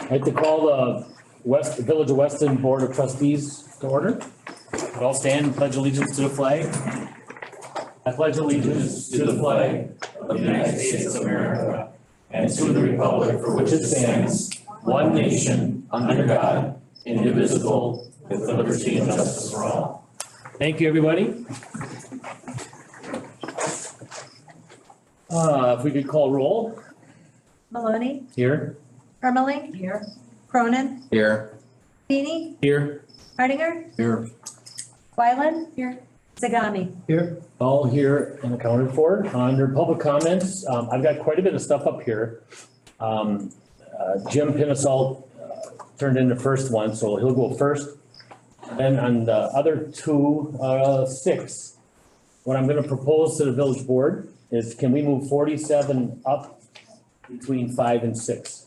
I'd like to call the Village of Weston Board of Trustees to order. We'll all stand and pledge allegiance to the flag. I pledge allegiance to the flag of the United States of America and to the republic for which it stands, one nation, under God, indivisible, with liberty and justice for all. Thank you, everybody. If we could call roll. Maloney, Here. Ermeling. Here. Cronin, Here. Feeny, Here. Hardinger, Here. Wyland. Here. Zagami. Here. All here and accounted for. Under public comments, I've got quite a bit of stuff up here. Jim Pinasalt turned in the first one, so he'll go first. Then on the other two, 6, what I'm gonna propose to the village board is can we move 47 up between 5 and 6?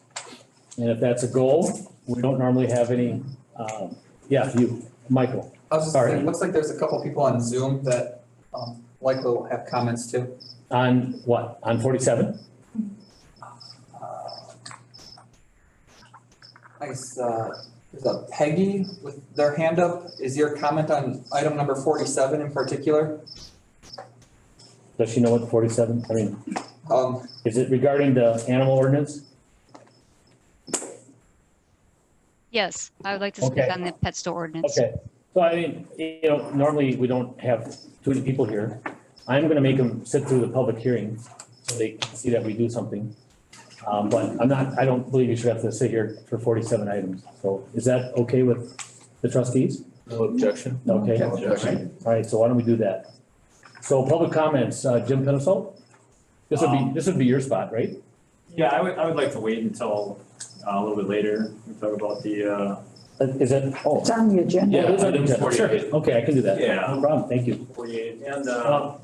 And if that's a goal, we don't normally have any, you, Michael. I was just Sorry. saying, it looks like there's a couple people on Zoom that likely will have comments too. On what? On 47? Nice, there's a Peggy with their hand up. Is your comment on item number 47 in particular? Does she know what 47? I mean, is it regarding the animal ordinance? Yes, I would like to speak Okay. on the pet store ordinance. Okay, so I mean, normally we don't have too many people here. I'm gonna make them sit through the public hearing so they can see that we do something. But I don't believe you should have to sit here for 47 items. So is that okay with the trustees? No objection. Okay. No objection. All right, so why don't we do that? So public comments, Jim Pinasol? This would be your spot, right? Yeah, I would like to wait until a little bit later, and talk about the, Is it, oh. It's on the agenda. Yeah, it is on the item agenda. Sure. 48. Okay, I can do that. Yeah. No problem, thank you. 48, and, yeah.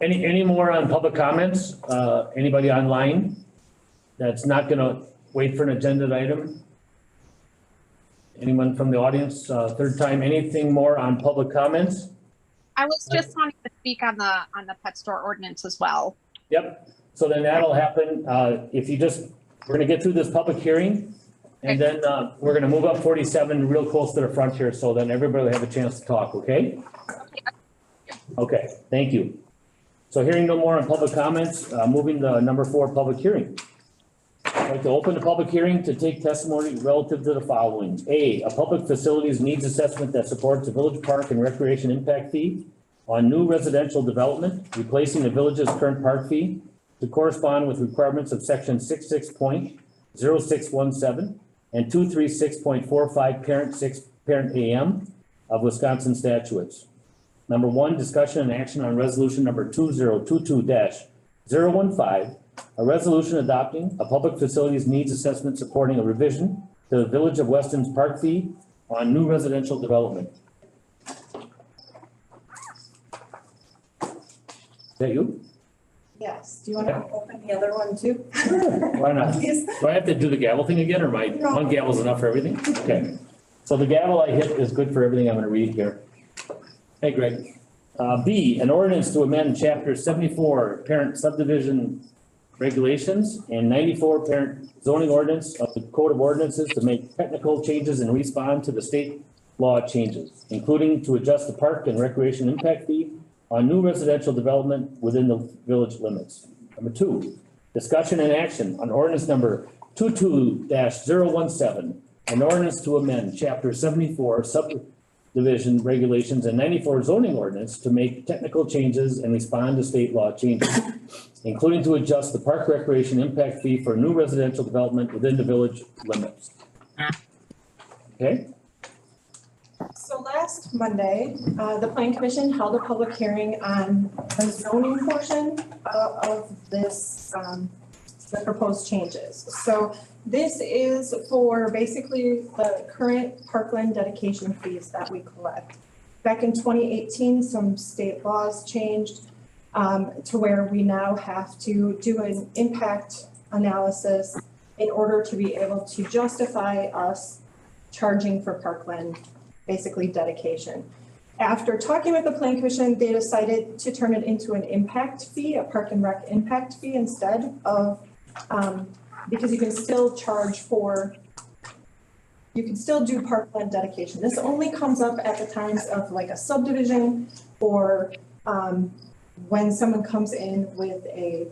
Any more on public comments? Anybody online that's not gonna wait for an agenda item? Anyone from the audience, third time, anything more on public comments? I was just wanting to speak on the pet store ordinance as well. Yep, so then that'll happen, we're gonna get through this public hearing. And then, we're gonna move up 47 real close to the front here, so then everybody will have a chance to talk, okay? Okay, thank you. So hearing no more on public comments, moving to number 4, public hearing. I'd like to open the public hearing to take testimony relative to the following. A public facilities needs assessment that supports a village park and recreation impact fee on new residential development, replacing the village's current park fee to correspond with requirements of section 66.0617 and 236.45 parent AM of Wisconsin statutes. Number 1, discussion and action on resolution number 2022-015, a resolution adopting a public facilities needs assessment supporting a revision to the Village of Weston's park fee on new residential development. Is that you? Yes, do you want to open the other one too? Why not? Please. Do I have to do the gavel thing again, or No. one gavel's enough for everything? Okay. So the gavel I hit is good for everything I'm gonna read here. Hey, Greg. B, an ordinance to amend chapter 74 parent subdivision regulations and 94 parent zoning ordinance of the Code of Ordinances to make technical changes and respond to the state law changes, including to adjust the park and recreation impact fee on new residential development within the village limits. Number 2, discussion and action on ordinance number 22-017, an ordinance to amend chapter 74 subdivision regulations and 94 zoning ordinance to make technical changes and respond to state law changes, including to adjust the park recreation impact fee for new residential development within the village limits. Okay? So last Monday, the Plan Commission held a public hearing on the zoning portion of this, the proposed changes. So this is for basically the current Parkland dedication fees that we collect. Back in 2018, some state laws changed to where we now have to do an impact analysis in order to be able to justify us charging for Parkland, basically dedication. After talking with the Plan Commission, they decided to turn it into an impact fee, a park and rec impact fee instead of, because you can still charge for you can still do parkland dedication. This only comes up at the times of like a subdivision or when someone comes in with a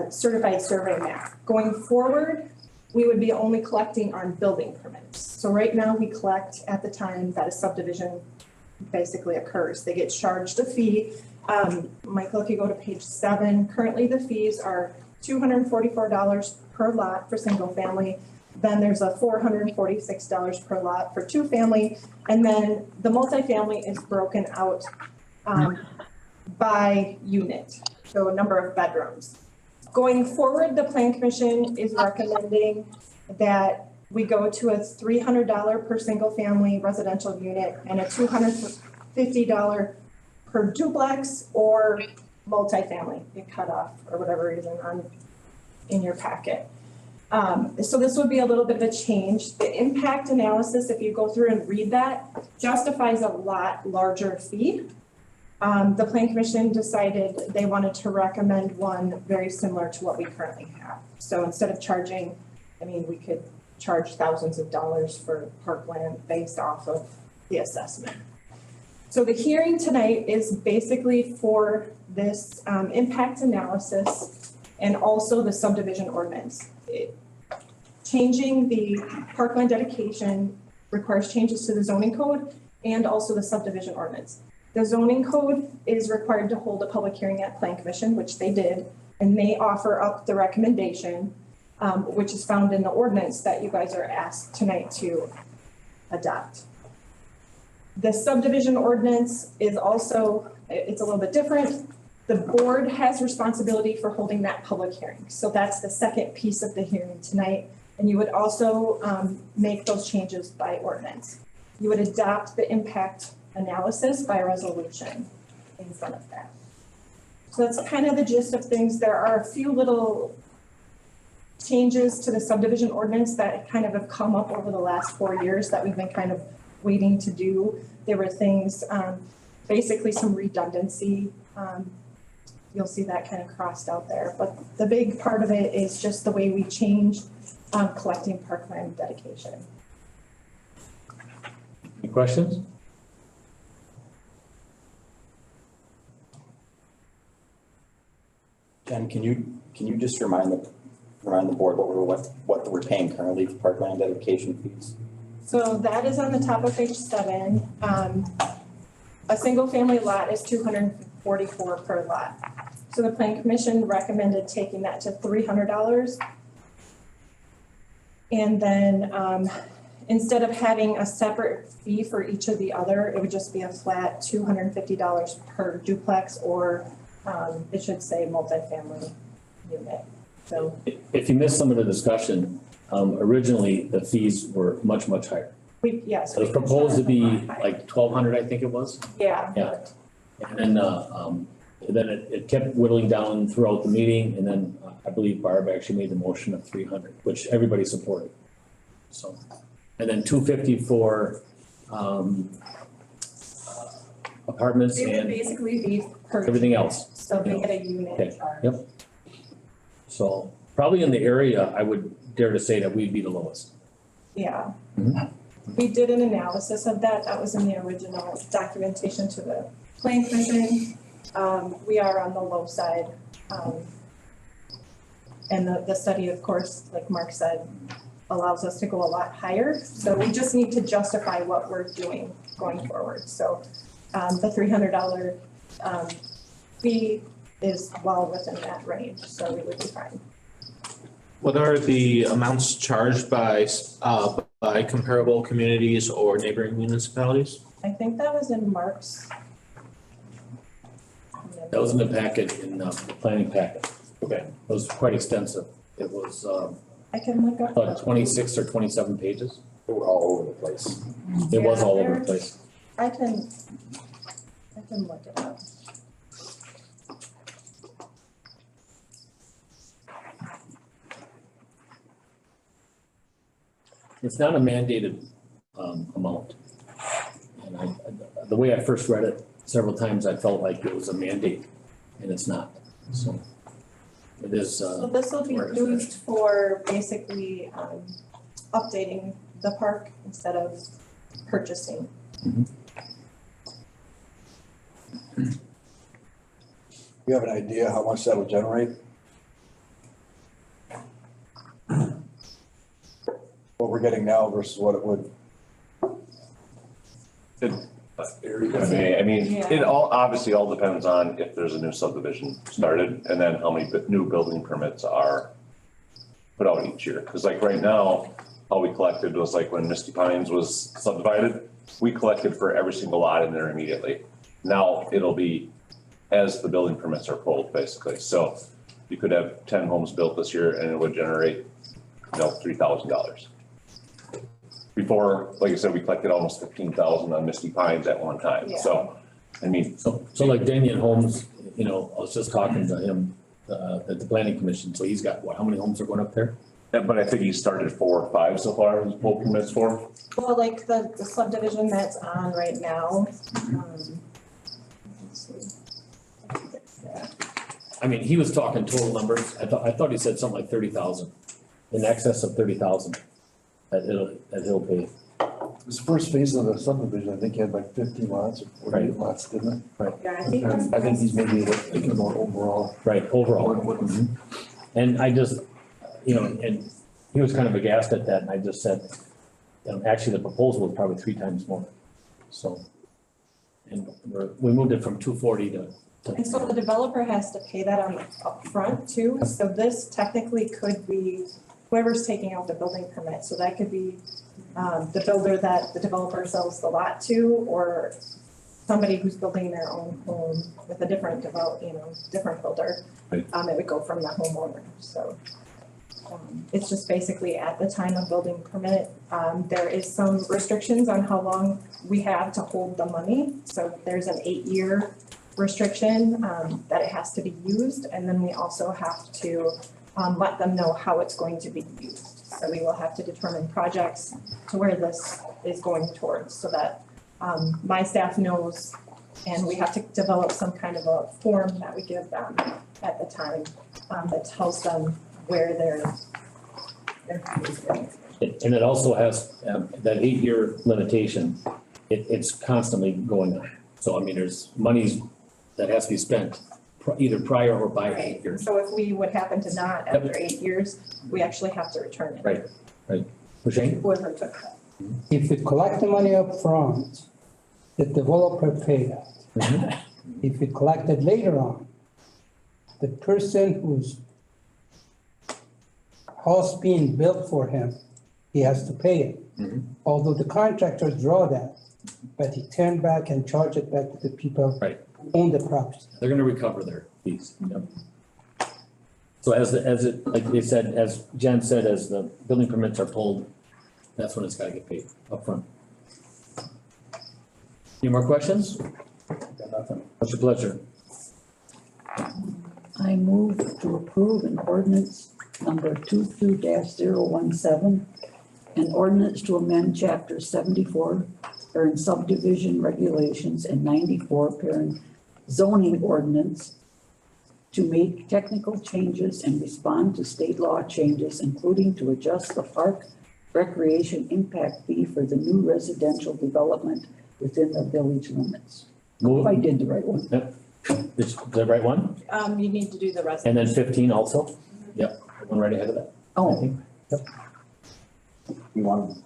certified survey map. Going forward, we would be only collecting on building permits. So right now we collect at the time that a subdivision basically occurs. They get charged a fee. Michael, if you go to page 7, currently the fees are $244 per lot for single family. Then there's a $446 per lot for 2-family. And then the multifamily is broken out by unit, so a number of bedrooms. Going forward, the Plan Commission is recommending that we go to a $300 per single family residential unit and a $250 per duplex or multifamily, it cut off or whatever reason in your packet. So this would be a little bit of a change. The impact analysis, if you go through and read that, justifies a lot larger fee. The Plan Commission decided they wanted to recommend one very similar to what we currently have. So instead of charging, we could charge thousands of dollars for parkland based off of the assessment. So the hearing tonight is basically for this impact analysis and also the subdivision ordinance. Changing the parkland dedication requires changes to the zoning code and also the subdivision ordinance. The zoning code is required to hold a public hearing at Plan Commission, which they did, and they offer up the recommendation, which is found in the ordinance that you guys are asked tonight to adopt. The subdivision ordinance is also, it's a little bit different. The board has responsibility for holding that public hearing. So that's the second piece of the hearing tonight. And you would also make those changes by ordinance. You would adopt the impact analysis by resolution in front of that. So that's kind of the gist of things. There are a few little changes to the subdivision ordinance that kind of have come up over the last 4 years that we've been kind of waiting to do. There were things, basically some redundancy. You'll see that kind of crossed out there. But the big part of it is just the way we changed collecting parkland dedication. Any questions? Jen, can you just remind the board what we're paying currently for parkland dedication fees? So that is on the top of page 7. A single family lot is $244 per lot. So the Plan Commission recommended taking that to $300. And then instead of having a separate fee for each of the other, it would just be a flat $250 per duplex or it should say multifamily unit. So If you missed some of the discussion, originally the fees were much, much higher. yes. It was proposed to be like 1,200, I think it was. Yeah. Yeah. And then it kept whittling down throughout the meeting, and then I believe Barb actually made the motion of 300, which everybody supported. So, and then 250 for apartments They would and basically be per. everything else. So they get a unit Okay, charge. yep. So probably in the area, I would dare to say that we'd be the lowest. Yeah. Mhm. We did an analysis of that. That was in the original documentation to the Plan Commission. We are on the low side. And the study, of course, like Mark said, allows us to go a lot higher. So we just need to justify what we're doing going forward. So the $300 fee is well within that range, so we would be fine. What are the amounts charged by comparable communities or neighboring municipalities? I think that was in Mark's. That was in the packet, in the planning packet. Okay. It was quite extensive. It was I can look up. about 26 or 27 pages. They were all over the place. It was Yeah, all over the there's- place. I can look it up. It's not a mandated amount. And the way I first read it, several times I felt like it was a mandate, and it's not. So it is. So this will be used for basically updating the park instead of purchasing. You have an idea how much that would generate? What we're getting now versus what it would? I mean, it obviously all depends on if there's a new subdivision started and then how many new building permits are put out each year. Cause like right now, all we collected was like when Misty Pines was subdivided, we collected for every single lot in there immediately. Now it'll be as the building permits are pulled, basically. So you could have 10 homes built this year and it would generate, $3,000. Before, like I said, we collected almost 15,000 on Misty Pines at one time. Yeah. So, I mean, So like Damian Holmes, I was just talking to him, at the planning commission, so he's got, how many homes are going up there? yeah, but I think he started 4 or 5 so far, his pulled permits for. Well, like the subdivision that's on right now, let's see. I mean, he was talking total numbers, I thought he said something like 30,000, in excess of 30,000 that he'll pay. It was the first phase of the subdivision, I think you had like 15 lots or 48 lots, didn't Yeah, I it? think And I think he's maybe thinking about overall. Right, overall. Mhm. And I just, and he was kind of aghast at that, and I just said, actually, the proposal was probably 3 times more, so. And we moved it from 240 to. And so the developer has to pay that on upfront too, so this technically could be whoever's taking out the building permit, so that could be the builder that the developer sells the lot to, or somebody who's building their own home with a different different builder. Right. It would go from the homeowner, so. It's just basically at the time of building permit, there is some restrictions on how long we have to hold the money. So there's an 8-year restriction, that it has to be used, and then we also have to let them know how it's going to be used. So we will have to determine projects to where this is going towards, so that my staff knows, and we have to develop some kind of a form that we give them at the time, that tells them where they're And it also has, that 8-year limitation, it's constantly going up. So I mean, there's monies that has to be spent either prior or by 8 years. So if we would happen to not after 8 years, we actually have to return it. Right. Shane? Whoever took that. If you collect the money up front, the developer pay that. Mhm. If you collect it later on, the person whose house being built for him, he has to pay it. Mhm. Although the contractor draw that, but he turn back and charge it back to the people Right. who own the property. They're gonna recover their fees. Yep. So as it, like they said, as Jen said, as the building permits are pulled, that's when it's gotta get paid upfront. Any more questions? Got nothing. What's your pleasure? I move to approve an ordinance number 22-017, an ordinance to amend chapter 74, parent subdivision regulations, and 94, parent zoning ordinance to make technical changes and respond to state law changes, including to adjust the park recreation impact fee for the new residential development within the village limits. Move. If I did the right one. Is the right one? You need to do the rest. And then 15 also? Yep, one right ahead of that. I Oh, think. You want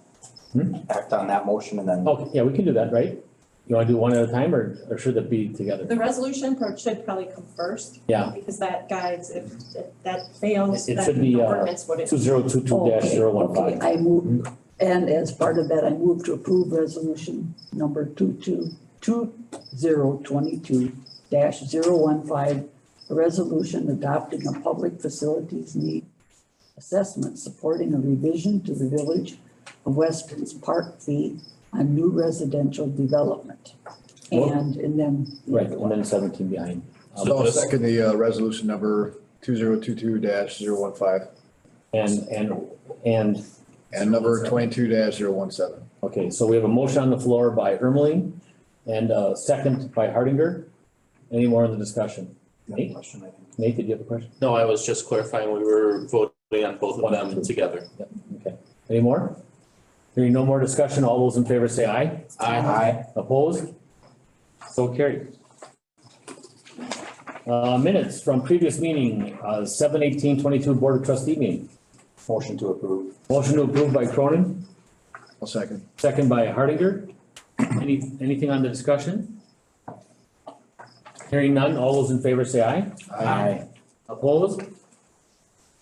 to act on that motion and then? Okay, yeah, we can do that, right? You wanna do one at a time or should it be together? The resolution should probably come first. Yeah. Because that guides, if that fails, It then should be, the ordinance would. 2022-015. okay, I move, and as part of that, I move to approve resolution number 2022-015, a resolution adopting a public facilities need assessment supporting a revision to the village of Weston's park fee on new residential development. And then. Right, and then 17 behind. So I'll second the resolution number 2022-015 And, and number 22-017. okay, so we have a motion on the floor by Ermeling and a second by Hardinger. Any more in the discussion? Nate? Nate, did you have a question? No, I was just clarifying, we were voting on both of them together. Yep, okay. Any more? Hearing no more discussion, all those in favor say aye. Aye. Opposed? So carried. Minutes from previous meeting, 7/18/22 Board of Trustee meeting. Motion to approve. Motion to approve by Cronin, I'll second. second by Hardinger. Anything on the discussion? Hearing none, all those in favor say aye. Aye. Opposed?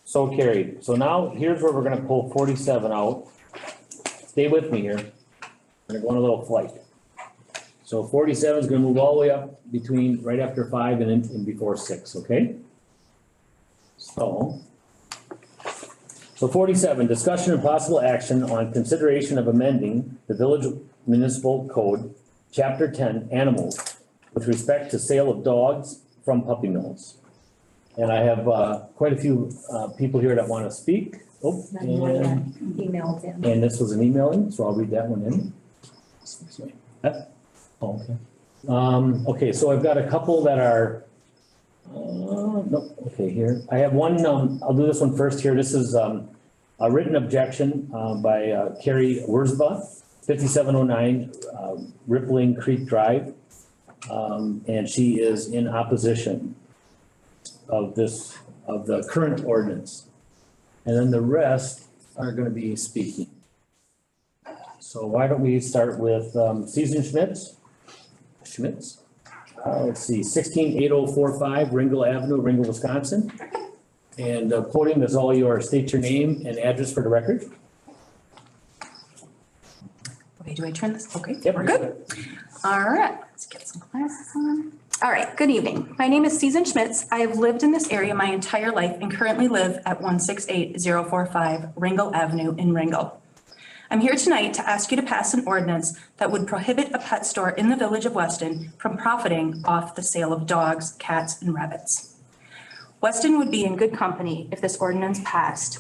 So carried. So now here's where we're gonna pull 47 out. Stay with me here. We're gonna go on a little flight. So 47 is gonna move all the way up between, right after 5 and before 6, okay? So 47, discussion and possible action on consideration of amending the village municipal code, chapter 10, animals, with respect to sale of dogs from puppy mills. And I have quite a few people here that want to speak. Oh, and Emailed in. this was an emailing, so I'll read that one in. Oh, okay. Okay, so I've got a couple that are, no, okay, here. I have one, I'll do this one first here. This is a written objection by Carrie Wurzba, 5709 Rippling Creek Drive. And she is in opposition of this, of the current ordinance. And then the rest are gonna be speaking. So why don't we start with Susan Schmitz? Let's see, 168045 Ringel Avenue, Ringel, Wisconsin. And quoting is all yours. State your name and address for the record. Okay, do I turn this? Okay, Yep. we're good. All right, let's get some glasses on. All right, good evening. My name is Susan Schmitz. I have lived in this area my entire life and currently live at 168045 Ringel Avenue in Ringel. I'm here tonight to ask you to pass an ordinance that would prohibit a pet store in the village of Weston from profiting off the sale of dogs, cats, and rabbits. Weston would be in good company if this ordinance passed.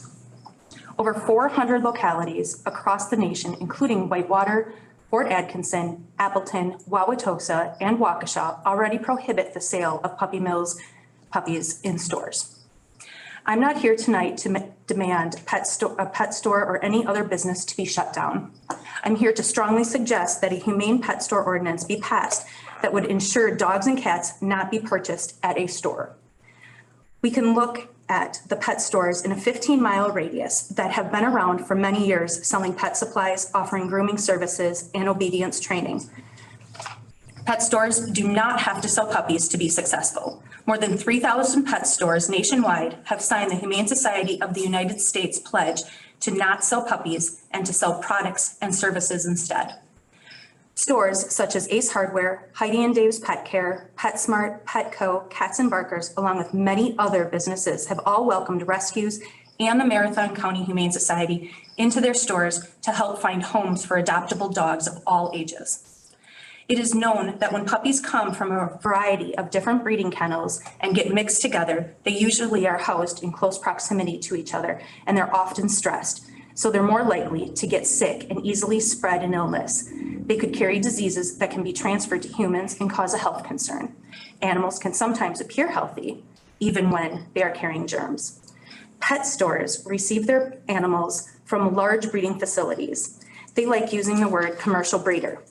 Over 400 localities across the nation, including Whitewater, Fort Atkinson, Appleton, Wauwatosa, and Waukesha, already prohibit the sale of puppies in stores. I'm not here tonight to demand a pet store or any other business to be shut down. I'm here to strongly suggest that a humane pet store ordinance be passed that would ensure dogs and cats not be purchased at a store. We can look at the pet stores in a 15-mile radius that have been around for many years, selling pet supplies, offering grooming services, and obedience training. Pet stores do not have to sell puppies to be successful. More than 3,000 pet stores nationwide have signed the Humane Society of the United States pledge to not sell puppies and to sell products and services instead. Stores such as Ace Hardware, Heidi and Dave's Pet Care, PetSmart, Petco, Cats and Barkers, along with many other businesses, have all welcomed rescues and the Marathon County Humane Society into their stores to help find homes for adoptable dogs of all ages. It is known that when puppies come from a variety of different breeding kennels and get mixed together, they usually are housed in close proximity to each other, and they're often stressed. So they're more likely to get sick and easily spread an illness. They could carry diseases that can be transferred to humans and cause a health concern. Animals can sometimes appear healthy, even when they are carrying germs. Pet stores receive their animals from large breeding facilities. They like using the word commercial breeder.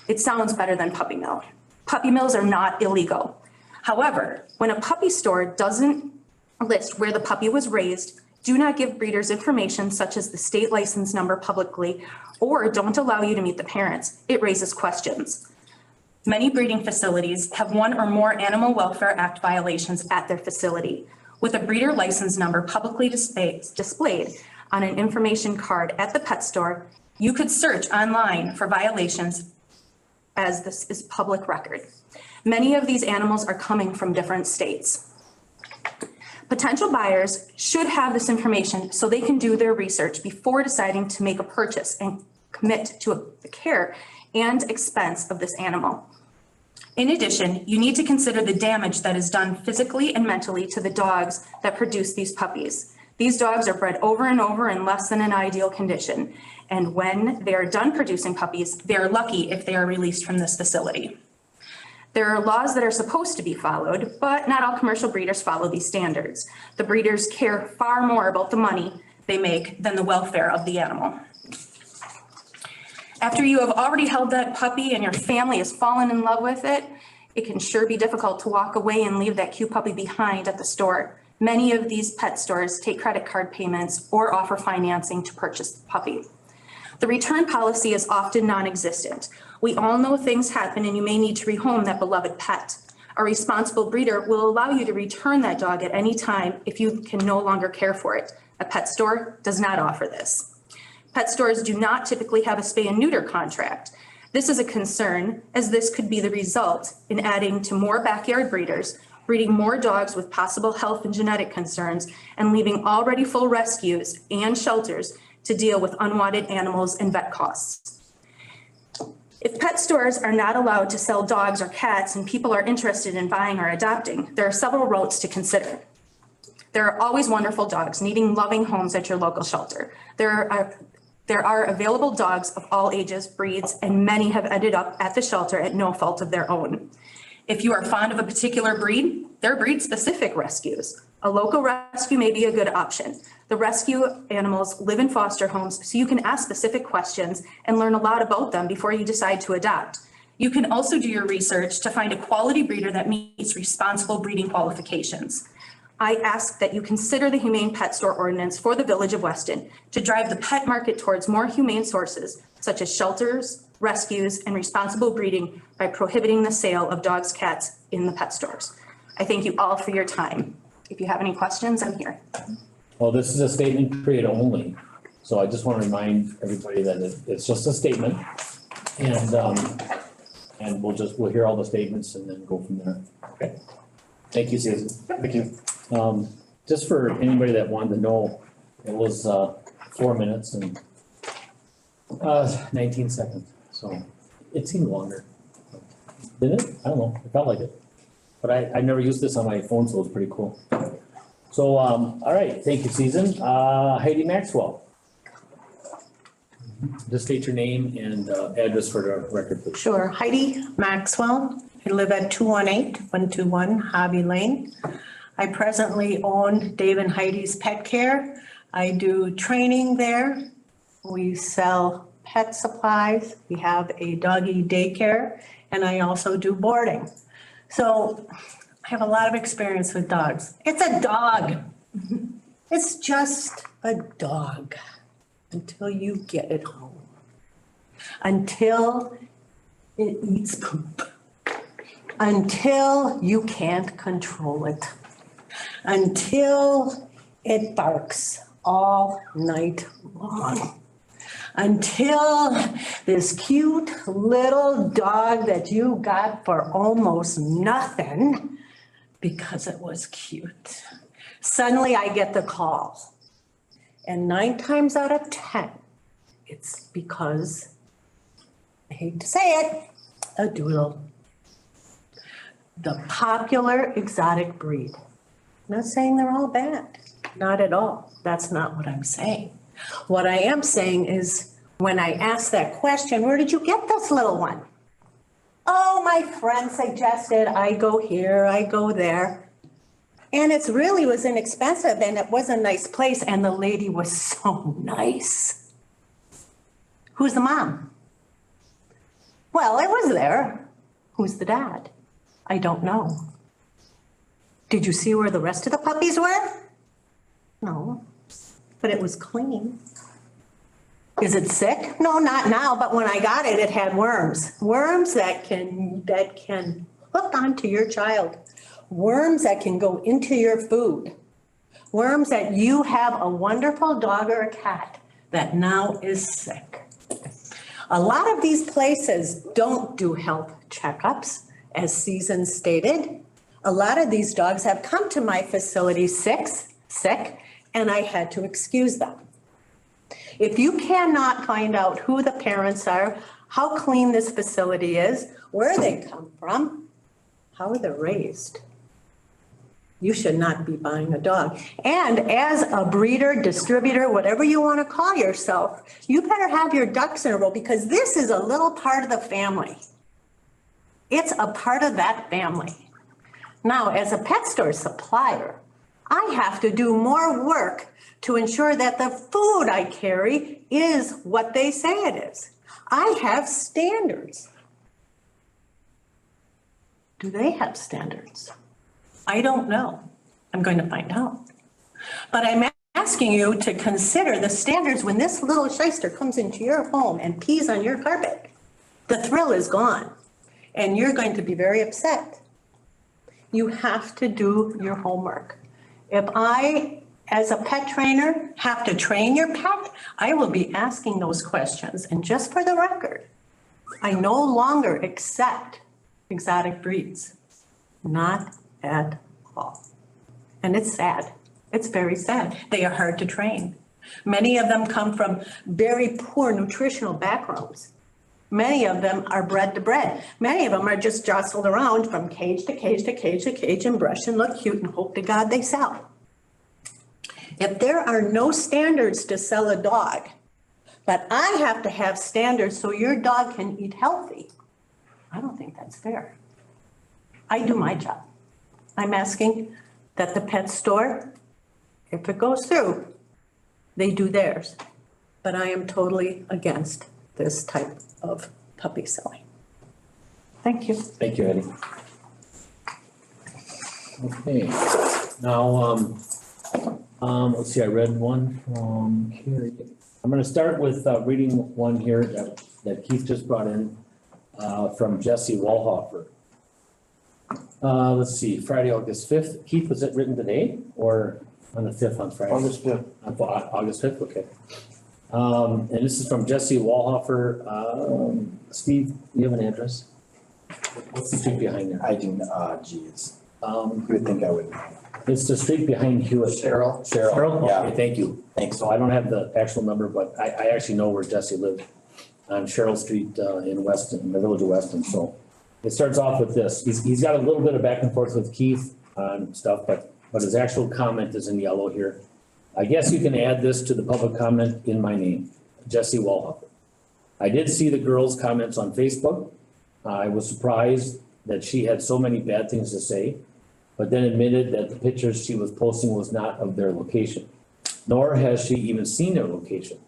It sounds better than puppy mill. Puppy mills are not illegal. However, when a puppy store doesn't list where the puppy was raised, do not give breeders information such as the state license number publicly, or don't allow you to meet the parents, it raises questions. Many breeding facilities have one or more Animal Welfare Act violations at their facility. With a breeder license number publicly displayed on an information card at the pet store, you could search online for violations, as this is public record. Many of these animals are coming from different states. Potential buyers should have this information so they can do their research before deciding to make a purchase and commit to the care and expense of this animal. In addition, you need to consider the damage that is done physically and mentally to the dogs that produce these puppies. These dogs are bred over and over in less than an ideal condition. And when they are done producing puppies, they are lucky if they are released from this facility. There are laws that are supposed to be followed, but not all commercial breeders follow these standards. The breeders care far more about the money they make than the welfare of the animal. After you have already held that puppy and your family has fallen in love with it, it can sure be difficult to walk away and leave that cute puppy behind at the store. Many of these pet stores take credit card payments or offer financing to purchase the puppy. The return policy is often non-existent. We all know things happen and you may need to rehome that beloved pet. A responsible breeder will allow you to return that dog at any time if you can no longer care for it. A pet store does not offer this. Pet stores do not typically have a spay and neuter contract. This is a concern, as this could be the result in adding to more backyard breeders, breeding more dogs with possible health and genetic concerns, and leaving already full rescues and shelters to deal with unwanted animals and vet costs. If pet stores are not allowed to sell dogs or cats and people are interested in buying or adopting, there are several routes to consider. There are always wonderful dogs needing loving homes at your local shelter. There are available dogs of all ages, breeds, and many have ended up at the shelter at no fault of their own. If you are fond of a particular breed, there are breed-specific rescues. A local rescue may be a good option. The rescue animals live in foster homes, so you can ask specific questions and learn a lot about them before you decide to adopt. You can also do your research to find a quality breeder that meets responsible breeding qualifications. I ask that you consider the Humane Pet Store Ordinance for the Village of Weston to drive the pet market towards more humane sources, such as shelters, rescues, and responsible breeding by prohibiting the sale of dogs, cats in the pet stores. I thank you all for your time. If you have any questions, I'm here. Well, this is a statement period only, so I just want to remind everybody that it's just a statement. And we'll hear all the statements and then go from there. Okay. Thank you, Susan. Thank you. Just for anybody that wanted to know, it was 4 minutes and 19 seconds, so it seemed longer. Did it? I don't know, it felt like it. But I never used this on my phone, so it was pretty cool. So, all right, thank you, Susan. Heidi Maxwell. Just state your name and address for the record, please. Sure, Heidi Maxwell. I live at 218-121 Hobby Lane. I presently own Dave and Heidi's Pet Care. I do training there. We sell pet supplies. We have a doggy daycare, and I also do boarding. So I have a lot of experience with dogs. It's a dog. It's just a dog until you get it home. Until it eats poop. Until you can't control it. Until it barks all night long. Until this cute little dog that you got for almost nothing because it was cute. Suddenly I get the call. And 9 times out of 10, it's because, I hate to say it, a doodle. The popular exotic breed. I'm not saying they're all bad, not at all. That's not what I'm saying. What I am saying is when I ask that question, where did you get this little one? Oh, my friend suggested I go here, I go there. And it really was inexpensive and it was a nice place and the lady was so nice. Who's the mom? Well, it was there. Who's the dad? I don't know. Did you see where the rest of the puppies were? No, but it was clean. Is it sick? No, not now, but when I got it, it had worms. Worms that can hook onto your child. Worms that can go into your food. Worms that you have a wonderful dog or a cat that now is sick. A lot of these places don't do health checkups, as Susan stated. A lot of these dogs have come to my facility sick, and I had to excuse them. If you cannot find out who the parents are, how clean this facility is, where they come from, how they're raised, you should not be buying a dog. And as a breeder, distributor, whatever you want to call yourself, you better have your ducks in a row because this is a little part of the family. It's a part of that family. Now, as a pet store supplier, I have to do more work to ensure that the food I carry is what they say it is. I have standards. Do they have standards? I don't know. I'm going to find out. But I'm asking you to consider the standards when this little shyster comes into your home and pees on your carpet. The thrill is gone, and you're going to be very upset. You have to do your homework. If I, as a pet trainer, have to train your pet, I will be asking those questions. And just for the record, I no longer accept exotic breeds. Not at all. And it's sad. It's very sad. They are hard to train. Many of them come from very poor nutritional backgrounds. Many of them are bred to bred. Many of them are just jostled around from cage to cage to cage to cage and brush and look cute and hope to God they sell. If there are no standards to sell a dog, but I have to have standards so your dog can eat healthy, I don't think that's fair. I do my job. I'm asking that the pet store, if it goes through, they do theirs. But I am totally against this type of puppy selling. Thank you. Thank you, Eddie. Okay, now, let's see, I read one from Carrie. I'm gonna start with, reading one here that Keith just brought in, from Jesse Wallhofer. Let's see, Friday, August 5th. Keith, was it written today or on the 5th on Friday? August 5th. August 5th, okay. And this is from Jesse Wallhofer. Steve, you have an address? What's the street behind there? I do, geez. You would think I would know. It's the street behind Hewitt. Cheryl? Cheryl? Yeah. Okay, thank you. Thanks. So I don't have the actual number, but I actually know where Jesse lived on Cheryl Street, in Weston, in the village of Weston. So it starts off with this. He's got a little bit of back and forth with Keith on stuff, but his actual comment is in yellow here. I guess you can add this to the public comment in my name, Jesse Wallhofer. I did see the girl's comments on Facebook. I was surprised that she had so many bad things to say, but then admitted that the pictures she was posting was not of their location, nor has she even seen their location.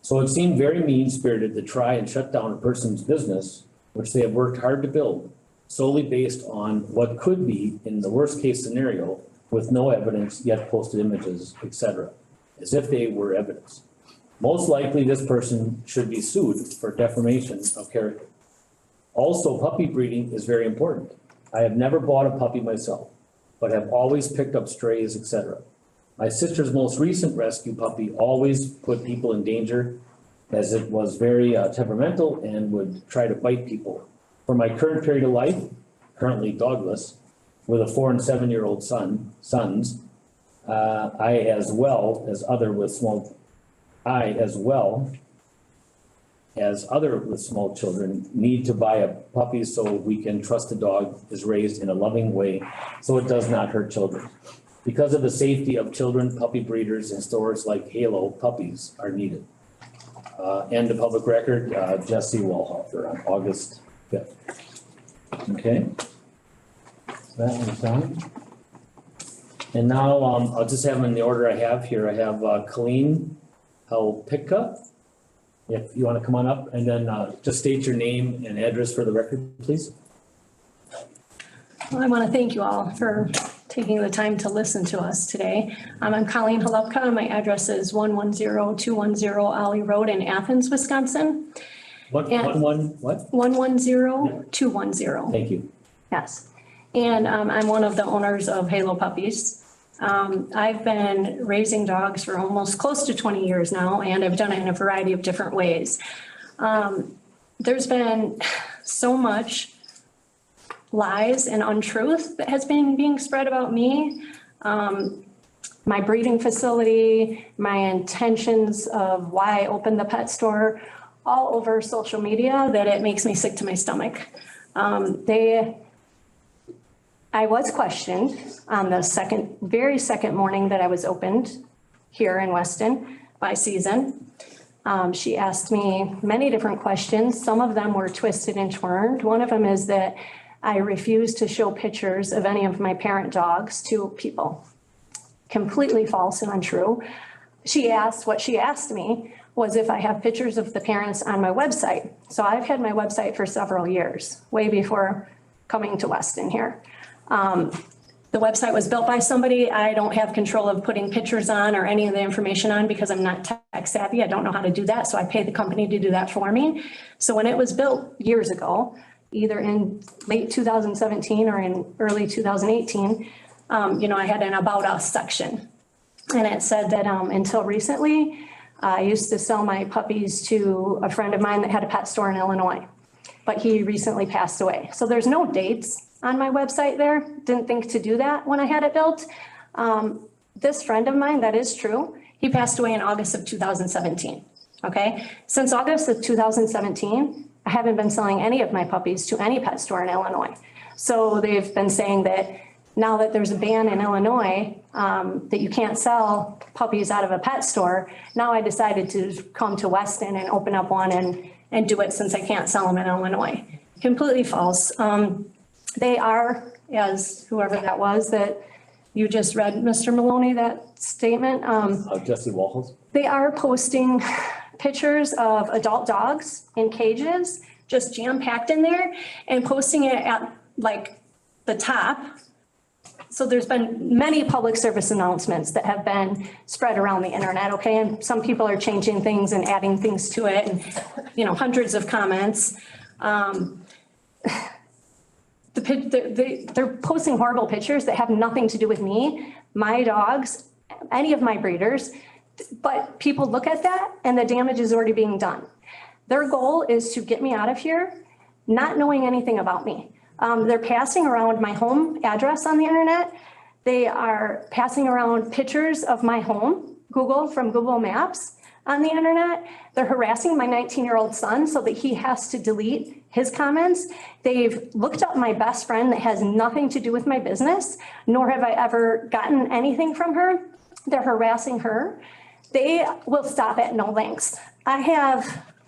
So it seemed very mean-spirited to try and shut down a person's business, which they have worked hard to build, solely based on what could be, in the worst-case scenario, with no evidence, yet posted images, etc., as if they were evidence. Most likely, this person should be sued for defamation of character. Also, puppy breeding is very important. I have never bought a puppy myself, but have always picked up strays, etc. My sister's most recent rescue puppy always put people in danger, as it was very temperamental and would try to bite people. For my current period of life, currently dogless, with a 4 and 7-year-old sons, I as well as other with small children need to buy a puppy so we can trust the dog is raised in a loving way so it does not hurt children. Because of the safety of children, puppy breeders and stores like Halo Puppies are needed. And the public record, Jesse Wallhofer on August 5th. Okay. That one's done. And now I'll just have them in the order I have here. I have Colleen Helpika. If you want to come on up and then just state your name and address for the record, please. Well, I want to thank you all for taking the time to listen to us today. I'm Colleen Halupka. My address is 110210 Ollie Road in Athens, Wisconsin. What? 110210. Thank you. Yes. And I'm one of the owners of Halo Puppies. I've been raising dogs for almost close to 20 years now, and I've done it in a variety of different ways. There's been so much lies and untruth that has been being spread about me, my breeding facility, my intentions of why I opened the pet store, all over social media, that it makes me sick to my stomach. I was questioned on the very second morning that I was opened here in Weston by Susan. She asked me many different questions. Some of them were twisted and turned. One of them is that I refused to show pictures of any of my parent dogs to people. completely false and untrue. What she asked me was if I have pictures of the parents on my website. So I've had my website for several years, way before coming to Weston here. The website was built by somebody. I don't have control of putting pictures on or any of the information on because I'm not tech savvy. I don't know how to do that. So I paid the company to do that for me. So when it was built years ago, either in late 2017 or in early 2018, I had an About Us section. And it said that until recently, I used to sell my puppies to a friend of mine that had a pet store in Illinois, but he recently passed away. So there's no dates on my website there. Didn't think to do that when I had it built. This friend of mine, that is true. He passed away in August of 2017. Okay. Since August of 2017, I haven't been selling any of my puppies to any pet store in Illinois. So they've been saying that now that there's a ban in Illinois, that you can't sell puppies out of a pet store, now I decided to come to Weston and open up one and do it since I can't sell them in Illinois. Completely false. They are, as whoever that was that you just read, Mr. Maloney, that statement. Jesse Walholes. They are posting pictures of adult dogs in cages, just jam-packed in there, and posting it at like the top. So there's been many public service announcements that have been spread around the internet, okay? And some people are changing things and adding things to it and, hundreds of comments. They're posting horrible pictures that have nothing to do with me, my dogs, any of my breeders, but people look at that and the damage is already being done. Their goal is to get me out of here, not knowing anything about me. They're passing around my home address on the internet. They are passing around pictures of my home, from Google Maps on the internet. They're harassing my 19-year-old son so that he has to delete his comments. They've looked up my best friend that has nothing to do with my business, nor have I ever gotten anything from her. They're harassing her. They will stop at no lengths. I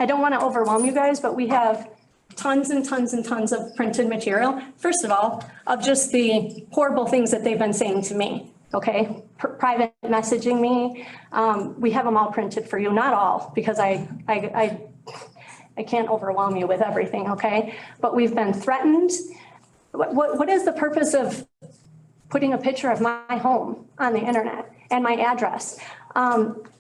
don't want to overwhelm you guys, but we have tons and tons and tons of printed material. First of all, of just the horrible things that they've been saying to me, okay? Private messaging me. We have them all printed for you, not all, because I can't overwhelm you with everything, okay? But we've been threatened. What is the purpose of putting a picture of my home on the internet and my address?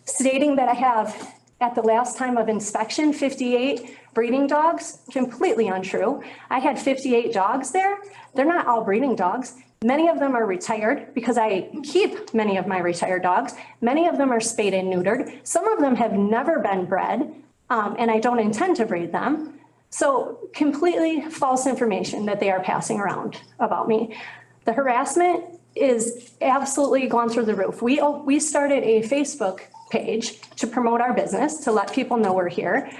Stating that I have, at the last time of inspection, 58 breeding dogs, completely untrue. I had 58 dogs there. They're not all breeding dogs. Many of them are retired because I keep many of my retired dogs. Many of them are spayed and neutered. Some of them have never been bred, and I don't intend to breed them. So completely false information that they are passing around about me. The harassment is absolutely gone through the roof. We started a Facebook page to promote our business, to let people know we're here.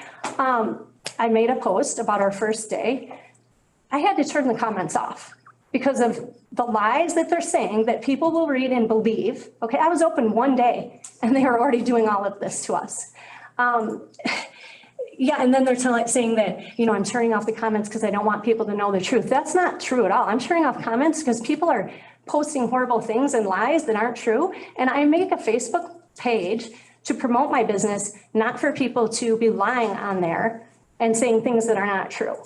I made a post about our first day. I had to turn the comments off because of the lies that they're saying that people will read and believe. Okay, I was open one day and they were already doing all of this to us. Yeah, and then they're saying that, I'm turning off the comments because I don't want people to know the truth. That's not true at all. I'm turning off comments because people are posting horrible things and lies that aren't true. And I make a Facebook page to promote my business, not for people to be lying on there and saying things that are not true.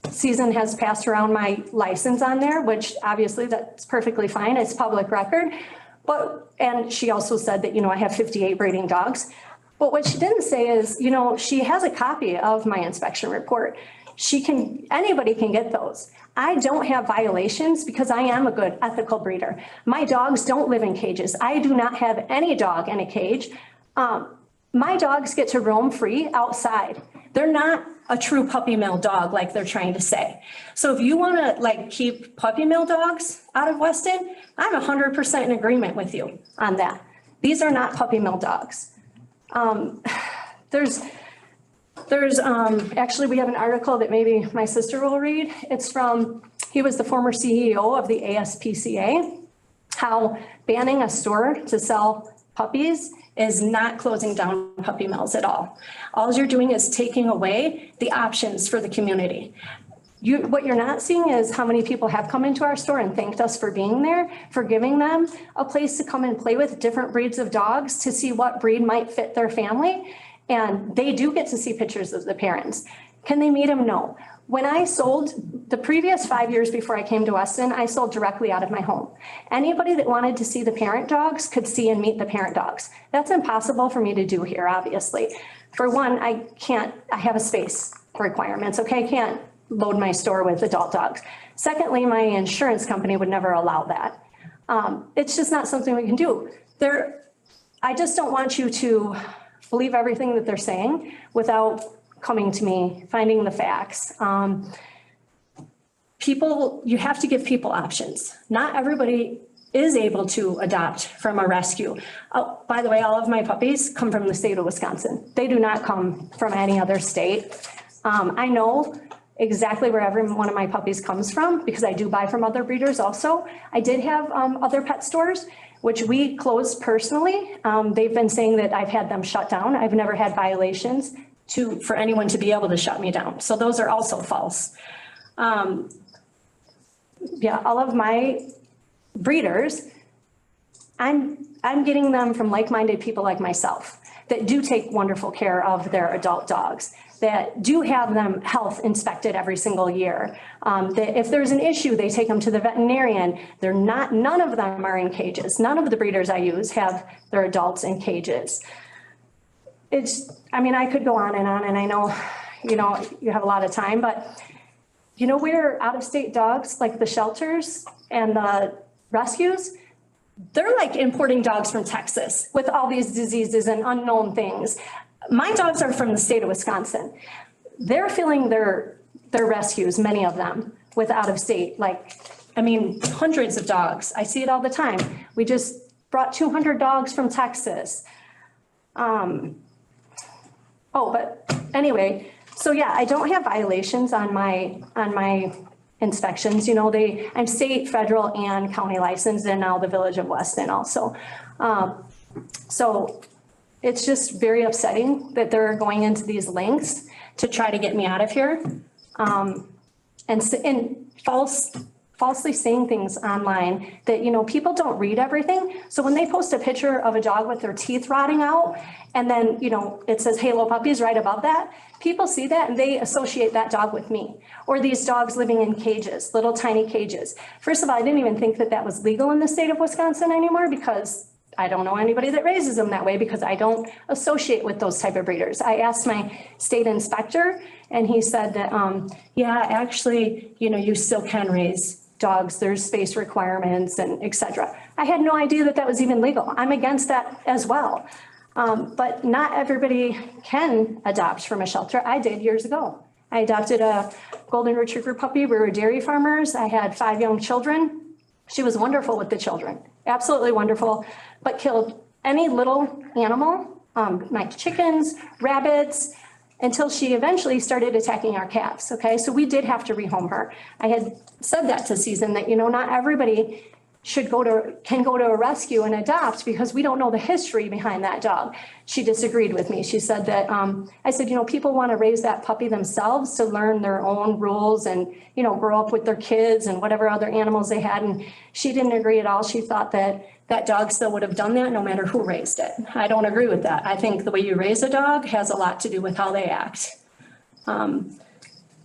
Season has passed around my license on there, which obviously that's perfectly fine. It's public record. And she also said that, I have 58 breeding dogs. But what she didn't say is, she has a copy of my inspection report. Anybody can get those. I don't have violations because I am a good ethical breeder. My dogs don't live in cages. I do not have any dog in a cage. My dogs get to roam free outside. They're not a true puppy mill dog like they're trying to say. So if you want to keep puppy mill dogs out of Weston, I'm 100% in agreement with you on that. These are not puppy mill dogs. Actually, we have an article that maybe my sister will read. He was the former CEO of the ASPCA, how banning a store to sell puppies is not closing down puppy mills at all. All you're doing is taking away the options for the community. What you're not seeing is how many people have come into our store and thanked us for being there, for giving them a place to come and play with different breeds of dogs to see what breed might fit their family. And they do get to see pictures of the parents. Can they meet them? No. When I sold the previous 5 years before I came to Weston, I sold directly out of my home. Anybody that wanted to see the parent dogs could see and meet the parent dogs. That's impossible for me to do here, obviously. For one, I have a space requirements, okay? I can't load my store with adult dogs. Secondly, my insurance company would never allow that. It's just not something we can do. I just don't want you to believe everything that they're saying without coming to me, finding the facts. You have to give people options. Not everybody is able to adopt from a rescue. Oh, by the way, all of my puppies come from the state of Wisconsin. They do not come from any other state. I know exactly where every one of my puppies comes from because I do buy from other breeders also. I did have other pet stores, which we closed personally. They've been saying that I've had them shut down. I've never had violations for anyone to be able to shut me down. So those are also false. Yeah, all of my breeders, I'm getting them from like-minded people like myself that do take wonderful care of their adult dogs, that do have them health inspected every single year. That if there's an issue, they take them to the veterinarian. None of them are in cages. None of the breeders I use have their adults in cages. I could go on, and I know, you have a lot of time, but where out-of-state dogs, like the shelters and the rescues, they're like importing dogs from Texas with all these diseases and unknown things. My dogs are from the state of Wisconsin. They're filling their rescues, many of them, with out-of-state, hundreds of dogs. I see it all the time. We just brought 200 dogs from Texas. But anyway, so yeah, I don't have violations on my inspections. I'm state, federal, and county licensed, and now the village of Weston also. So it's just very upsetting that they're going into these lengths to try to get me out of here. And falsely saying things online that, people don't read everything. So when they post a picture of a dog with their teeth rotting out, and then, it says Halo Puppies right above that, people see that and they associate that dog with me. Or these dogs living in cages, little tiny cages. First of all, I didn't even think that was legal in the state of Wisconsin anymore because I don't know anybody that raises them that way because I don't associate with those type of breeders. I asked my state inspector and he said that, yeah, actually, you still can raise dogs. There's space requirements and et cetera. I had no idea that was even legal. I'm against that as well. But not everybody can adopt from a shelter. I did years ago. I adopted a golden retriever puppy. We were dairy farmers. I had 5 young children. She was wonderful with the children, absolutely wonderful, but killed any little animal, my chickens, rabbits, until she eventually started attacking our calves, okay? So we did have to rehome her. I had said that to Susan that, not everybody can go to a rescue and adopt because we don't know the history behind that dog. She disagreed with me. She said that, I said, people want to raise that puppy themselves to learn their own rules and, grow up with their kids and whatever other animals they had. And she didn't agree at all. She thought that that dog still would have done that no matter who raised it. I don't agree with that. I think the way you raise a dog has a lot to do with how they act.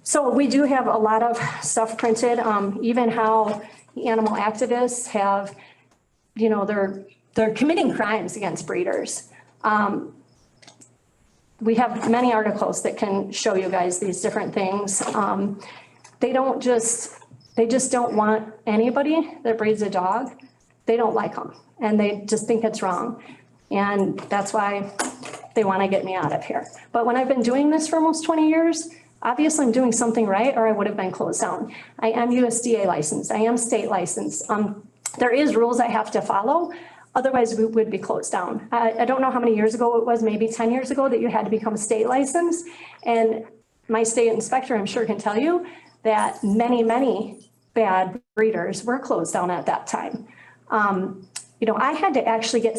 So we do have a lot of stuff printed, even how animal activists have, they're committing crimes against breeders. We have many articles that can show you guys these different things. They just don't want anybody that breeds a dog. They don't like them and they just think it's wrong. And that's why they want to get me out of here. But when I've been doing this for almost 20 years, obviously I'm doing something right or I would have been closed down. I am USDA licensed. I am state licensed. There is rules I have to follow. Otherwise we would be closed down. I don't know how many years ago it was, maybe 10 years ago that you had to become state licensed. And my state inspector, I'm sure can tell you that many, many bad breeders were closed down at that time. I had to actually get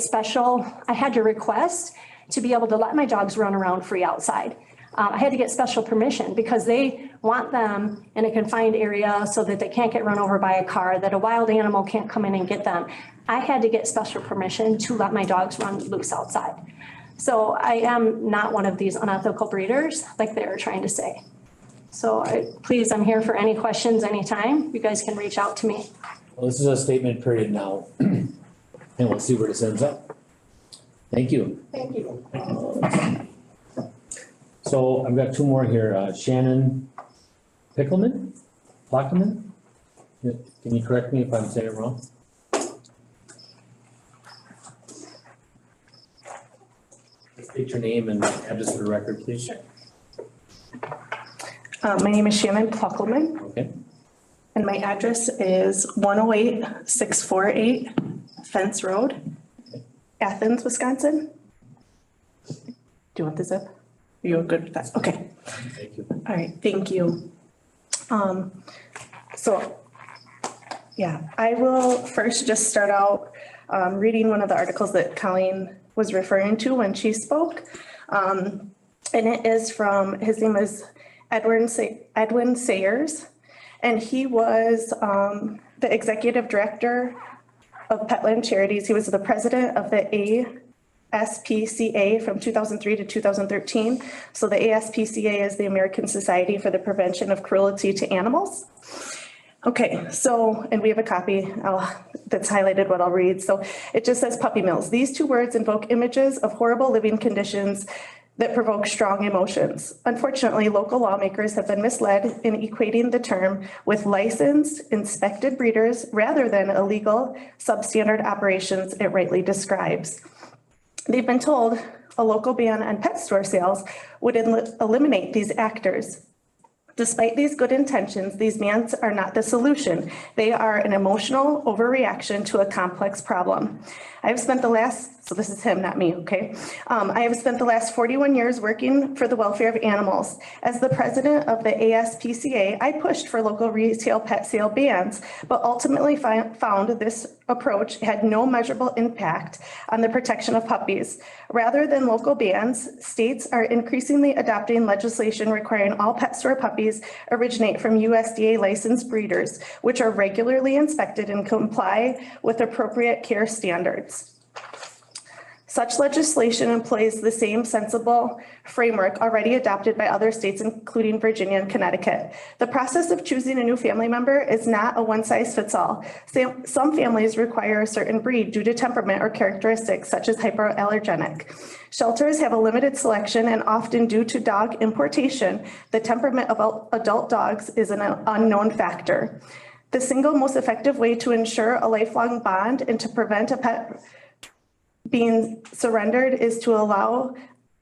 I had to request to be able to let my dogs run around free outside. I had to get special permission because they want them in a confined area so that they can't get run over by a car, that a wild animal can't come in and get them. I had to get special permission to let my dogs run loose outside. So I am not one of these unethical breeders like they were trying to say. So please, I'm here for any questions anytime. You guys can reach out to me. Well, this is a statement period now, and we'll see where this ends up. Thank you. Thank you. So I've got two more here. Shannon Pickleman? Can you correct me if I'm saying it wrong? State your name and address for the record, please. My name is Shannon Pluckelman. Okay. And my address is 108-648 Fence Road, Athens, Wisconsin. Do you want the zip? Are you good with that? Okay. Thank you. All right, thank you. So, yeah, I will first just start out reading one of the articles that Colleen was referring to when she spoke. And it is from, his name is Edwin Sayers, and he was the executive director of Petland Charities. He was the president of the ASPCA from 2003 to 2013. So the ASPCA is the American Society for the Prevention of Cruelty to Animals. Okay, so, and we have a copy that's highlighted what I'll read. So it just says puppy mills. These two words invoke images of horrible living conditions that provoke strong emotions. Unfortunately, local lawmakers have been misled in equating the term with licensed, inspected breeders rather than illegal, substandard operations it rightly describes. They've been told a local ban on pet store sales would eliminate these actors. Despite these good intentions, these bans are not the solution. They are an emotional overreaction to a complex problem. I've spent the last, so this is him, not me, okay? I have spent the last 41 years working for the welfare of animals. As the president of the ASPCA, I pushed for local retail pet sale bans, but ultimately found this approach had no measurable impact on the protection of puppies. Rather than local bans, states are increasingly adopting legislation requiring all pet store puppies originate from USDA licensed breeders, which are regularly inspected and comply with appropriate care standards. Such legislation employs the same sensible framework already adopted by other states, including Virginia and Connecticut. The process of choosing a new family member is not a one-size-fits-all. Some families require a certain breed due to temperament or characteristics such as hypoallergenic. Shelters have a limited selection, and often due to dog importation, the temperament of adult dogs is an unknown factor. The single most effective way to ensure a lifelong bond and to prevent a pet being surrendered is to allow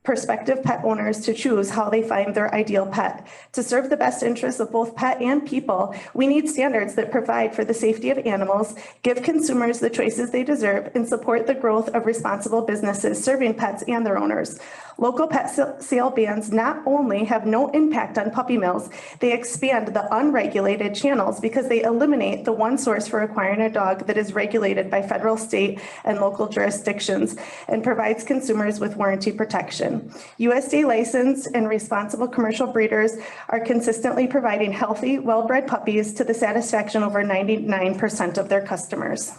prospective pet owners to choose how they find their ideal pet. To serve the best interests of both pet and people, we need standards that provide for the safety of animals, give consumers the choices they deserve, and support the growth of responsible businesses serving pets and their owners. Local pet sale bans not only have no impact on puppy mills, they expand the unregulated channels because they eliminate the one source for acquiring a dog that is regulated by federal, state, and local jurisdictions and provides consumers with warranty protection. USDA licensed and responsible commercial breeders are consistently providing healthy, well-bred puppies to the satisfaction of over 99% of their customers.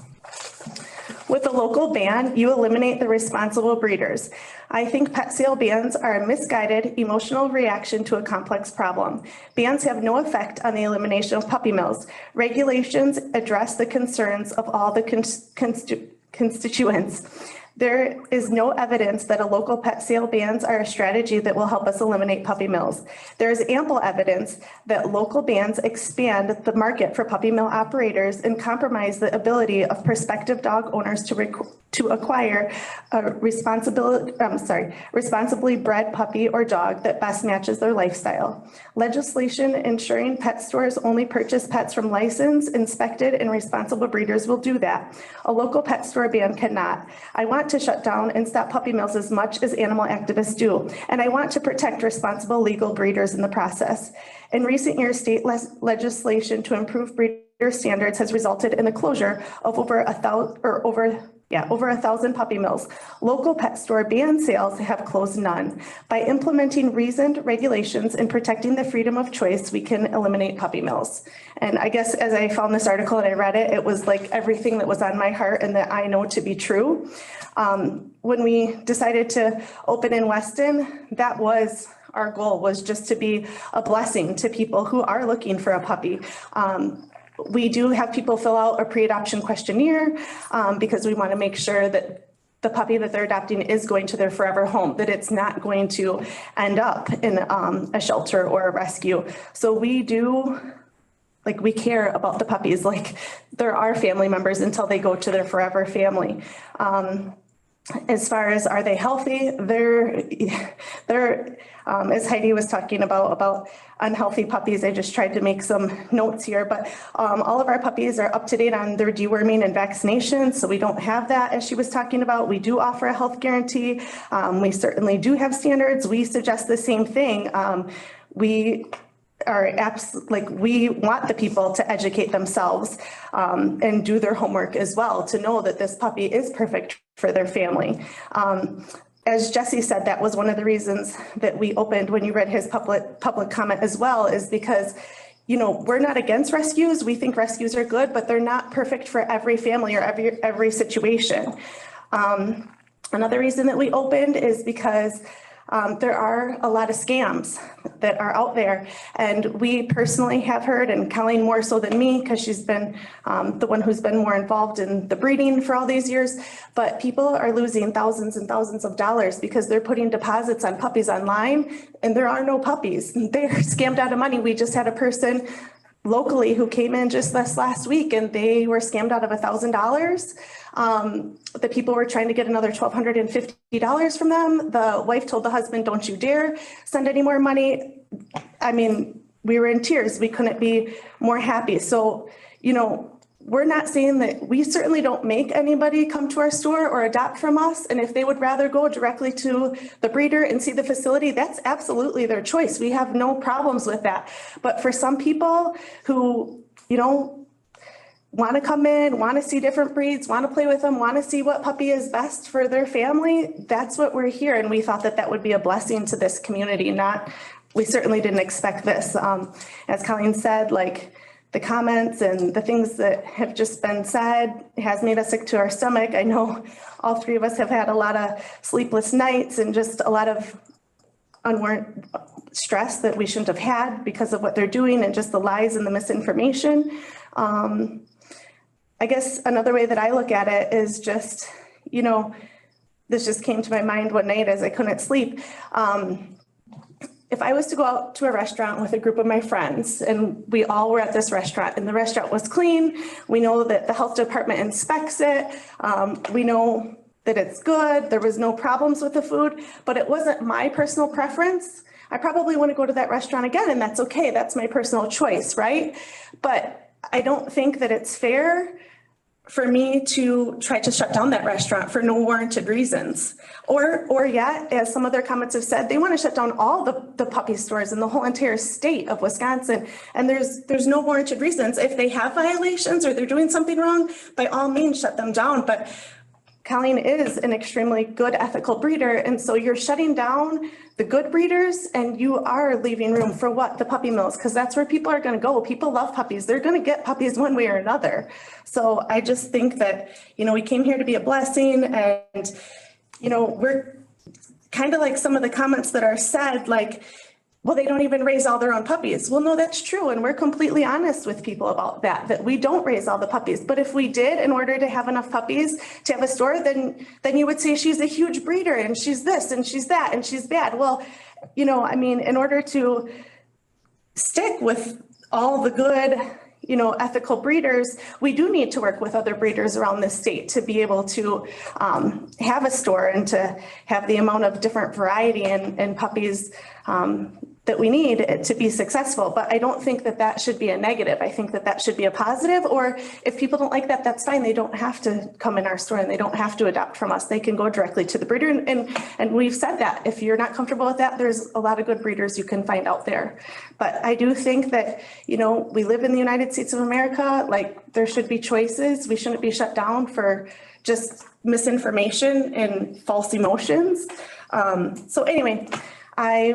With a local ban, you eliminate the responsible breeders. I think pet sale bans are a misguided, emotional reaction to a complex problem. Bans have no effect on the elimination of puppy mills. Regulations address the concerns of all the constituents. There is no evidence that a local pet sale bans are a strategy that will help us eliminate puppy mills. There is ample evidence that local bans expand the market for puppy mill operators and compromise the ability of prospective dog owners to acquire a responsibly bred puppy or dog that best matches their lifestyle. Legislation ensuring pet stores only purchase pets from licensed, inspected, and responsible breeders will do that. A local pet store ban cannot. I want to shut down and stop puppy mills as much as animal activists do, and I want to protect responsible legal breeders in the process. In recent years, state legislation to improve breeder standards has resulted in the closure of over over 1,000 puppy mills. Local pet store ban sales have closed none. By implementing reasoned regulations and protecting the freedom of choice, we can eliminate puppy mills. And I guess as I found this article and I read it, it was like everything that was on my heart and that I know to be true. When we decided to open in Weston, that was our goal, was just to be a blessing to people who are looking for a puppy. We do have people fill out a pre-adoption questionnaire because we want to make sure that the puppy that they're adopting is going to their forever home, that it's not going to end up in a shelter or a rescue. So we do, like, we care about the puppies, like they're our family members until they go to their forever family. As far as are they healthy, they're as Heidi was talking about unhealthy puppies, I just tried to make some notes here, but all of our puppies are up to date on their deworming and vaccinations, so we don't have that as she was talking about. We do offer a health guarantee. We certainly do have standards. We suggest the same thing. We want the people to educate themselves and do their homework as well to know that this puppy is perfect for their family. As Jesse said, that was one of the reasons that we opened when you read his public comment as well, is because, you know, we're not against rescues. We think rescues are good, but they're not perfect for every family or every situation. Another reason that we opened is because there are a lot of scams that are out there. And we personally have heard, and Colleen more so than me, because she's been the one who's been more involved in the breeding for all these years, but people are losing thousands and thousands of dollars because they're putting deposits on puppies online and there are no puppies. They're scammed out of money. We just had a person locally who came in just this last week and they were scammed out of $1,000. The people were trying to get another $1,250 from them. The wife told the husband, don't you dare send any more money. I mean, we were in tears. We couldn't be more happy. So, you know, we're not saying that we certainly don't make anybody come to our store or adopt from us. And if they would rather go directly to the breeder and see the facility, that's absolutely their choice. We have no problems with that. But for some people who, you know, want to come in, want to see different breeds, want to play with them, want to see what puppy is best for their family, that's what we're here. And we thought that that would be a blessing to this community. We certainly didn't expect this. As Colleen said, like, the comments and the things that have just been said has made us sick to our stomach. I know all three of us have had a lot of sleepless nights and just a lot of unwarranted stress that we shouldn't have had because of what they're doing and just the lies and the misinformation. I guess another way that I look at it is just, you know, this just came to my mind one night as I couldn't sleep. If I was to go out to a restaurant with a group of my friends and we all were at this restaurant and the restaurant was clean, we know that the health department inspects it, we know that it's good, there was no problems with the food, but it wasn't my personal preference, I probably want to go to that restaurant again, and that's okay, that's my personal choice, right? But I don't think that it's fair for me to try to shut down that restaurant for no warranted reasons. Or yet, as some other comments have said, they want to shut down all the puppy stores in the whole entire state of Wisconsin. And there's no warranted reasons. If they have violations or they're doing something wrong, by all means, shut them down. But Colleen is an extremely good ethical breeder. And so you're shutting down the good breeders and you are leaving room for what? The puppy mills, because that's where people are going to go. People love puppies. They're going to get puppies one way or another. So I just think that, you know, we came here to be a blessing and, you know, we're kind of like some of the comments that are said, like, well, they don't even raise all their own puppies. Well, no, that's true. And we're completely honest with people about that we don't raise all the puppies. But if we did, in order to have enough puppies to have a store, then you would say she's a huge breeder and she's this and she's that and she's bad. Well, you know, I mean, in order to stick with all the good, you know, ethical breeders, we do need to work with other breeders around the state to be able to have a store and to have the amount of different variety and puppies that we need to be successful. But I don't think that that should be a negative. I think that that should be a positive, or if people don't like that, that's fine. They don't have to come in our store and they don't have to adopt from us. They can go directly to the breeder. And we've said that if you're not comfortable with that, there's a lot of good breeders you can find out there. But I do think that, you know, we live in the United States of America, like there should be choices. We shouldn't be shut down for just misinformation and false emotions. So anyway, I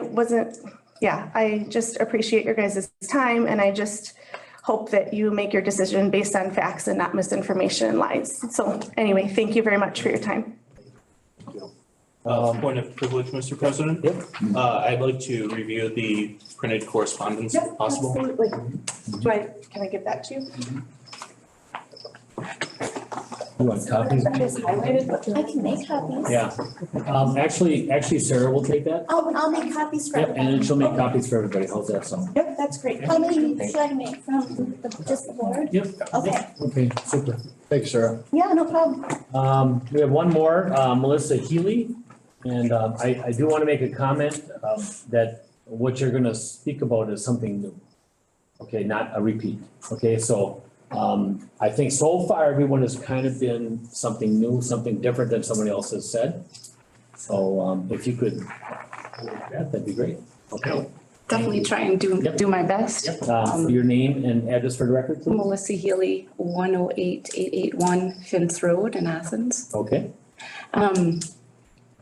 just appreciate your guys' time, and I just hope that you make your decision based on facts and not misinformation and lies. So anyway, thank you very much for your time. Point of privilege, Mr. President. Yep. I'd like to review the printed correspondence if possible. Absolutely. Can I give that to you? You want copies? I can make copies. Yeah. Actually Sarah will take that. I'll make copies for Yep, and then she'll make copies for everybody. How's that sound? Yep, that's great. How many should I make from just the board? Yep. Okay. Okay, super. Thanks, Sarah. Yeah, no problem. We have one more, Melissa Healy. And I do want to make a comment that what you're gonna speak about is something new. Okay, not a repeat. Okay, so I think so far everyone has kind of been something new, something different than somebody else has said. So if you could, that'd be great. Okay. Definitely try and do my best. Your name and address for the record, please. Melissa Healy, 108-881 Finns Road in Athens. Okay.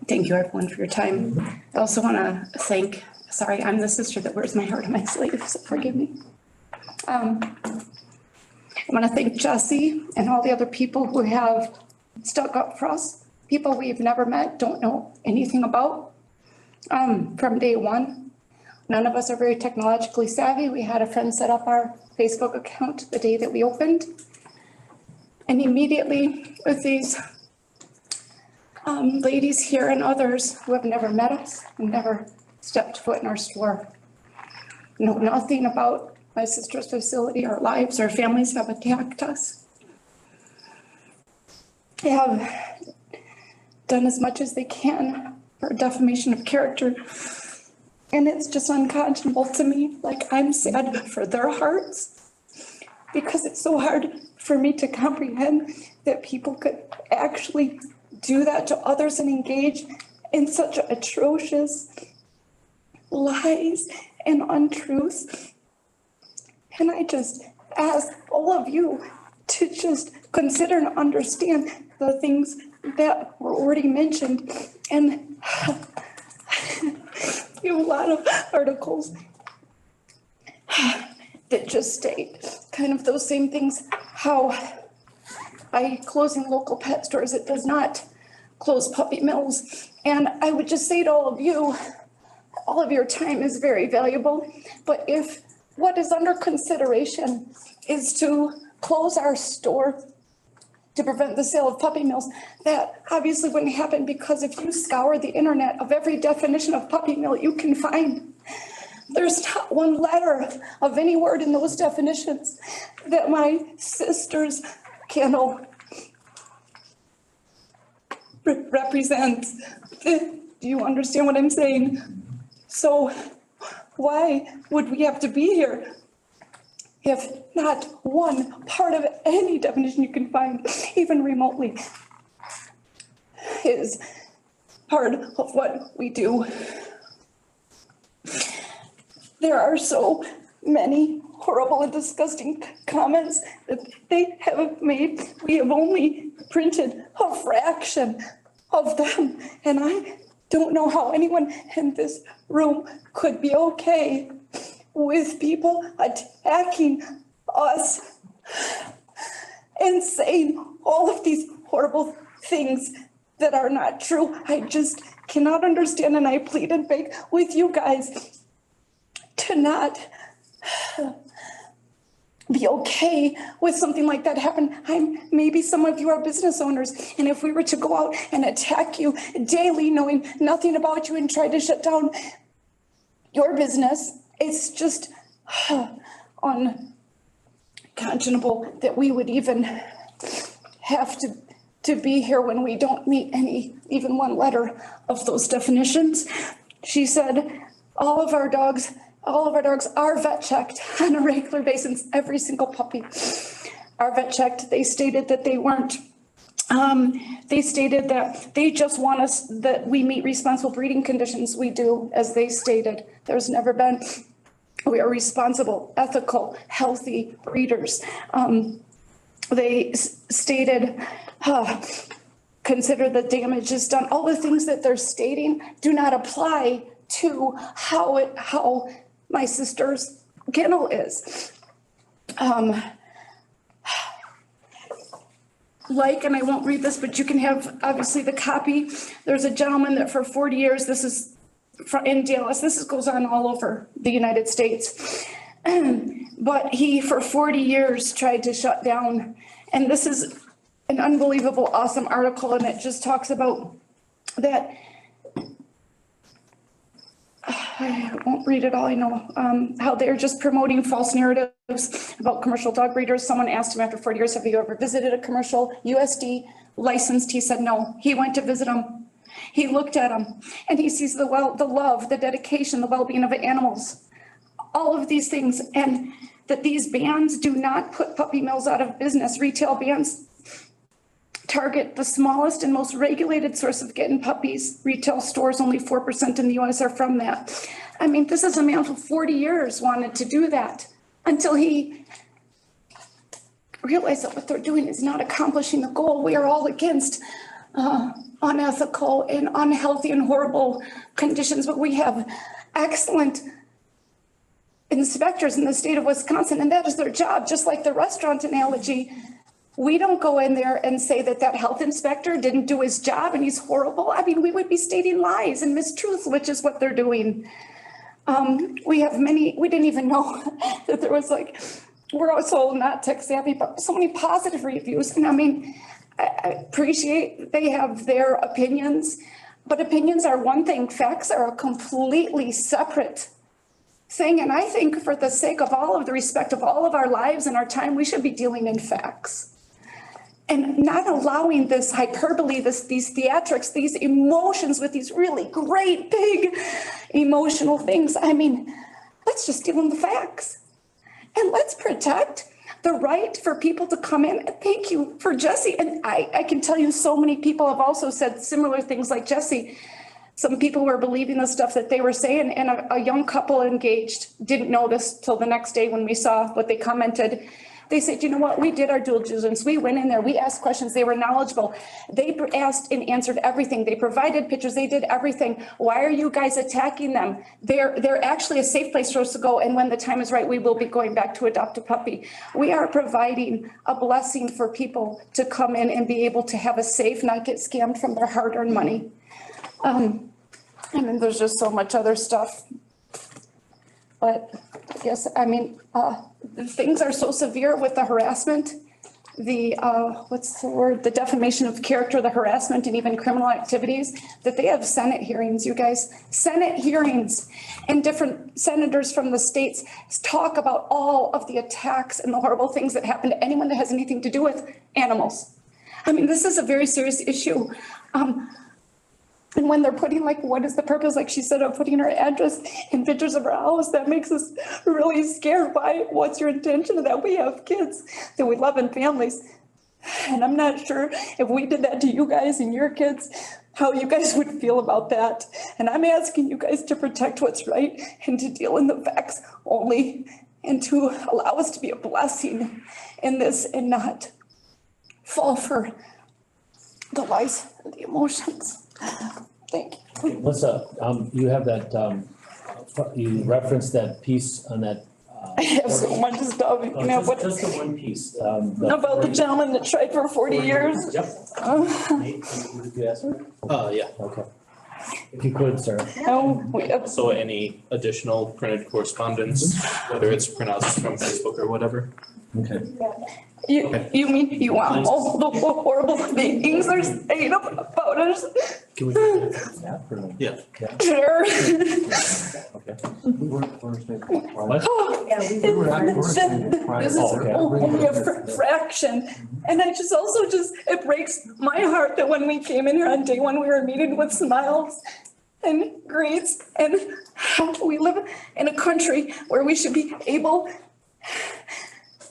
Thank you everyone for your time. I also want to thank, sorry, I'm the sister that wears my heart on my sleeve, so forgive me. I want to thank Jesse and all the other people who have stuck up for us, people we've never met, don't know anything about. From day one, none of us are very technologically savvy. We had a friend set up our Facebook account the day that we opened. And immediately with these ladies here and others who have never met us, never stepped foot in our store, know nothing about my sister's facility, our lives, our families have attacked us. They have done as much as they can for defamation of character. And it's just unconscionable to me. Like, I'm sad for their hearts because it's so hard for me to comprehend that people could actually do that to others and engage in such atrocious lies and untruths. And I just ask all of you to just consider and understand the things that were already mentioned. And you have a lot of articles that just state kind of those same things, how by closing local pet stores, it does not close puppy mills. And I would just say to all of you, all of your time is very valuable, but if what is under consideration is to close our store to prevent the sale of puppy mills, that obviously wouldn't happen, because if you scour the internet of every definition of puppy mill you can find, there's not one letter of any word in those definitions that my sister's kennel represents. Do you understand what I'm saying? So why would we have to be here if not one part of any definition you can find, even remotely, is part of what we do? There are so many horrible and disgusting comments that they have made. We have only printed a fraction of them, and I don't know how anyone in this room could be okay with people attacking us and saying all of these horrible things that are not true. I just cannot understand, and I plead and beg with you guys to not be okay with something like that happen. Maybe some of you are business owners, and if we were to go out and attack you daily, knowing nothing about you, and try to shut down your business, it's just unconscionable that we would even have to be here when we don't meet even one letter of those definitions. She said all of our dogs are vet checked on a regular basis. Every single puppy are vet checked. They stated that they weren't. They stated that they just want us, that we meet responsible breeding conditions. We do, as they stated. There's never been, we are responsible, ethical, healthy breeders. They stated consider the damage is done. All the things that they're stating do not apply to how my sister's kennel is. And I won't read this, but you can have obviously the copy. There's a gentleman that for 40 years, this is in Dallas, goes on all over the United States. But he, for 40 years, tried to shut down. And this is an unbelievable, awesome article, and it just talks about that. I won't read it all, I know, how they're just promoting false narratives about commercial dog breeders. Someone asked him after 40 years, have you ever visited a commercial USD licensed? He said no. He went to visit them. He looked at them and he sees the love, the dedication, the well-being of animals, all of these things, and that these bans do not put puppy mills out of business. Retail bans target the smallest and most regulated source of getting puppies. Retail stores, only 4% in the US are from that. I mean, this is a man for 40 years wanted to do that until he realized that what they're doing is not accomplishing the goal. We are all against unethical and unhealthy and horrible conditions, but we have excellent inspectors in the state of Wisconsin, and that is their job, just like the restaurant analogy. We don't go in there and say that that health inspector didn't do his job and he's horrible. I mean, we would be stating lies and mistruths, which is what they're doing. We have many, we didn't even know that there was we're also not tech savvy, but so many positive reviews. And I mean, I appreciate they have their opinions, but opinions are one thing. Facts are a completely separate thing. And I think for the sake of all of the respect of all of our lives and our time, we should be dealing in facts. And not allowing this hyperbole, these theatrics, these emotions with these really great, big emotional things. I mean, let's just deal in the facts. And let's protect the right for people to come in. And thank you for Jesse. And I can tell you so many people have also said similar things like Jesse. Some people were believing the stuff that they were saying, and a young couple engaged didn't notice till the next day when we saw what they commented. They said, you know what, we did our due diligence. We went in there, we asked questions, they were knowledgeable. They asked and answered everything. They provided pictures, they did everything. Why are you guys attacking them? They're actually a safe place for us to go, and when the time is right, we will be going back to adopt a puppy. We are providing a blessing for people to come in and be able to have a safe, not get scammed from their hard-earned money. And then there's just so much other stuff. But I guess, I mean, things are so severe with the harassment, what's the word? The defamation of character, the harassment, and even criminal activities, that they have Senate hearings, you guys. Senate hearings, and different senators from the states talk about all of the attacks and the horrible things that happen to anyone that has anything to do with animals. I mean, this is a very serious issue. And when they're putting, what is the purpose, like she said, of putting her address and pictures of her house, that makes us really scared. Why? What's your intention of that? We have kids that we love and families. And I'm not sure if we did that to you guys and your kids, how you guys would feel about that. And I'm asking you guys to protect what's right and to deal in the facts only, and to allow us to be a blessing in this and not fall for the lies and the emotions. Thank you. Melissa, you have that, you referenced that piece on that. I have so much stuff. You can have Just the one piece. about the gentleman that tried for 40 years. Yep. Nate, did you ask her? Yeah. Okay. If you could, sir. So any additional printed correspondence, whether it's printouts from Facebook or whatever? Okay. You mean you want all the horrible things they're saying about us? Can we? Yeah. Sure. Okay. We weren't first. What? This is only a fraction. And I just also it breaks my heart that when we came in here on day one, we were meeting with smiles and greets, and we live in a country where we should be able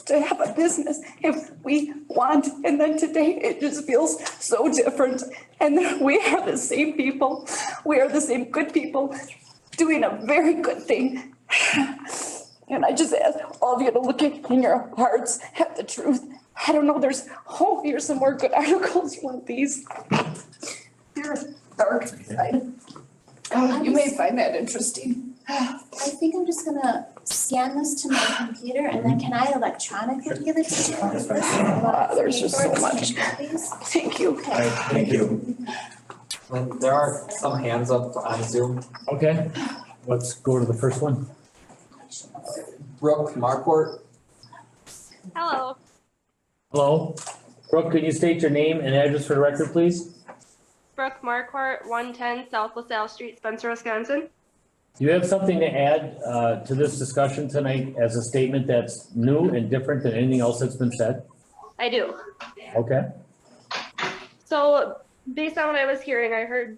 to have a business if we want. And then today it just feels so different. And we are the same people. We are the same good people doing a very good thing. And I just ask all of you to look in your hearts at the truth I don't know, here's some more good articles. You want these? They're dark side. Oh, you may find that interesting. I think I'm just gonna scan this to my computer and then can I electronically give it to you? There's just so much. Thank you. Thank you. And there are some hands up on Zoom. Okay, let's go to the first one. Brooke Marquardt. Hello. Hello, Brooke, can you state your name and address for the record, please? Brooke Marquardt, 110 South LaSalle Street, Spencer, Wisconsin. Do you have something to add to this discussion tonight as a statement that's new and different than anything else that's been said? I do. Okay, So based on what I was hearing, I heard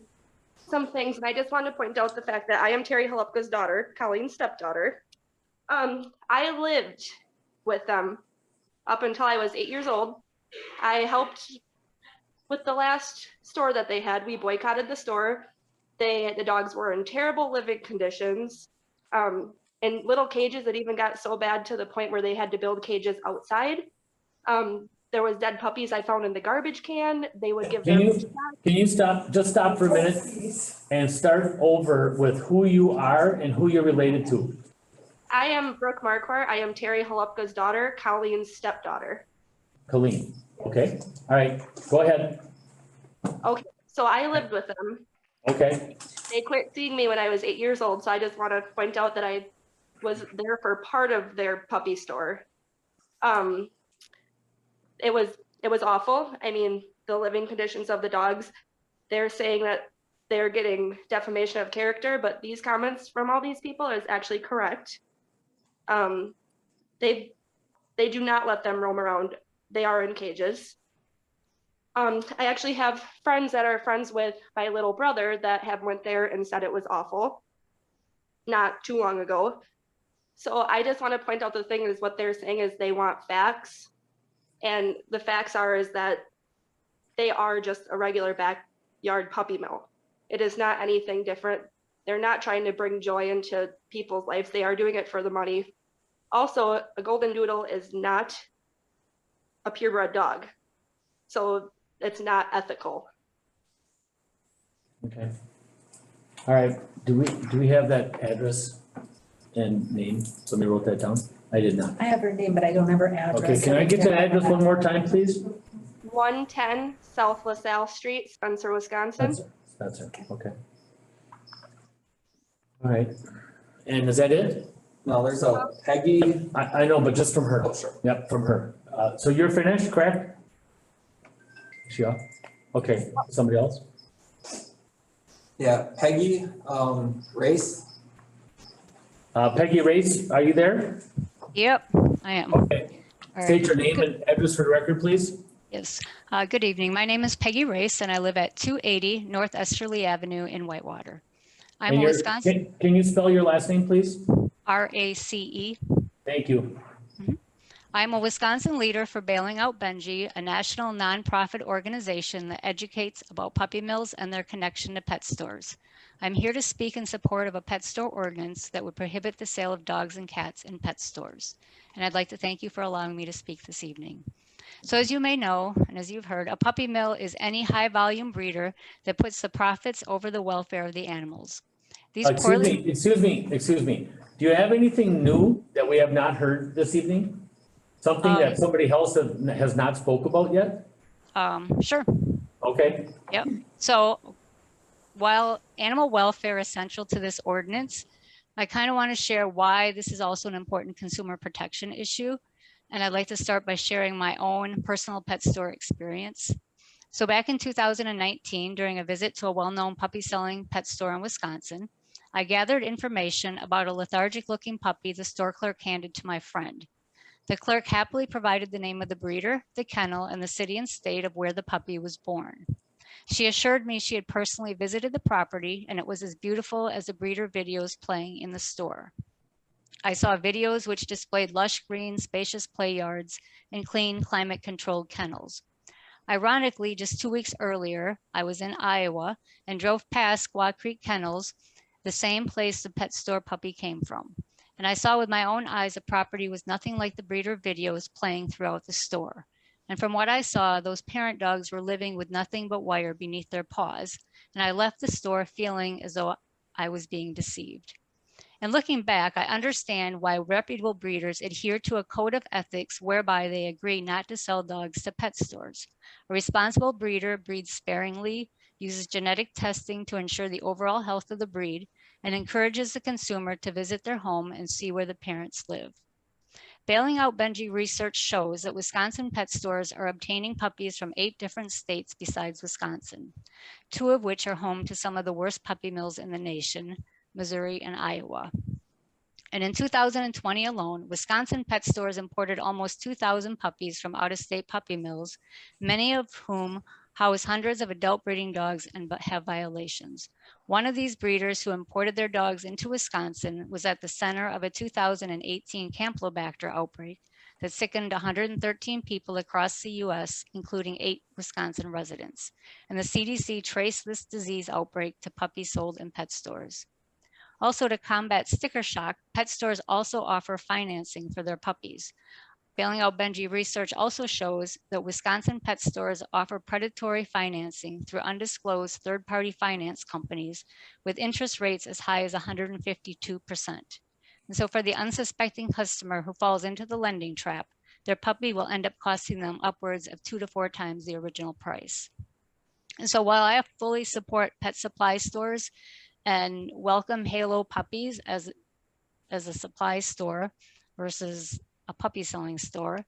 some things, and I just wanted to point out the fact that I am Terry Halupka's daughter, Colleen's stepdaughter. I lived with them up until I was 8 years old. I helped with the last store that they had. We boycotted the store. The dogs were in terrible living conditions, in little cages. It even got so bad to the point where they had to build cages outside. There was dead puppies I found in the garbage can. They would give can you stop for a minute and start over with who you are and who you're related to? I am Brooke Marquardt. I am Terry Halupka's daughter, Colleen's stepdaughter. Colleen, okay, all right, go ahead. Okay, so I lived with them. Okay, They quit seeing me when I was 8 years old, so I just want to point out that I was there for part of their puppy store. It was awful. I mean, the living conditions of the dogs, they're saying that they're getting defamation of character, but these comments from all these people is actually correct. They do not let them roam around. They are in cages. I actually have friends that are friends with my little brother that have went there and said it was awful not too long ago. So I just want to point out the thing is what they're saying is they want facts. And the facts is that they are just a regular backyard puppy mill. It is not anything different. They're not trying to bring joy into people's lives. They are doing it for the money. Also, a golden doodle is not a purebred dog. So it's not ethical. okay. All right, do we have that address and name? Somebody wrote that down? I did not. I have her name, but I don't have her address. Okay, can I get the address one more time, please? 110 South LaSalle Street, Spencer, Wisconsin. Spencer, okay. All right, and is that it? No, there's a Peggy. I know, but just from her. Oh, sure. Yep, from her. So you're finished, correct? Yeah, okay, somebody else? Yeah, Peggy, Race. Peggy Race, are you there? Yep, I am. Okay, All state right. your name and address for the record, please. Yes. Good evening. My name is Peggy Race, and I live at 280 North Esterly Avenue in Whitewater. I'm And a your- Wisconsin, Can you spell your last name, please? RACE. Thank you. I'm a Wisconsin leader for Bailing Out Benji, a national nonprofit organization that educates about puppy mills and their connection to pet stores. I'm here to speak in support of a pet store ordinance that would prohibit the sale of dogs and cats in pet stores. And I'd like to thank you for allowing me to speak this evening. So as you may know, and as you've heard, a puppy mill is any high volume breeder that puts the profits over the welfare of the animals. These Excuse me. Do you have anything new that we have not heard this evening? Something that somebody else has not spoke about yet? Sure. Okay, Yep. So while animal welfare is central to this ordinance, I kind of want to share why this is also an important consumer protection issue. And I'd like to start by sharing my own personal pet store experience. So back in 2019, during a visit to a well-known puppy selling pet store in Wisconsin, I gathered information about a lethargic looking puppy the store clerk handed to my friend. The clerk happily provided the name of the breeder, the kennel, and the city and state of where the puppy was born. She assured me she had personally visited the property and it was as beautiful as the breeder videos playing in the store. I saw videos which displayed lush green, spacious play yards and clean, climate-controlled kennels. Ironically, just 2 weeks earlier, I was in Iowa and drove past Squaw Creek Kennels, the same place the pet store puppy came from. And I saw with my own eyes the property was nothing like the breeder videos playing throughout the store. And from what I saw, those parent dogs were living with nothing but wire beneath their paws. And I left the store feeling as though I was being deceived. And looking back, I understand why reputable breeders adhere to a code of ethics whereby they agree not to sell dogs to pet stores. A responsible breeder breeds sparingly, uses genetic testing to ensure the overall health of the breed, and encourages the consumer to visit their home and see where the parents live. Bailing Out Benji research shows that Wisconsin pet stores are obtaining puppies from 8 different states besides Wisconsin, 2 of which are home to some of the worst puppy mills in the nation, Missouri and Iowa. And in 2020 alone, Wisconsin pet stores imported almost 2,000 puppies from out-of-state puppy mills, many of whom house hundreds of adult breeding dogs and have violations. One of these breeders who imported their dogs into Wisconsin was at the center of a 2018 Campylobacter outbreak that sickened 113 people across the US, including 8 Wisconsin residents. And the CDC traced this disease outbreak to puppies sold in pet stores. Also, to combat sticker shock, pet stores also offer financing for their puppies. Bailing Out Benji research also shows that Wisconsin pet stores offer predatory financing through undisclosed third-party finance companies with interest rates as high as 152%. And so for the unsuspecting customer who falls into the lending trap, their puppy will end up costing them upwards of 2 to 4 times the original price. And so while I fully support pet supply stores and welcome Halo Puppies as a supply store versus a puppy selling store,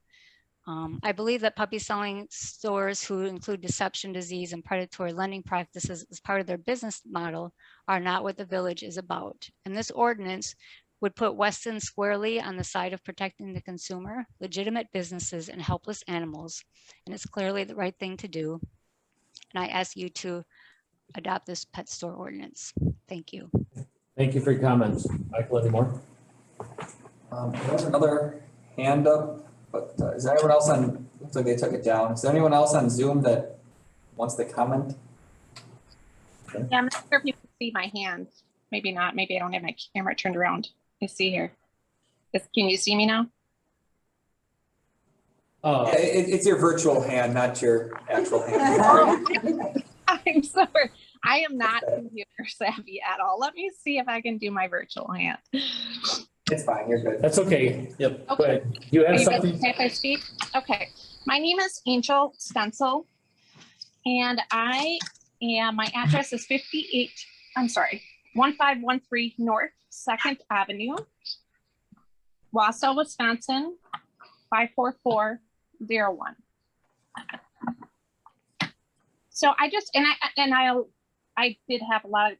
I believe that puppy selling stores who include deception, disease, and predatory lending practices as part of their business model are not what the village is about. And this ordinance would put Weston squarely on the side of protecting the consumer, legitimate businesses, and helpless animals. And it's clearly the right thing to do. And I ask you to adopt this pet store ordinance. Thank you. Thank you for your comments. Michael, any more? There's another hand up, but is there anyone else on, looks like they took it down. Is there anyone else on Zoom that wants to comment? Yeah, I'm not sure if you can see my hand. Maybe not. Maybe I don't have my camera turned around. Let's see here. Can you see me now? Oh, Yeah, it's your virtual hand, not your actual hand. I'm sorry. I am not computer savvy at all. Let me see if I can do my virtual hand. It's fine, you're good. that's okay. Yep. Go ahead. You have Are you guys something? okay if I speak? Okay. My name is Angel Stencil, and my address is 1513 North 2nd Avenue, Wausau, Wisconsin, 54401. So I did have a lot of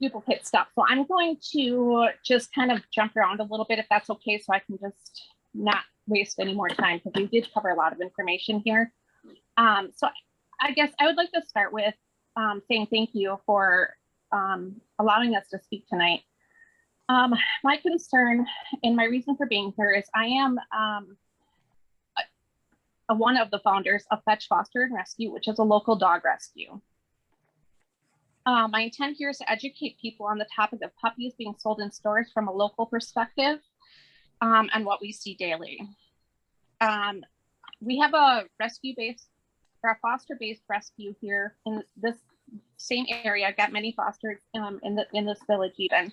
duplicate stuff. So I'm going to just kind of jump around a little bit if that's okay, so I can just not waste any more time because we did cover a lot of information here. So I guess I would like to start with saying thank you for allowing us to speak tonight. My concern and my reason for being here is I am one of the founders of Fetch, Foster, and Rescue, which is a local dog rescue. My intent here is to educate people on the topic of puppies being sold in stores from a local perspective and what we see daily. We have a foster-based rescue here in this same area. I've got many fosters in this village even,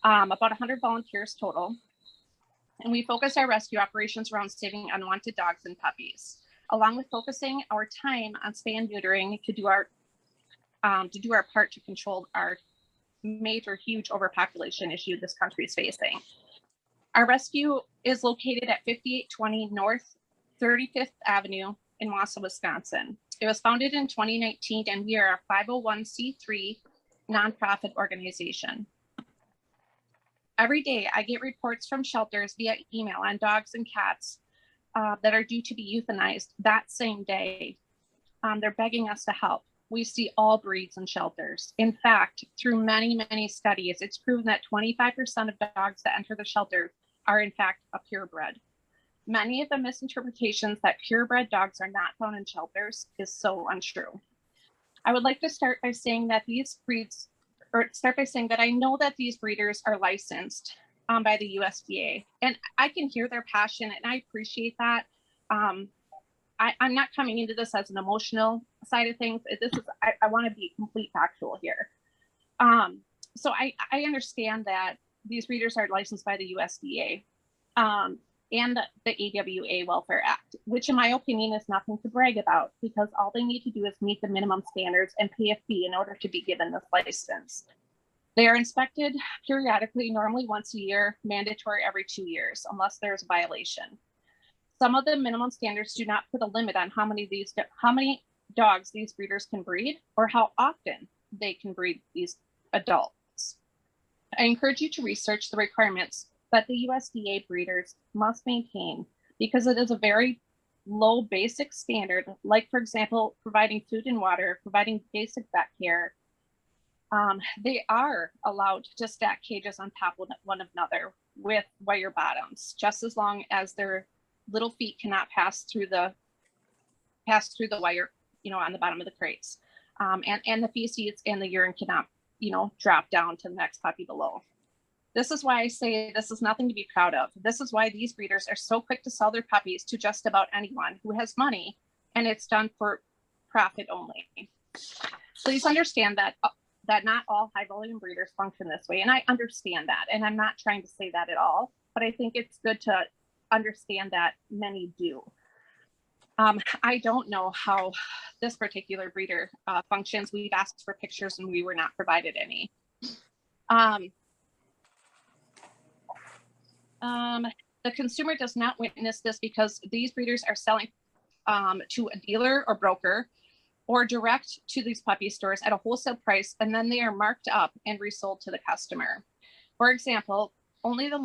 about 100 volunteers total. And we focus our rescue operations around saving unwanted dogs and puppies, along with focusing our time on spay and neutering to do our part to control our major, huge overpopulation issue this country is facing. Our rescue is located at 5820 North 35th Avenue in Wausau, Wisconsin. It was founded in 2019, and we are a 501c3 nonprofit organization. Every day, I get reports from shelters via email on dogs and cats that are due to be euthanized that same day. They're begging us to help. We see all breeds in shelters. In fact, through many, many studies, it's proven that 25% of dogs that enter the shelter are in fact a purebred. Many of the misinterpretations that purebred dogs are not found in shelters is so untrue. I would like to start by saying that I know that these breeders are licensed by the USDA, and I can hear their passion and I appreciate that. I'm not coming into this as an emotional side of things. This is, I want to be complete factual here. So I understand that these breeders are licensed by the USDA and the AWA Welfare Act, which in my opinion is nothing to brag about because all they need to do is meet the minimum standards and pay a fee in order to be given this license. They are inspected periodically, normally once a year, mandatory every 2 years, unless there's a violation. Some of the minimum standards do not put a limit on how many dogs these breeders can breed or how often they can breed these adults. I encourage you to research the requirements that the USDA breeders must maintain because it is a very low basic standard, like for example, providing food and water, providing basic vet care. They are allowed to stack cages on top of one another with wire bottoms, just as long as their little feet cannot pass through the wire, on the bottom of the crates. And the feces and the urine cannot, drop down to the next puppy below. This is why I say this is nothing to be proud of. This is why these breeders are so quick to sell their puppies to just about anyone who has money, and it's done for profit only. Please understand that not all high volume breeders function this way. And I understand that. And I'm not trying to say that at all, but I think it's good to understand that many do. I don't know how this particular breeder functions. We've asked for pictures and we were not provided any. The consumer does not witness this because these breeders are selling to a dealer or broker or direct to these puppy stores at a wholesale price, and then they are marked up and resold to the customer. For example, only the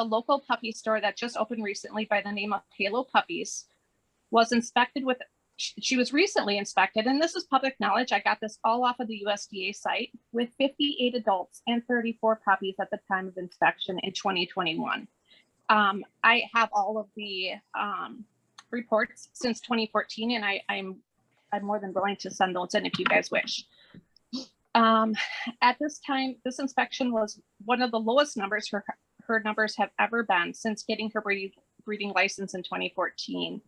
local puppy store that just opened recently by the name of Halo Puppies was inspected with, she was recently inspected, and this is public knowledge. I got this all off of the USDA site, with 58 adults and 34 puppies at the time of inspection in 2021. I have all of the reports since 2014, and I'm more than willing to send those in if you guys wish. At this time, this inspection was one of the lowest numbers her numbers have ever been since getting her breeding license in 2014.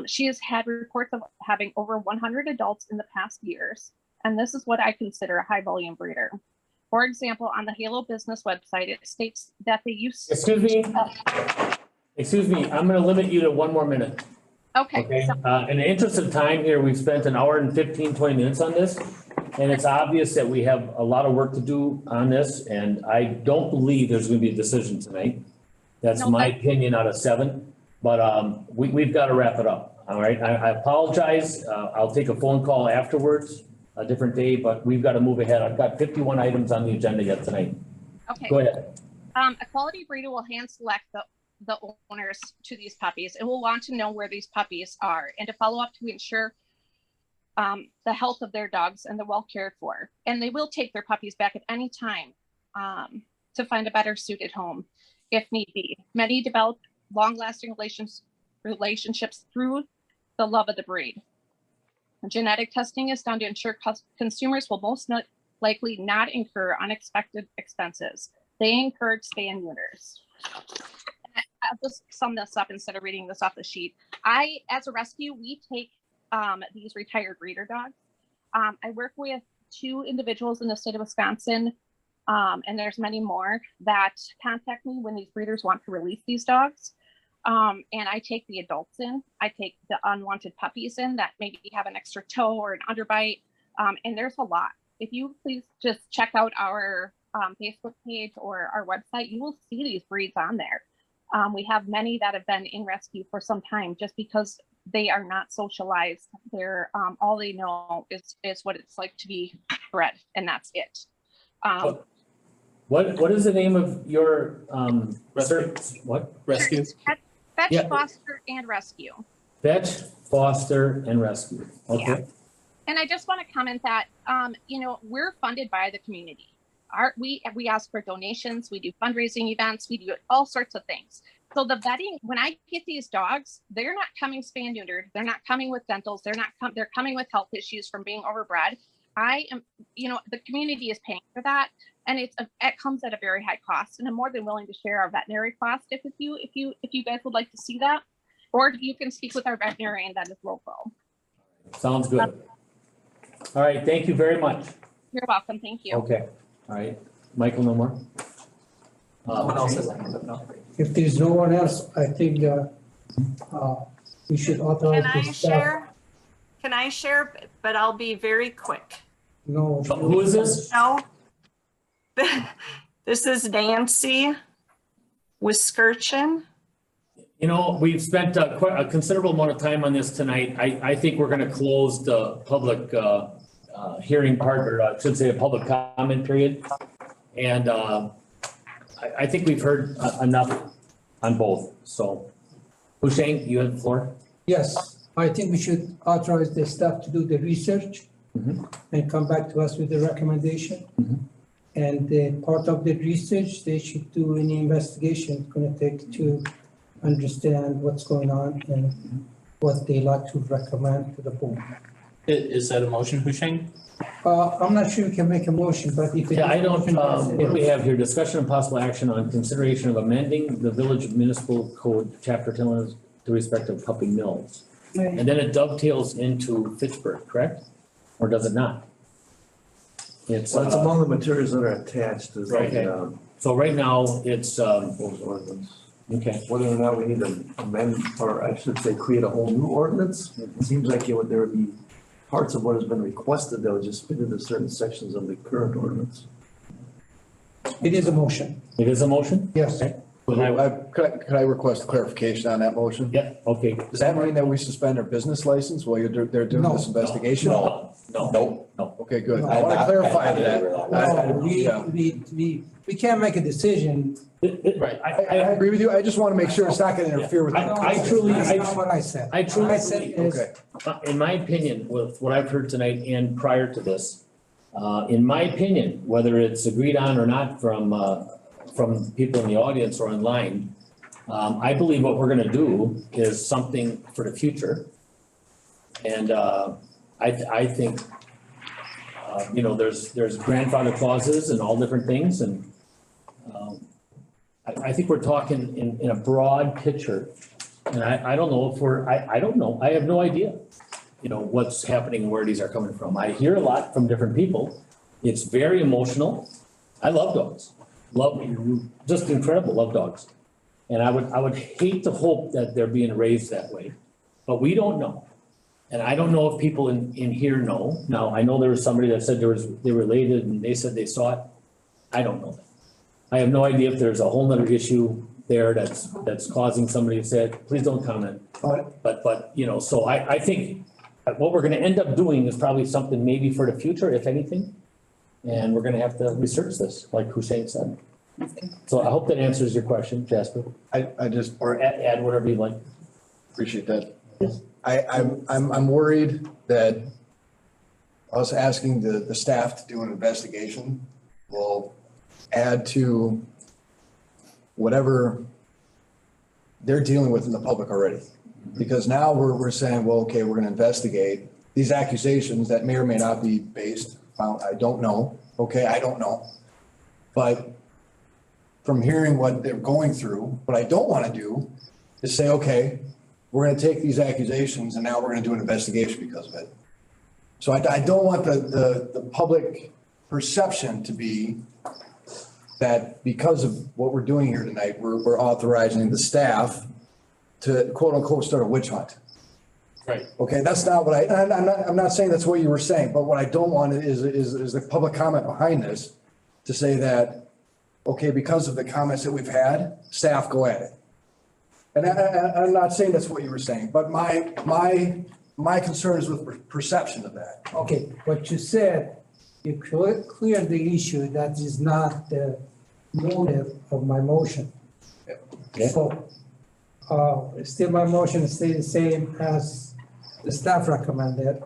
She has had reports of having over 100 adults in the past years, and this is what I consider a high volume breeder. For example, on the Halo business website, it states that they use— Excuse me, I'm gonna limit you to 1 more minute. Okay. So, in the interest of time here, we've spent 1 hour and 20 minutes on this. And it's obvious that we have a lot of work to do on this, and I don't believe there's gonna be a decision tonight. That's my opinion out of 7, but we've got to wrap it up, all right? I apologize. I'll take a phone call afterwards, a different day, but we've got to move ahead. I've got 51 items on the agenda yet tonight. Okay. Go ahead. A quality breeder will hand select the owners to these puppies. It will want to know where these puppies are and to follow up to ensure the health of their dogs and they're well cared for. And they will take their puppies back at any time to find a better suited home if need be. Many develop long-lasting relationships through the love of the breed. Genetic testing is done to ensure consumers will most likely not incur unexpected expenses. They encourage spay and neuters. I'll just sum this up instead of reading this off the sheet. As a rescue, we take these retired breeder dogs. I work with 2 individuals in the state of Wisconsin, and there's many more that contact me when these breeders want to release these dogs. And I take the adults in. I take the unwanted puppies in that maybe have an extra toe or an underbite, and there's a lot. If you please just check out our Facebook page or our website, you will see these breeds on there. We have many that have been in rescue for some time just because they are not socialized. They're all they know is what it's like to be bred, and that's it. What is the name of your Rescue? Fetch, foster, and rescue. Fetch, foster, and rescue. Okay. Yeah. And I just want to comment that we're funded by the community. We ask for donations, we do fundraising events, we do all sorts of things. So the vetting, when I get these dogs, they're not coming spay and neutered, they're not coming with dentals, they're coming with health issues from being overbred. The community is paying for that, and it comes at a very high cost. And I'm more than willing to share our veterinary cost if you guys would like to see that. Or you can speak with our veterinarian that is local. Sounds good. All right, thank you very much. You're welcome, thank you. Okay, all right. Michael, no more? No one else has a hand up now. If there's no one else, I think, we should authorize Can I the staff. share? Can I share? But I'll be very quick. No. Who is this? No. This is Nancy Wiskirchen. You know, we've spent quite a considerable amount of time on this tonight. I think we're gonna close the public hearing part, or I should say a public comment period. And I think we've heard enough on both, so. Husheng, you have the floor? Yes, I think we should authorize the staff to do the research and come back to us with the recommendation. And part of the research, they should do any investigation it's gonna take to understand what's going on and what they like to recommend to the board. Is that a motion, Husheng? I'm not sure we can make a motion, but if. Yeah, I don't, what we have here, discussion and possible action on consideration of amending the village municipal code, chapter 10, to respect of puppy mills. Right. And then it dovetails into Fitchburg, correct? Or does it not? It's, Well, it's among the materials that are attached to Okay. the, so right now, it's, proposed ordinance. okay. Whether or not we need to amend, or I should say, create a whole new ordinance, it seems like there would be parts of what has been requested that would just fit into certain sections of the current ordinance. It is a motion. It is a motion? Yes. Okay. Could I request clarification on that motion? Yeah, okay. Does that mean that we suspend their business license while they're doing No. this investigation? No. Okay, good. No. I want to clarify I- that. No, we can't make a decision. Right. I agree with you. I just want to make sure it's not going to interfere with. I truly- That's not what I said. I truly What I said believe- is, Okay. In my opinion, with what I've heard tonight and prior to this, in my opinion, whether it's agreed on or not from people in the audience or online, I believe what we're gonna do is something for the future. And I think, you know, there's grandfather clauses and all different things, and I think we're talking in a broad picture. And I don't know if I don't know, I have no idea, you know, what's happening and where these are coming from. I hear a lot from different people. It's very emotional. I love dogs. Just incredible, love dogs. And I would hate to hope that they're being raised that way, but we don't know. And I don't know if people in here know. Now, I know there was somebody that said they were related and they said they saw it. I don't know that. I have no idea if there's a whole nother issue there that's causing somebody to say, please don't comment. But, you know, so I think what we're gonna end up doing is probably something maybe for the future, if anything. And we're gonna have to research this, like Hussein said. So I hope that answers your question, Jasper. I just Or add whatever you like. appreciate that. I'm worried that us asking the staff to do an investigation will add to whatever they're dealing with in the public already. Because now we're saying, well, okay, we're gonna investigate these accusations that may or may not be based, I don't know, okay, I don't know. But from hearing what they're going through, what I don't wanna do is say, okay, we're gonna take these accusations and now we're gonna do an investigation because of it. So I don't want the public perception to be that because of what we're doing here tonight, we're authorizing the staff to quote unquote start a witch hunt. Right. Okay, that's not what I'm not saying that's what you were saying, but what I don't want is the public comment behind this to say that, okay, because of the comments that we've had, staff go at it. And I'm not saying that's what you were saying, but my concern is with perception of that. okay, what you said, you cleared the issue, that is not the motive of my motion. Yeah. So, still my motion stays the same as the staff recommended.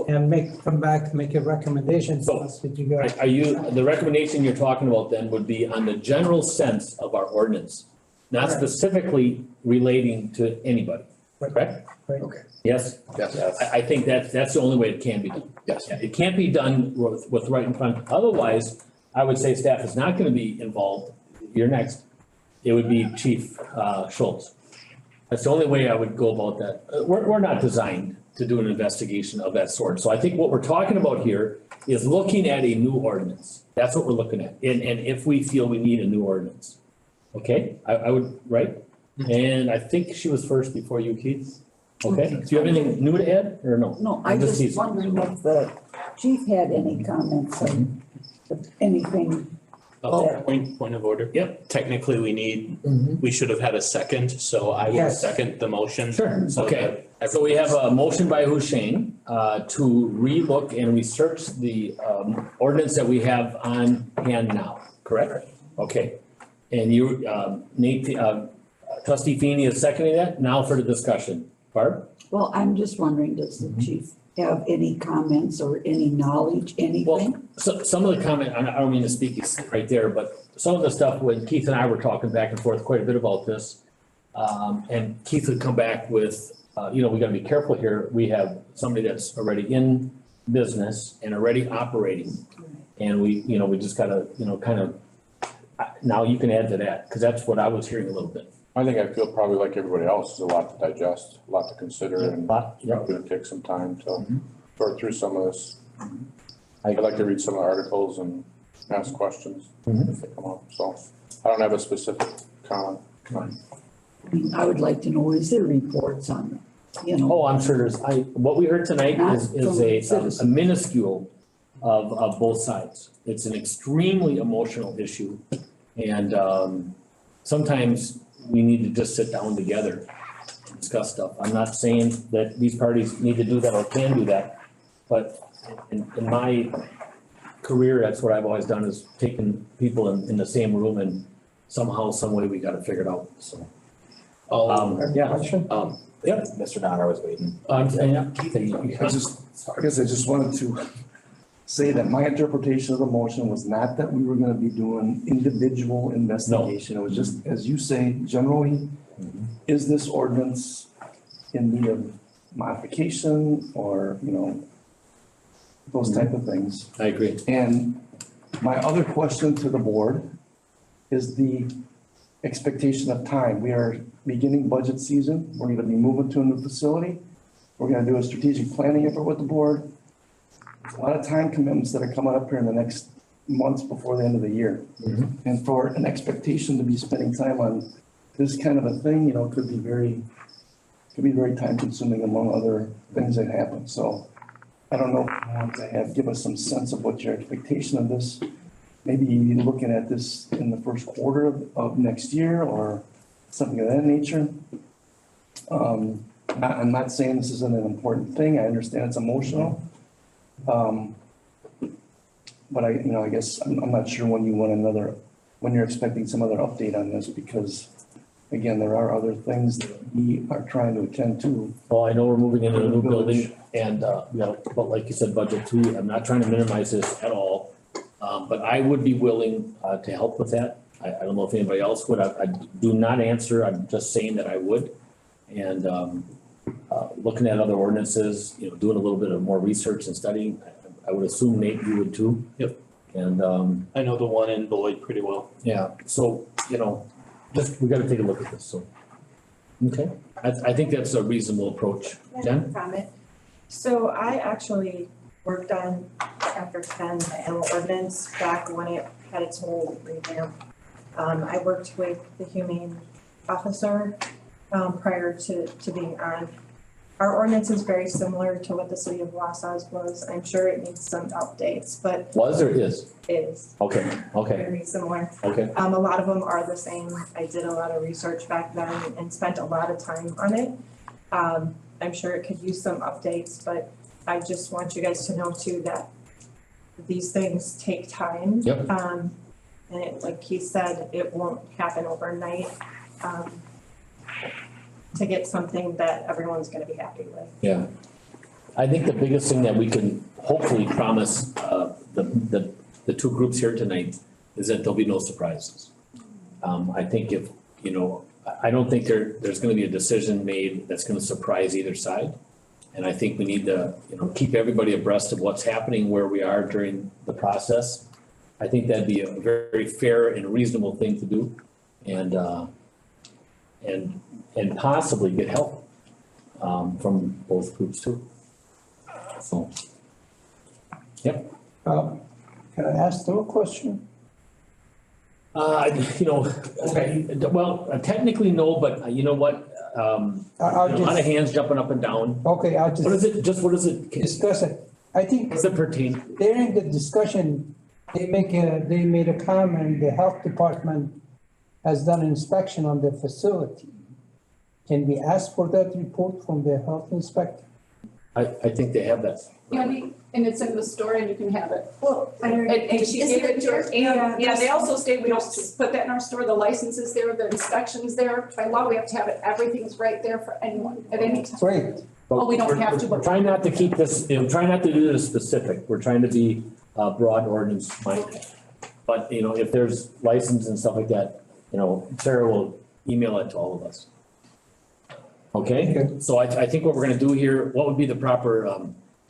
And come back, make a recommendation to us with you guys. Are you, the recommendation you're talking about then would be on the general sense of our ordinance, not Correct. specifically relating to anybody, correct? Right. Okay. Yes? Yes. I think that's the only way it can be done. Yes. It can't be done with right in front. Otherwise, I would say staff is not gonna be involved. You're next. It would be Chief Schultz. That's the only way I would go about that. We're not designed to do an investigation of that sort. So I think what we're talking about here is looking at a new ordinance. That's what we're looking at. And if we feel we need a new ordinance. Okay, I would, right? And I think she was first before you, Keith. Okay, do you have anything new to add or no? No, I'm just teasing. wondering if the chief had any comments on anything. Point of order. Yep. Technically, we should have had a second, so I will Yes. second the motion. Sure, so okay. that So we have a motion by Humane to relook and research the ordinance that we have on hand now, correct? Okay. And you, Nate, trustee Feeney is seconding that. Now for the discussion. Barb? Well, I'm just wondering, does the chief have any comments or any knowledge, anything? Well, so some of the comment, I don't mean to speak right there, but some of the stuff when Keith and I were talking back and forth quite a bit about this. And Keith would come back with, we gotta be careful here. We have somebody that's already in business and already operating. And we just gotta, kind of, now you can add to that, because that's what I was hearing a little bit. I think I feel probably like everybody else, is a lot to digest, a lot to consider, and it's gonna take some time to sort through some of this. I'd like to read some of the articles and ask questions if they come up, so I don't have a specific comment. I mean, I would like to know, is there reports on, Oh, I'm sure there's, what we heard tonight is a minuscule of both sides. It's an extremely emotional issue. And sometimes we need to just sit down together and discuss stuff. I'm not saying that these parties need to do that or can do that. But in my career, that's what I've always done, is taken people in the same room and somehow, some way we gotta figure it out, so. Yep, Mr. Donner was waiting. I guess I just wanted to say that my interpretation of the motion was not that we were gonna be doing individual investigation. It was just, as you say, generally, is this ordinance in need of modification or, those type of things. I agree. And my other question to the board is the expectation of time. We are beginning budget season. We're gonna be moving to a new facility. We're gonna do a strategic planning effort with the board. There's a lot of time commitments that are coming up here in the next months before the end of the year. And for an expectation to be spending time on this kind of a thing, could be very time consuming among other things that happen. So I don't know if you want to give us some sense of what your expectation of this, maybe looking at this in the first quarter of next year or something of that nature. I'm not saying this isn't an important thing. I understand it's emotional. But I guess I'm not sure when you're expecting some other update on this, because again, there are other things that we are trying to attend to. Well, I know we're moving into a new building and, but like you said, budget too. I'm not trying to minimize this at all. But I would be willing, to help with that. I don't know if anybody else would. I do not answer. I'm just saying that I would. And, looking at other ordinances, doing a little bit of more research and studying, I would assume Nate, you would too. Yep. And, I know the one in Beloit pretty well. yeah, so, we gotta take a look at this, so. Okay, I think that's a reasonable approach. Jen? Comment. So I actually worked on chapter 10, the animal ordinance, back when it had its whole revamp. I worked with the Humane officer, prior to being on. Our ordinance is very similar to what the city of Wausau's was. I'm sure it needs some updates, but. Was or is? Is. Okay. Very similar. Okay. A lot of them are the same. I did a lot of research back then and spent a lot of time on it. I'm sure it could use some updates, but I just want you guys to know too that these things take time. Yep. And it, like he said, it won't happen overnight. To get something that everyone's gonna be happy with. Yeah. I think the biggest thing that we can hopefully promise, the two groups here tonight is that there'll be no surprises. I think if, I don't think there's gonna be a decision made that's gonna surprise either side. And I think we need to, keep everybody abreast of what's happening, where we are during the process. I think that'd be a very fair and reasonable thing to do. And, and possibly get help, from both groups too. So. Yep. Can I ask them a question? You know, well, technically no, but you know what? A lot of hands jumping up and down. Okay, I'll just. What is it? Discuss it. I think. Does it pertain? During the discussion, they made a comment, the health department has done inspection on the facility. Can we ask for that report from the health inspector? I think they have that. Andy, and it's in the store and you can have it. Well, And she gave it to us, and, yeah, they also state we don't put that in our store, the license is there, the inspection's there. By law, we have to have it, everything's right there for anyone at any time. Great. Well, we don't have to, We're but. trying not to keep this, you know, trying not to do this specific. We're trying to be broad ordinance minded. But, you know, if there's license and stuff like that, you know, Sarah will email it to all of us. Okay? So I think what we're gonna do here, what would be the proper,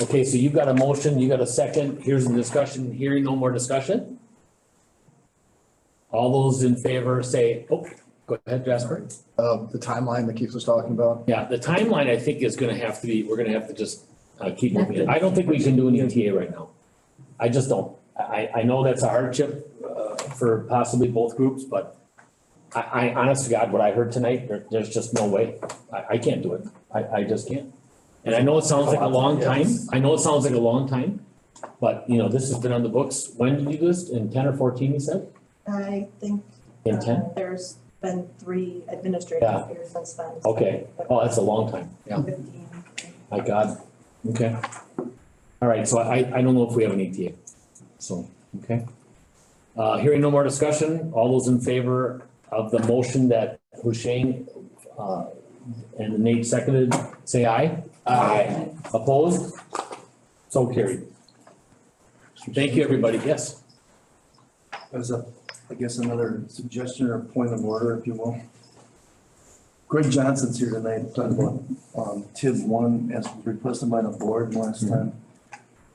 okay, so you've got a motion, you got a second, here's the discussion, hearing no more discussion? All those in favor say, oh, go ahead, Jasper. The timeline that keeps us talking about. Yeah, the timeline I think is gonna have to be, we're gonna have to just keep moving it. I don't think we can do an ETA right now. I just don't. I know that's a hardship for possibly both groups, but I honest to God, what I heard tonight, there's just no way. I can't do it. I just can't. And I know it sounds like a long time. But, you know, this has been on the books. When did you do this? In 10 or 14, you said? I think In 10? there's been 3 administrative Yeah. years since then. Okay. Oh, that's a long time. Yeah. 15. My God. Okay. All right, so I don't know if we have an ETA. So, okay. Hearing no more discussion, all those in favor of the motion that Husheng and Nate seconded, say aye. Aye. Opposed? So carried. Thank you, everybody. Yes. As I guess another suggestion or point of order, if you will. Greg Johnson's here tonight to talk about TID 1 as requested by the board last time.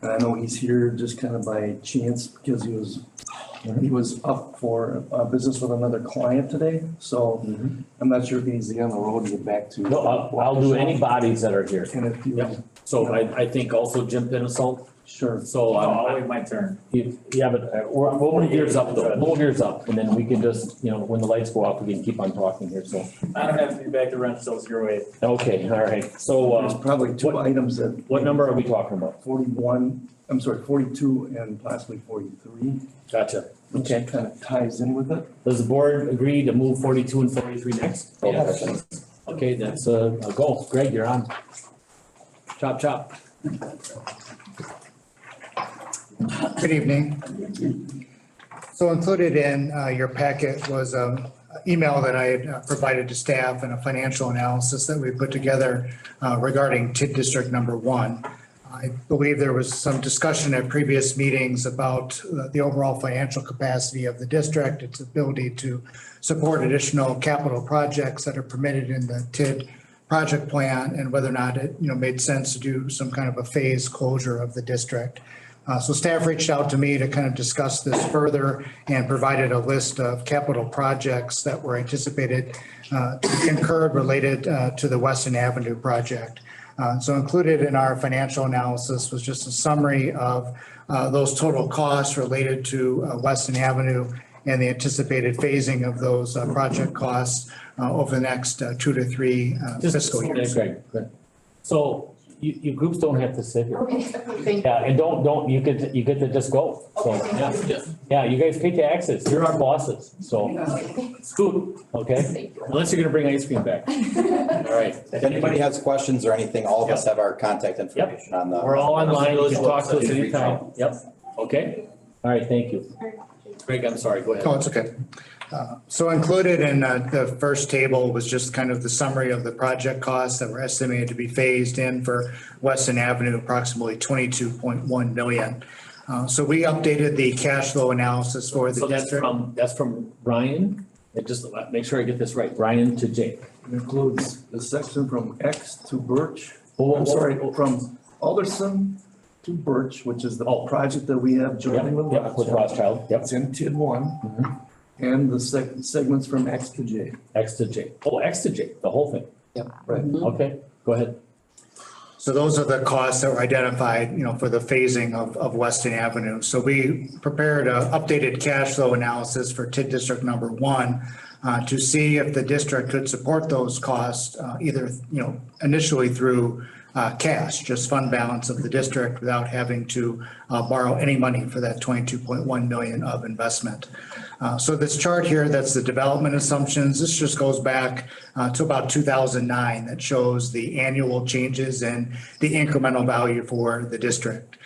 And I know he's here just kind of by chance because he was up for a business with another client today. So I'm not sure if he's on the road to get back to. No, I'll do any bodies that are here. And if you. Yep. So I think also Jim Pinasol. Sure. So I'll wait my turn. Yeah, but we'll move yours up though. Move yours up and then we can just, you know, when the lights go off, we can keep on talking here, so. I don't have to be back to rent, so it's your way. Okay, all right. So, There's probably 2 items that. What number are we talking about? 42 and possibly 43. Gotcha. Okay. Kind of ties in with it. Does the board agree to move 42 and 43 next? Yes. Okay, that's a goal. Greg, you're on. Chop, chop. Good evening. So included in your packet was an email that I had provided to staff and a financial analysis that we put together regarding TID District Number 1. I believe there was some discussion at previous meetings about the overall financial capacity of the district, its ability to support additional capital projects that are permitted in the TID project plan, and whether or not it, you know, made sense to do some kind of a phase closure of the district. So staff reached out to me to kind of discuss this further and provided a list of capital projects that were anticipated to be incurred related to the Weston Avenue project. So included in our financial analysis was just a summary of those total costs related to Weston Avenue and the anticipated phasing of those project costs over the next 2 to 3 fiscal years. Greg. So you groups don't have to sit here. Okay, thank you. Yeah, and don't, you get to just go. So, yeah, you guys pay taxes. You're our bosses, so scoot, okay? Unless you're gonna bring ice cream back. All right. If anybody has questions or anything, all of us have our contact information on the. We're all online. You can talk to us anytime. Yep. Okay. All right, thank you. Greg, I'm sorry, go ahead. Oh, it's okay. So included in the first table was just kind of the summary of the project costs that were estimated to be phased in for Weston Avenue, approximately 22.1 million. So we updated the cash flow analysis for the So district. that's from Ryan, and just make sure I get this right, Ryan to Jake. It includes the section from X to Birch. Oh, I'm sorry, from Alderson to Birch, which is the project that we have jointly with Yep, with Rothschild. Yep. It's in TID 1. And the segments from X to J. X to J. Oh, X to J, the whole thing. Yep. Right. Okay, go ahead. So those are the costs that were identified, for the phasing of Weston Avenue. So we prepared an updated cash flow analysis for TID District number 1 to see if the district could support those costs, either, initially through cash, just fund balance of the district without having to borrow any money for that 22.1 million of investment. So this chart here, that's the development assumptions. This just goes back to about 2009 that shows the annual changes in the incremental value for the district.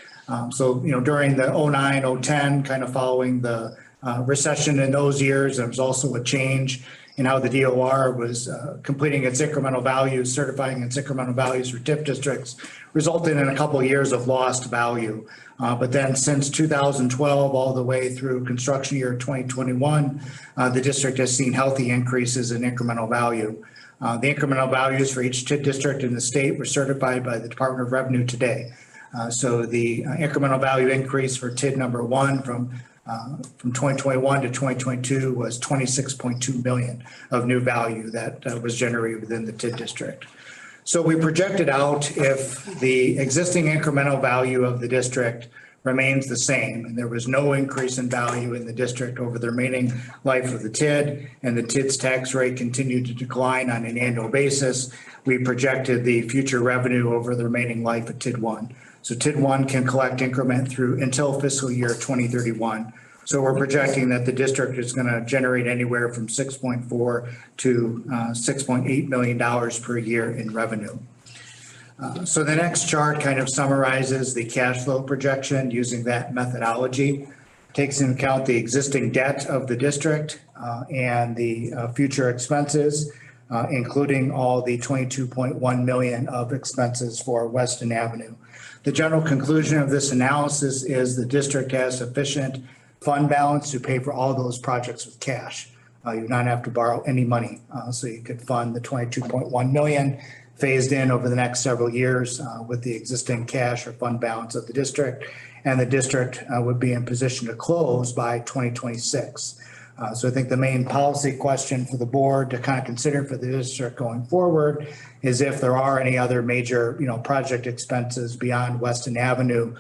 So, during the 09, 010, kind of following the recession in those years, there was also a change in how the DOR was completing its incremental values, certifying its incremental values for TIF districts, resulting in a couple of years of lost value. But then since 2012, all the way through construction year 2021, the district has seen healthy increases in incremental value. The incremental values for each TID district in the state were certified by the Department of Revenue today. So the incremental value increase for TID number 1 from 2021 to 2022 was 26.2 million of new value that was generated within the TID district. So we projected out if the existing incremental value of the district remains the same and there was no increase in value in the district over the remaining life of the TID and the TID's tax rate continued to decline on an annual basis, we projected the future revenue over the remaining life of TID 1. So TID 1 can collect increment through until fiscal year 2031. So we're projecting that the district is going to generate anywhere from $6.4 to $6.8 million per year in revenue. So the next chart kind of summarizes the cash flow projection using that methodology, takes into account the existing debt of the district and the future expenses, including all the 22.1 million of expenses for Weston Avenue. The general conclusion of this analysis is the district has sufficient fund balance to pay for all those projects with cash. You do not have to borrow any money. So you could fund the 22.1 million phased in over the next several years with the existing cash or fund balance of the district. And the district would be in position to close by 2026. So I think the main policy question for the board to kind of consider for the district going forward is if there are any other major, project expenses beyond Weston Avenue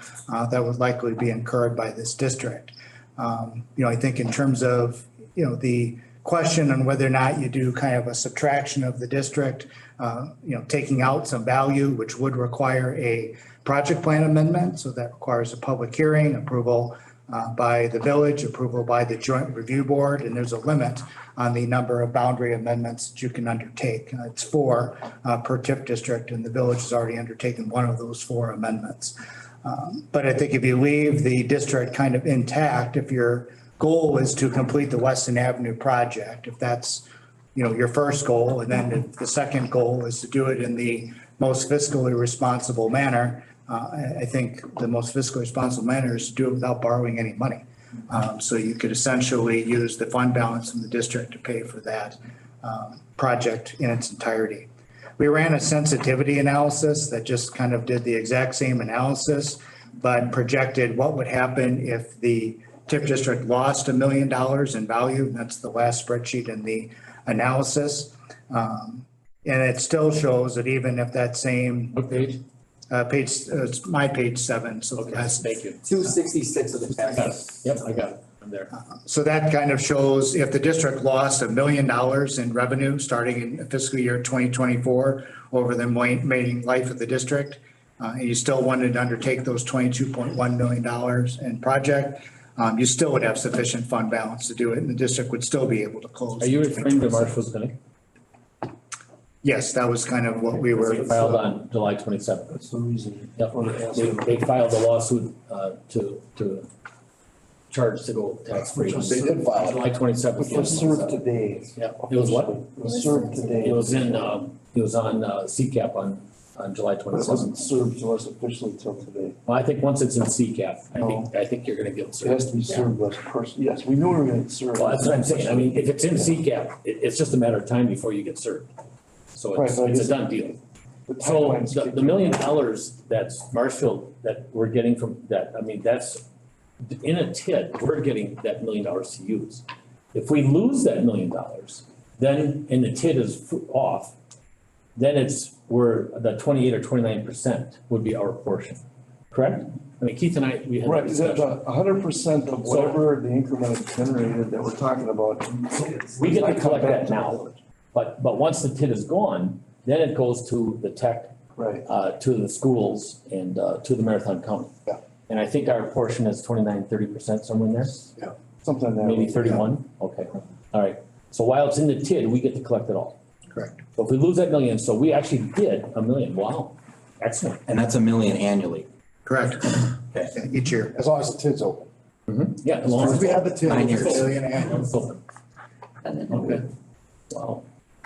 that would likely be incurred by this district. I think in terms of, the question on whether or not you do kind of a subtraction of the district, taking out some value, which would require a project plan amendment. So that requires a public hearing, approval by the village, approval by the joint review board, and there's a limit on the number of boundary amendments that you can undertake. It's 4 per TIF district, and the village has already undertaken one of those 4 amendments. But I think if you leave the district kind of intact, if your goal is to complete the Weston Avenue project, if that's, your first goal, and then if the second goal is to do it in the most fiscally responsible manner, I think the most fiscally responsible manner is to do it without borrowing any money. So you could essentially use the fund balance from the district to pay for that project in its entirety. We ran a sensitivity analysis that just kind of did the exact same analysis, but projected what would happen if the TIF district lost $1 million in value. That's the last spreadsheet in the analysis. And it still shows that even if that same. What page? It's my page 7. So okay, thank you. 266 of the tax. Yep, I got it. I'm there. So that kind of shows if the district lost $1 million in revenue starting in fiscal year 2024 over the remaining life of the district, and you still wanted to undertake those $22.1 million in project, you still would have sufficient fund balance to do it, and the district would still be able to close. Are you referring to Marshall's Clinic? Yes, that was kind of what we were. They filed on July 27th. That's the reason. Yep. They filed a lawsuit to charge to go tax free. They did file. July 27th. Which was served today. Yeah, it was what? It was served today. It was on CCAP on July 27th. It wasn't served to us officially till today. Well, I think once it's in CCAP, I think you're gonna get served. It has to be served as person. Yes, we knew we were gonna get served. Well, that's what I'm saying. I mean, if it's in CCAP, it's just a matter of time before you get served. So it's a done deal. So the $1 million that's Marshfield that we're getting from that, I mean, that's in a TID, we're getting that $1 million to use. If we lose that $1 million, then, and the TID is off, then we're the 28 or 29% would be our portion, correct? I mean, Keith and I, we had that Right, discussion. 100% of whatever the increment generated that we're talking about. We get to collect that now, but once the TID is gone, then it goes to the tech, to the schools and, to the Marathon County. Yeah. And I think our portion is 29-30% somewhere in there, Yeah, something like that. maybe 31, okay, all right. So while it's in the TID, we get to collect it all. Correct. So if we lose that million, so we actually did $1 million, wow, excellent. And that's $1 million annually. Correct. Okay. Each year, as long as the TID's open. Yeah, as long as we have the TID, 9 it's years. $1 million annually. it's open. Okay, wow.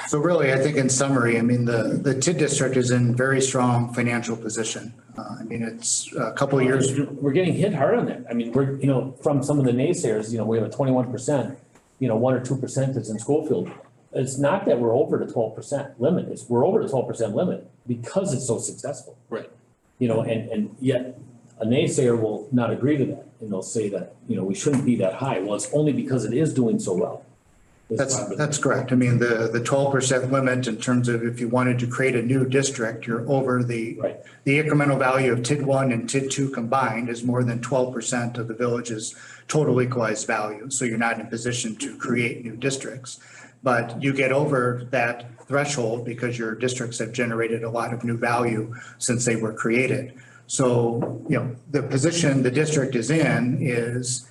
So really, I think in summary, I mean, the TID district is in very strong financial position. I mean, it's a couple of years. We're getting hit hard on that. I mean, we're, from some of the naysayers, we have a 21%, 1 or 2% that's in Schofield. It's not that we're over the 12% limit, we're over the 12% limit because it's so successful. Right. And yet a naysayer will not agree to that, and they'll say that, we shouldn't be that high. Well, it's only because it is doing so well. That's correct. I mean, the 12% limit in terms of if you wanted to create a new district, you're over the incremental value of TID 1 and TID 2 combined is more than 12% of the village's total equalized value. So you're not in a position to create new districts. But you get over that threshold because your districts have generated a lot of new value since they were created. So, the position the district is in is,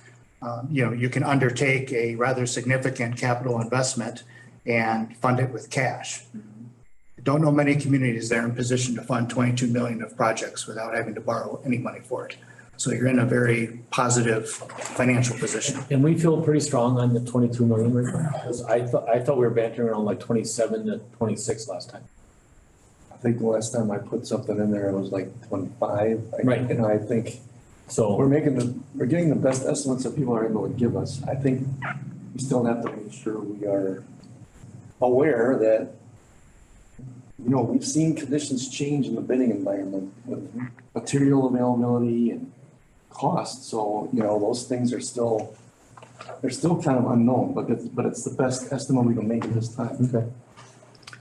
you can undertake a rather significant capital investment and fund it with cash. I don't know many communities that are in position to fund 22 million of projects without having to borrow any money for it. So you're in a very positive financial position. And we feel pretty strong on the 22 million right now, because I thought we were bantering around like 27 to 26 last time. I think the last time I put something in there, it was like 25. Right. And I think So we're getting the best estimates that people are able to give us. I think we still have to make sure we are aware that, we've seen conditions change in the bidding environment with material availability and cost. So, those things are still, they're still kind of unknown, but it's the best estimate we can make at this time.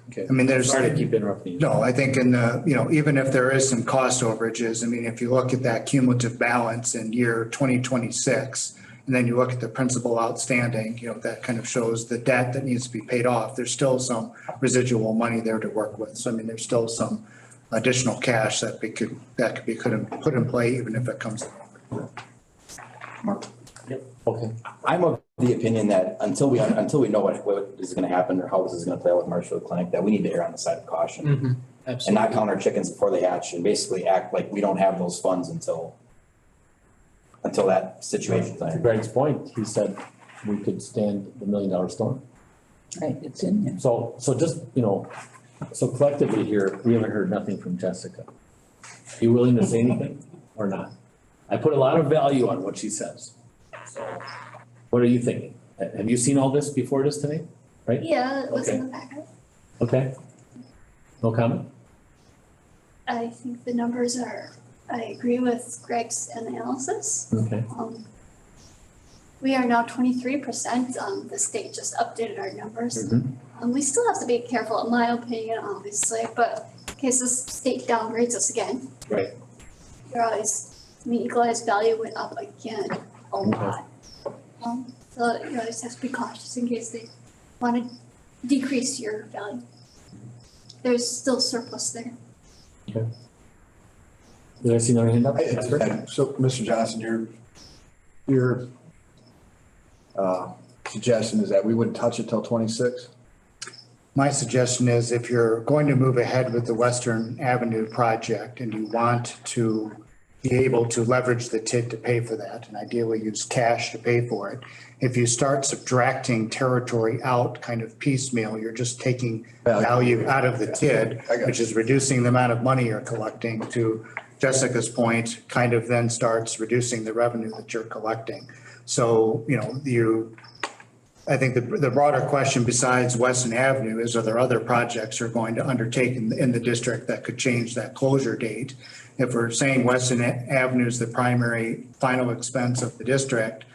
Okay. I mean, there's. Sorry to keep interrupting you. No, I think in the, even if there is some cost overages, I mean, if you look at that cumulative balance in year 2026, and then you look at the principal outstanding, that kind of shows the debt that needs to be paid off. There's still some residual money there to work with. So I mean, there's still some additional cash that could be put in play, even if it comes. Yep, okay. I'm of the opinion that until we know what is gonna happen or how this is gonna play out with Marshfield Clinic, that we need to err on the side of caution. And not count our chickens before they hatch and basically act like we don't have those funds until that situation's To ironed out. Greg's point, he said we could stand the $1 million storm. Right, it's in there. So just, so collectively here, we haven't heard nothing from Jessica. You willing to say anything or not? I put a lot of value on what she says. So what are you thinking? Have you seen all this before this today? Right? Yeah, it was in Okay. the packet. Okay. No comment? I think the numbers I agree with Greg's analysis. Okay. We are now 23%. The state just updated our numbers. Mhm. We still have to be careful, in my opinion, obviously, but in case the state downgrades us again, Right. equalized value went up again a lot. So you always have to be cautious in case they want to decrease your value. There's still surplus there. Okay. Did I see another hand up? So, Mr. Johnson, your suggestion is that we wouldn't touch it till 26? My suggestion is if you're going to move ahead with the Western Avenue project and you want to be able to leverage the TID to pay for that and ideally use cash to pay for it, if you start subtracting territory out kind of piecemeal, you're just taking value out of the TID, which is reducing the amount of money you're collecting. To Jessica's point, kind of then starts reducing the revenue that you're collecting. So, I think the broader question besides Weston Avenue is, are there other projects you're going to undertake in the district that could change that closure date? If we're saying Weston Avenue is the primary final expense of the district,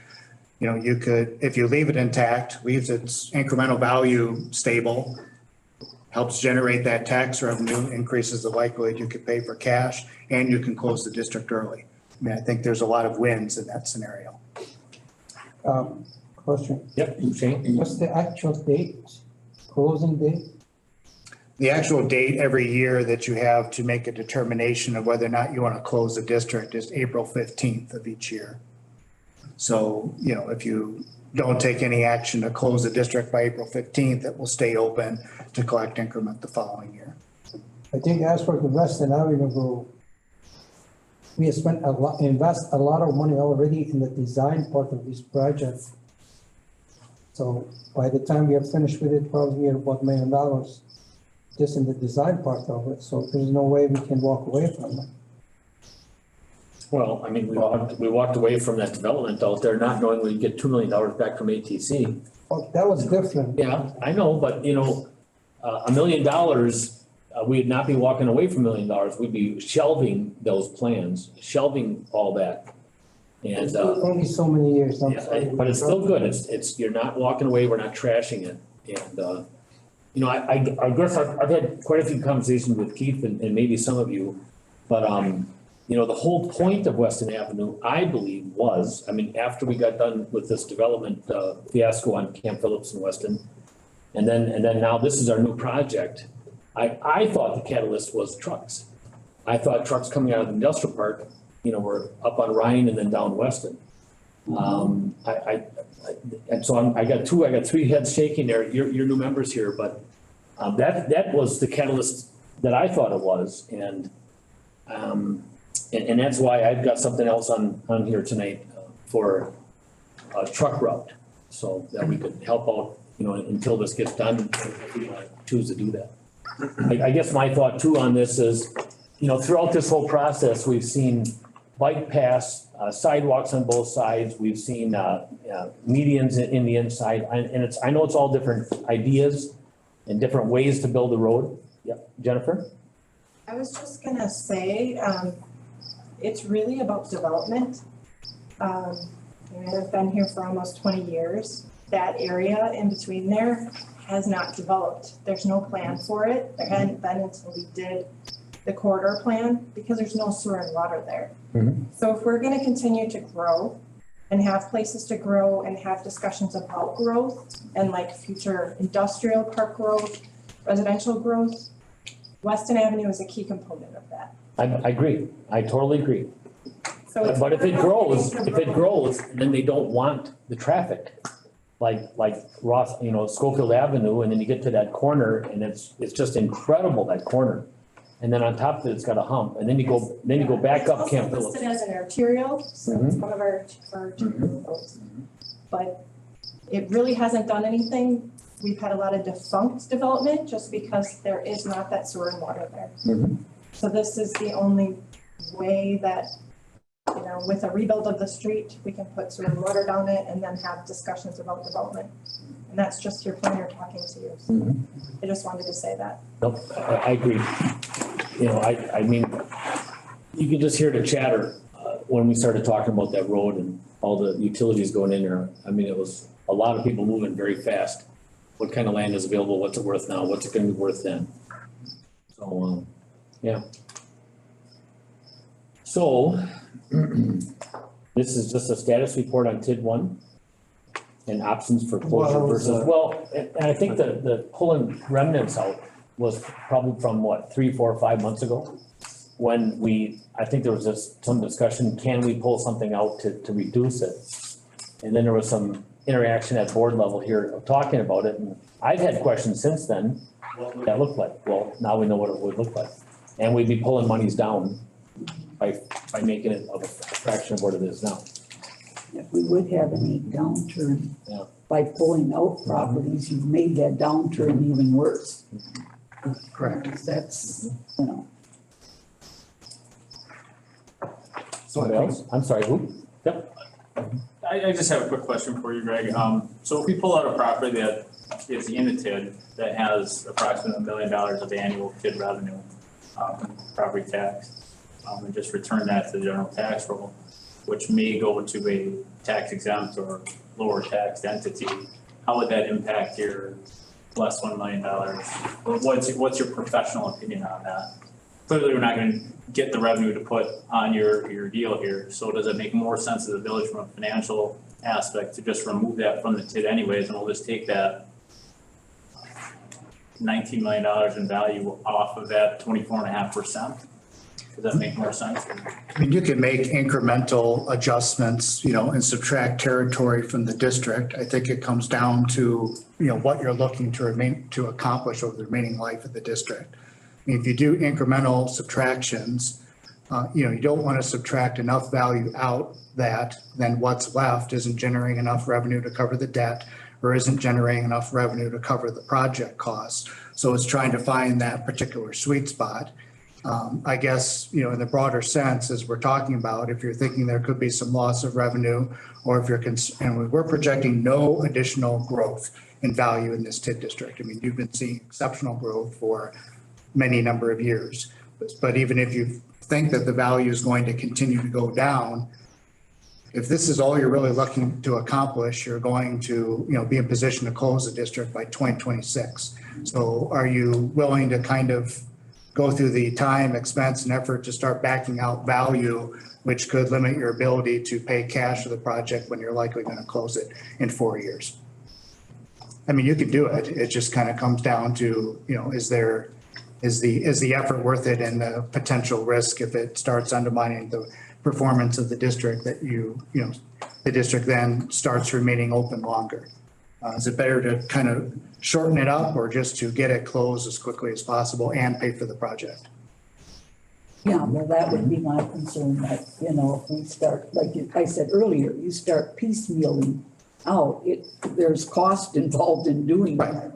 You know, you could, if you leave it intact, leaves its incremental value stable, helps generate that tax revenue, increases the likelihood you could pay for cash, and you can close the district early. I mean, I think there's a lot of wins in that scenario. Question. Yep, Shane? What's the actual date, closing date? The actual date every year that you have to make a determination of whether or not you want to close the district is April 15th of each year. So, you know, if you don't take any action to close the district by April 15th, it will stay open to collect increment the following year. I think as for the Weston Avenue, we have spent invest a lot of money already in the design part of this project. So by the time we are finished with it, probably we are about $1 million just in the design part of it. So there's no way we can walk away from it. Well, I mean, we walked away from that development out there not knowing we'd get $2 million back from ATC. Oh, that was different. Yeah, I know, but you know, $1 million, we'd not be walking away from $1 million. We'd be shelving those plans, shelving all that. And, Only so many years. I'm yeah, sorry. but it's still good. It's, you're not walking away, we're not trashing it. And, you know, I guess I've had quite a few conversations with Keith and maybe some of you, but, you know, the whole point of Weston Avenue, I believe, was, I mean, after we got done with this development fiasco on Camp Phillips and Weston, and then now this is our new project, I thought the catalyst was trucks. I thought trucks coming out of the industrial park, you know, were up on Ryan and then down Weston. And so I got three heads shaking there, your new members here, but that was the catalyst that I thought it was, and that's why I've got something else on here tonight for a truck route, so that we could help out, you know, until this gets done, if we want to choose to do that. I guess my thought too on this is, you know, throughout this whole process, we've seen bike paths, sidewalks on both sides, we've seen medians in the inside, and I know it's all different ideas and different ways to build a road. Yep, Jennifer? I was just gonna say, it's really about development. I've been here for almost 20 years. That area in between there has not developed. There's no plan for it. There hadn't been until we did the corridor plan, because there's no sewer and water there. Mm-hmm. So if we're gonna continue to grow and have places to grow and have discussions about growth and like future industrial park growth, residential growth, Weston Avenue is a key component of that. I agree, I totally agree. So it's- But if it grows, then they don't want the traffic. Like Ross, you know, Schofield Avenue, and then you get to that corner and it's just incredible, that corner. And then on top of it, it's got a hump, and then you go back up Camp It's Phillips. listed as an arterial, so it's one of our arterial roads. But it really hasn't done anything. We've had a lot of defunct development just because there is not that sewer and water there. Mhm. So this is the only way that, you know, with a rebuild of the street, we can put sewer and water down it and then have discussions about development. And that's just your planner talking to you. So Mhm. I just wanted to say that. Nope, I agree. You know, I mean, you could just hear the chatter when we started talking about that road and all the utilities going in there. I mean, it was a lot of people moving very fast. What kind of land is available? What's it worth now? What's it gonna be worth then? So, yeah. So, this is just a status report on TID 1 and options for closure versus, well, and I think the pulling remnants out was probably from what, 3, 4, 5 months ago? When I think there was just some discussion, can we pull something out to reduce it? And then there was some interaction at board level here of talking about it, and I've had questions since then, what would that look like? Well, now we know what it would look like. And we'd be pulling monies down by making it of a fraction of what it is now. If we would have any downturn Yeah. by pulling out properties, you've made that downturn even worse. Correct. That's, you know. Somebody else? I'm sorry, who? Yep. I just have a quick question for you, Greg. So if we pull out a property that is in the TID that has approximately $1 million of annual TID revenue, property tax, and just return that to the general tax roll, which may go to a tax exempt or lower taxed entity, how would that impact your less $1 million? What's your professional opinion on that? Clearly, we're not gonna get the revenue to put on your deal here, so does it make more sense to the village from a financial aspect to just remove that from the TID anyways, and we'll just take that $19 million in value off of that 24.5%? Does that make more sense? I mean, you can make incremental adjustments, and subtract territory from the district. I think it comes down to, what you're looking to accomplish over the remaining life of the district. I mean, if you do incremental subtractions, you don't want to subtract enough value out that then what's left isn't generating enough revenue to cover the debt or isn't generating enough revenue to cover the project costs. So it's trying to find that particular sweet spot. I guess, in the broader sense, as we're talking about, if you're thinking there could be some loss of revenue, or if and we're projecting no additional growth in value in this TID district. I mean, you've been seeing exceptional growth for many number of years. But even if you think that the value is going to continue to go down, if this is all you're really looking to accomplish, you're going to, be in position to close the district by 2026. So are you willing to kind of go through the time, expense, and effort to start backing out value, which could limit your ability to pay cash for the project when you're likely going to close it in 4 years? I mean, you could do it. It just kind of comes down to, is the effort worth it, and the potential risk if it starts undermining the performance of the district that the district then starts remaining open longer. Is it better to kind of shorten it up, or just to get it closed as quickly as possible and pay for the project? Yeah, well, that would be my concern, that, if we start, like I said earlier, you start piecemealing out, there's cost involved in doing that.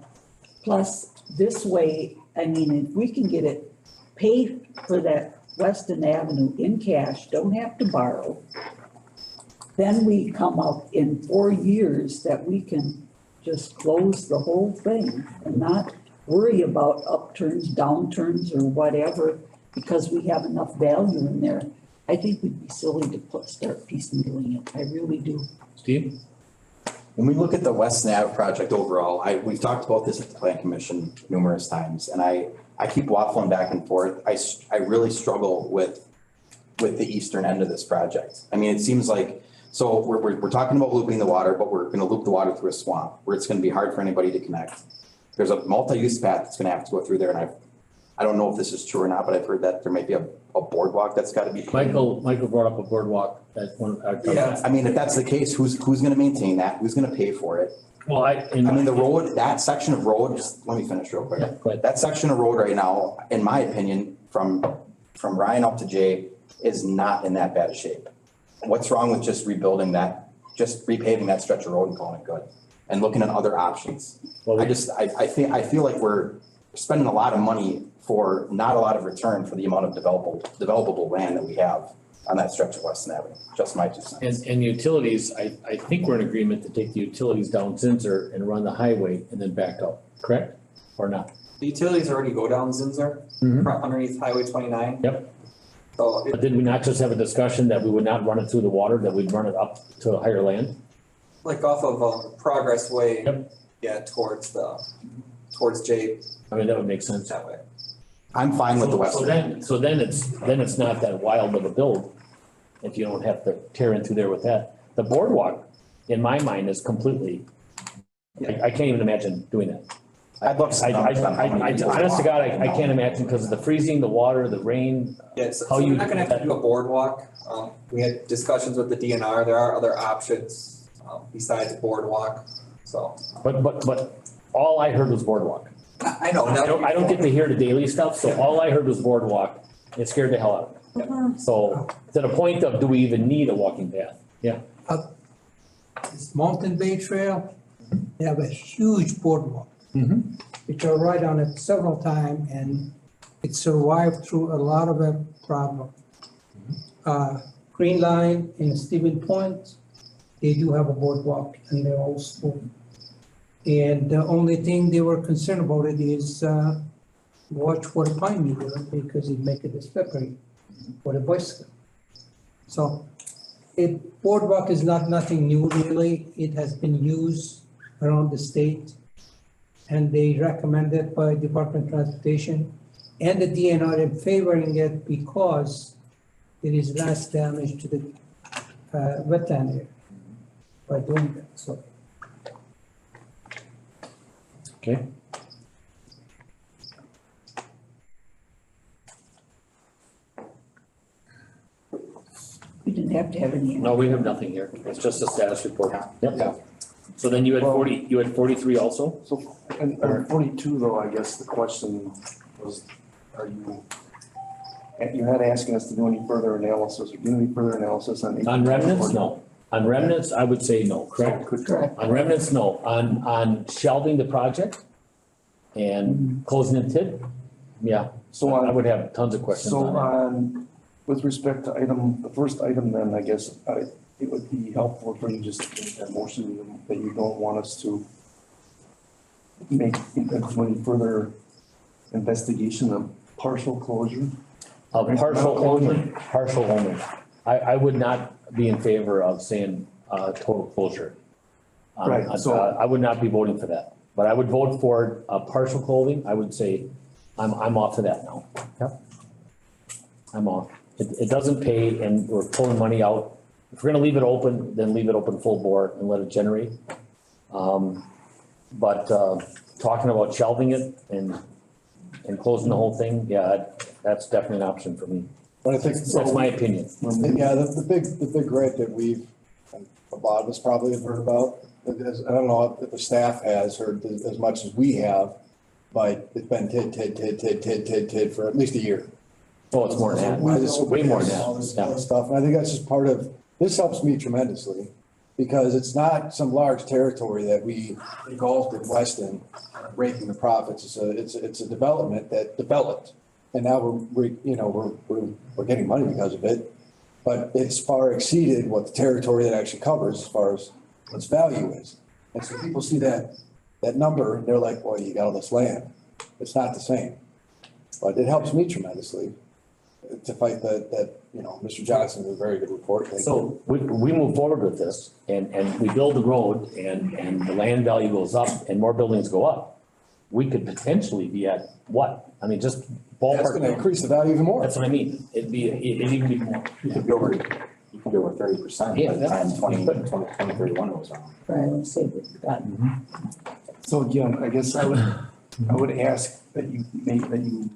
Plus, this way, I mean, if we can get it paid for that Weston Avenue in cash, don't have to borrow, then we come up in 4 years that we can just close the whole thing and not worry about upturns, downturns, or whatever, because we have enough value in there. I think we'd be silly to start piecemealing it. I really do. Steve? When we look at the Weston Ave project overall, we've talked about this at the Plan Commission numerous times, and I keep waffling back and forth. I really struggle with the eastern end of this project. I mean, it seems like, so we're talking about looping the water, but we're gonna loop the water through a swamp where it's gonna be hard for anybody to connect. There's a multi-use path that's gonna have to go through there, and I don't know if this is true or not, but I've heard that there might be a boardwalk that's gotta be. Michael brought up a boardwalk at one. Yeah, I mean, if that's the case, who's gonna maintain that? Who's gonna pay for it? Well, I mean, the road, that section of road, just let me finish real quick. Yeah, go ahead. That section of road right now, in my opinion, from Ryan up to Jay, is not in that bad a shape. What's wrong with just rebuilding that, just repaving that stretch of road and calling it good? And looking at other options? Well, I feel like we're spending a lot of money for not a lot of return for the amount of developable land that we have on that stretch of Weston Avenue. Just my 2 cents. And utilities, I think we're in agreement to take the utilities down Zinser and run the highway and then back up, correct? Or not? The utilities already go down Zinser, underneath Highway 29. Yep. So But did we not just have a discussion that we would not run it through the water, that we'd run it up to a higher land? like off of Progress Way, yeah, towards Jay. I mean, that would make sense. That way. I'm fine with the Western. So then it's not that wild of a build if you don't have to tear in through there with that. The boardwalk, in my mind, is completely, I can't even imagine doing that. I'd love to. Honest to God, I can't imagine because of the freezing, the water, the rain. Yeah, so we're not gonna have to do a boardwalk. We had discussions with the DNR. There are other options besides boardwalk, so. But all I heard was boardwalk. I know. I don't get to hear the daily stuff, so all I heard was boardwalk. It scared the hell out of me. So to the point of, do we even need a walking path? Yeah. This Mountain Bay Trail, they have a huge boardwalk. Which I ride on it several times and it survived through a lot of a problem. Green Line in Stevens Point, they do have a boardwalk and they're all smooth. And the only thing they were concerned about it is watch for the pine needle because it make it slippery for the bicycle. So Boardwalk is nothing new really. It has been used around the state. And they recommend it by Department of Transportation and the DNR in favoring it because there is less damage to the wetland area by doing that, so. Okay. We didn't have to have any. No, we have nothing here. It's just a status report. Yep. So then you had 43 also? So, and 42 though, I guess the question was, are you, you had asking us to do any further analysis, or do any further analysis on? On remnants, no. On remnants, I would say no, correct? Correct. On remnants, no. On shelving the project and closing it TID, yeah. So I would have tons of questions So on that. on, with respect to the first item, then I guess it would be helpful for you just to make that motion that you don't want us to make any further investigation of partial closure. Partial only. I would not be in favor of saying, total closure. Right, so- I would not be voting for that, but I would vote for partial closing. I would say, I'm off to that now. Yep. I'm off. It doesn't pay and we're pulling money out. If we're gonna leave it open, then leave it open full bore and let it generate. But talking about shelving it and closing the whole thing, yeah, that's definitely an option for me. But I think. That's my opinion. Yeah, the big gripe that we've, a lot of us probably have heard about, is, I don't know if the staff has heard as much as we have, but it's been TID for at least a year. Oh, it's more than that. It's way more than All this that. other stuff, and I think that's just part of, this helps me tremendously, because it's not some large territory that we engulfed in Weston, raking the profits. It's a development that developed, and now we're getting money because of it. But it's far exceeded what the territory that actually covers as far as what its value is. And so people see that number, and they're like, well, you got all this land. It's not the same. But it helps me tremendously to fight that, Mr. Johnson did a very good report. So we move forward with this and we build the road and the land value goes up and more buildings go up. We could potentially be at what? I mean, just ballpark. That's gonna increase the value even more. That's what I mean. It'd even be more. You could be over 30% by the time 2031 goes on. Right, let's say that. So again, I guess I would ask that you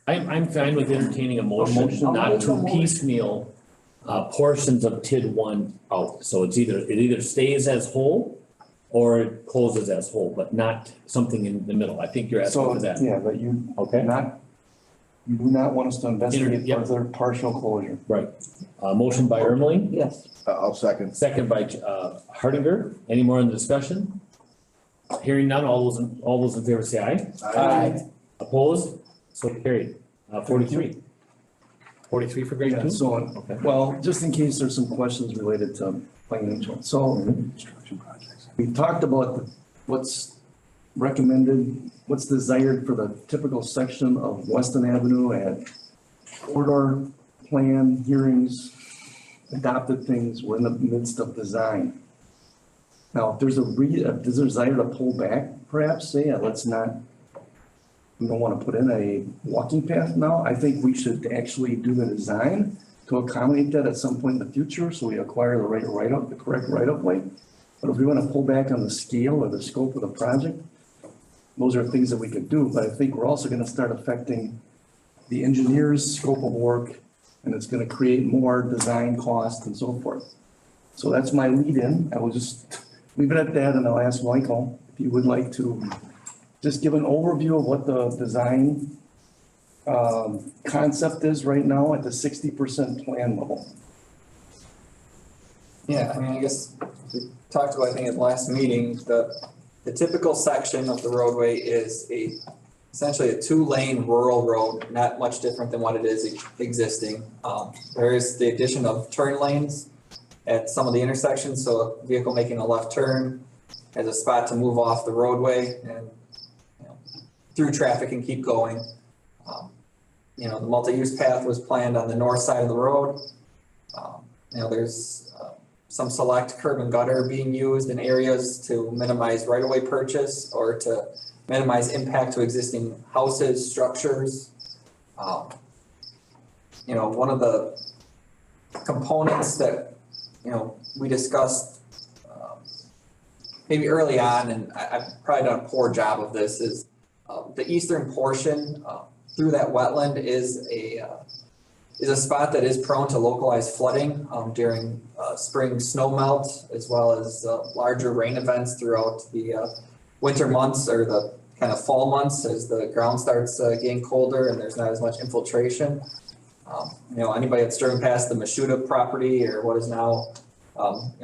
I'm fine with entertaining a motion not to piecemeal portions of TID one out. So it either stays as whole or it closes as whole, but not something in the middle. I think you're asking for that. Yeah, but you do not want us to investigate Yep. further partial closure. Right. Motion by Ermeling. Yes. I'll second. Second by Hardinger. Any more in the discussion? Hearing none, all those in favor say aye. Aye. Opposed? So carried. 43. 43 for grade Yeah, two? so, well, just in case there's some questions related to financial. So we talked about what's recommended, what's desired for the typical section of Weston Avenue at corridor plan hearings, adopted things. We're in the midst of design. Now, if there's a desire to pull back, perhaps say, let's not, we don't want to put in a walking path now. I think we should actually do the design to accommodate that at some point in the future, so we acquire the correct right-of-way. But if we want to pull back on the scale or the scope of the project, those are things that we could do. But I think we're also going to start affecting the engineer's scope of work, and it's going to create more design costs and so forth. So that's my lead-in. I will just leave it at that, and I'll ask Michael if you would like to just give an overview of what the design concept is right now at the 60% plan level. Yeah, I mean, I guess we talked about, I think at the last meeting, the typical section of the roadway is essentially a 2-lane rural road, not much different than what it is existing. There is the addition of turn lanes at some of the intersections, so a vehicle making a left turn has a spot to move off the roadway and through traffic and keep going. The multi-use path was planned on the north side of the road. there's some select curb and gutter being used in areas to minimize right-of-way purchase or to minimize impact to existing houses, structures. One of the components that, we discussed maybe early on, and I've probably done a poor job of this, is the eastern portion through that wetland is a spot that is prone to localized flooding during spring snow melt, as well as larger rain events throughout the winter months or the kind of fall months as the ground starts getting colder and there's not as much infiltration. Anybody that's driven past the Mashuda property or what is now,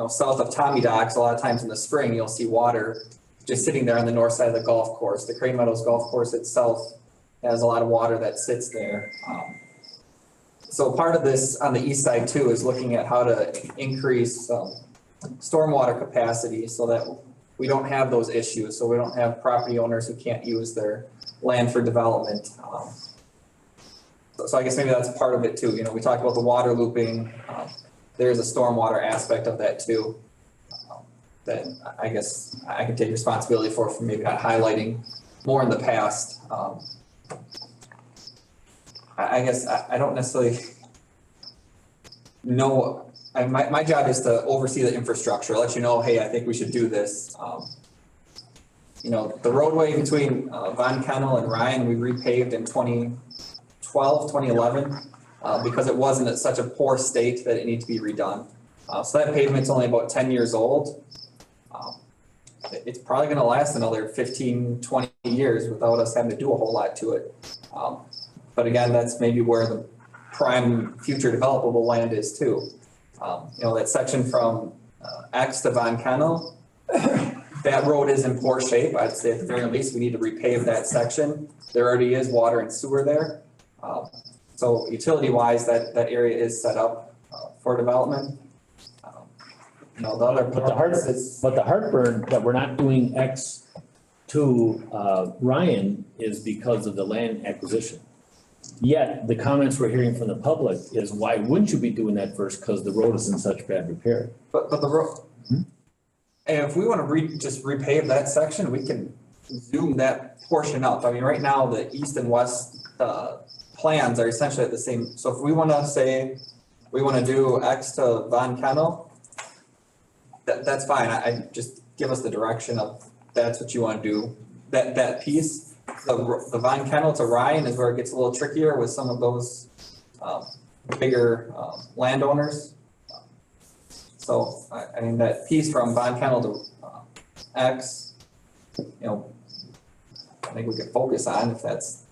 south of Tommy Docks, a lot of times in the spring, you'll see water just sitting there on the north side of the golf course. The Crane Meadows Golf Course itself has a lot of water that sits there. So part of this on the east side too is looking at how to increase stormwater capacity so that we don't have those issues. So we don't have property owners who can't use their land for development. So I guess maybe that's part of it too. We talked about the water looping. There's a stormwater aspect of that too. That I guess I can take responsibility for maybe not highlighting more in the past. I guess I don't necessarily know. My job is to oversee the infrastructure, let you know, hey, I think we should do this. The roadway between Von Kennel and Ryan, we repaved in 2011 because it wasn't in such a poor state that it needed to be redone. So that pavement's only about 10 years old. It's probably gonna last another 15, 20 years without us having to do a whole lot to it. But again, that's maybe where the prime future developable land is too. That section from X to Von Kennel, that road is in poor shape. I'd say at the very least, we need to repave that section. There already is water and sewer there. So utility wise, that area is set up for development. The other But the heartburn that we're not doing X to Ryan is because of the land acquisition. Yet the comments we're hearing from the public is why wouldn't you be doing that first? Because the road is in such bad repair. But the road, and if we want to just repave that section, we can zoom that portion up. I mean, right now, the east and west plans are essentially at the same. So if we want to say we want to do X to Von Kennel, that's fine. I just give us the direction of that's what you want to do. That piece, the Von Kennel to Ryan is where it gets a little trickier with some of those bigger landowners. So I mean that piece from Von Kennel to X, I think we could focus on if that's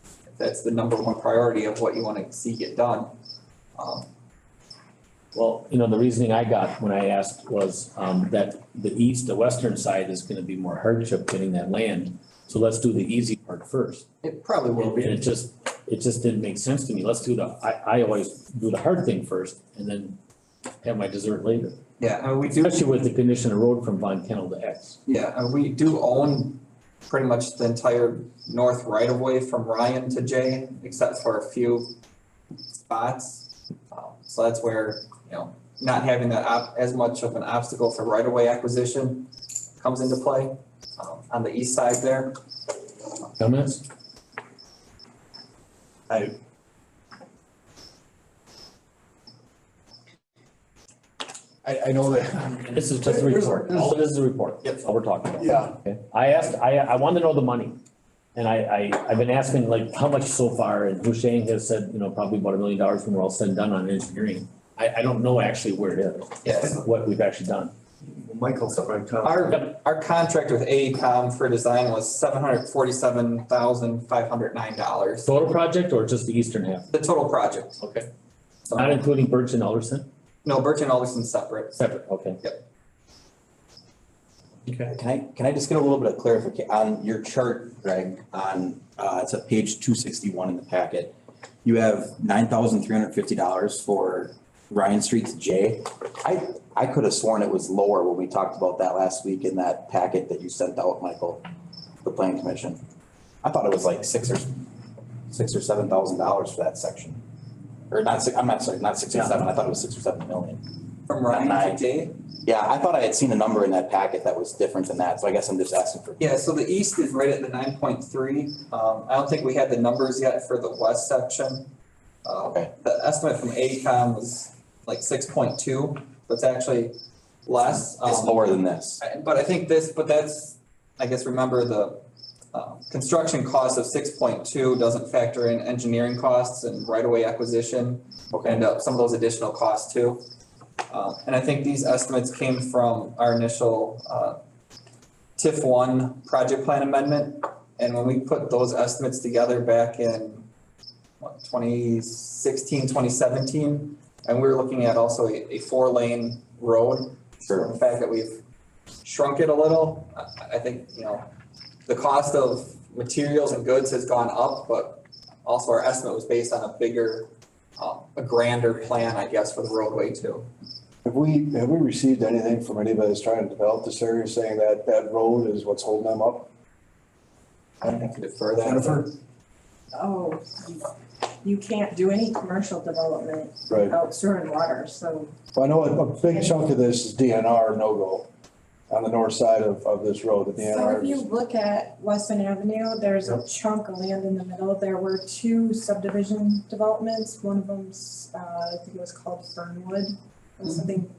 the number one priority of what you want to see get done. Well, the reasoning I got when I asked was that the western side is gonna be more hardship getting that land. So let's do the easy part first. It probably will be. And it just didn't make sense to me. Let's do I always do the hard thing first and then have my dessert later. Yeah, we do. Especially with the condition of road from Von Kennel to X. Yeah, we do own pretty much the entire north right of way from Ryan to J, except for a few spots. So that's where, not having that as much of an obstacle for right of way acquisition comes into play on the east side there. Comments? I know that. This is just a report. All it is a report. That's all we're talking about. Yeah. Okay. I wanted to know the money. And I've been asking like how much so far, and Husheng has said, probably about $1 million when we're all said and done on engineering. I don't know actually where it is. Yes. What we've actually done. Michael's right. Our contract with AECom for design was $747,509. Total project or just the eastern half? The total project. Okay. Not including Birch and Alderson? No, Birch and Alderson separate. Separate, okay. Yep. Okay. Can I just get a little bit of clarification on your chart, Greg, on, it's at page 261 in the packet. You have $9,350 for Ryan Street to J. I could have sworn it was lower when we talked about that last week in that packet that you sent out, Michael, the planning commission. I thought it was like $6,000 or $7,000 for that section. Or not, I'm not sorry, not 6 or 7, I thought it was 6 or 7 million. From Ryan today? Yeah, I thought I had seen a number in that packet that was different than that, so I guess I'm just asking for. Yeah, so the east is right at the 9.3. I don't think we had the numbers yet for the west section. Okay. The estimate from AECom was like 6.2, but it's actually less. It's lower than this. But I think that's, I guess, remember the construction cost of 6.2 doesn't factor in engineering costs and right-of-way acquisition and some of those additional costs too. And I think these estimates came from our initial TIF 1 project plan amendment. And when we put those estimates together back in 2016, 2017, and we were looking at also a 4-lane road. So the fact that we've shrunk it a little, I think, the cost of materials and goods has gone up, but also our estimate was based on a bigger, a grander plan, I guess, for the roadway too. Have we received anything from anybody that's trying to develop this area saying that that road is what's holding them up? I don't have to defer that. Jennifer? Oh, you can't do any commercial development Right. without sewer and water, so. Well, I know a big chunk of this is DNR no-go on the north side of this road, the So DNR. if you look at Weston Avenue, there's a chunk of land in the middle. There were 2 subdivision developments. One of them's, I think it was called Fernwood. It was something,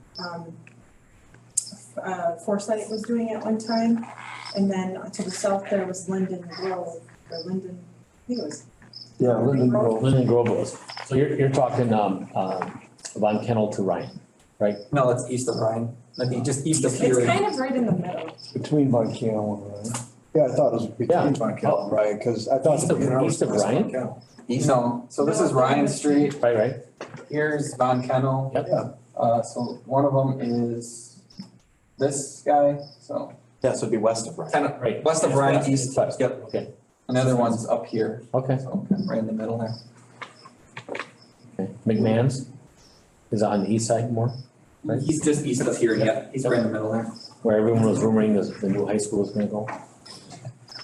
Foresight was doing at one time. And then to the south there was Linden Grove, or Linden, I think it was. Yeah, Linden Grove. Linden Grove was. So you're talking, Von Kennel to Ryan, right? No, it's east of Ryan. That'd be just east of here. It's kind of right in the middle. Between Von Cannell and Ryan. Yeah, I thought it was between Von Cannell and Ryan, because I thought. East of Ryan? No, so this is Ryan Street. Right. Here's Von Kennel. Yep. So one of them is this guy, so. Yeah, so it'd be west of Ryan. Kind of, Right. west of Ryan, east, yep. Okay. Another one's up here, Okay. so right in the middle there. Okay. McMahon's is on the east side more, right? He's just east of here, yeah, he's right in the middle there. Where everyone was rumoring the new high school is gonna go.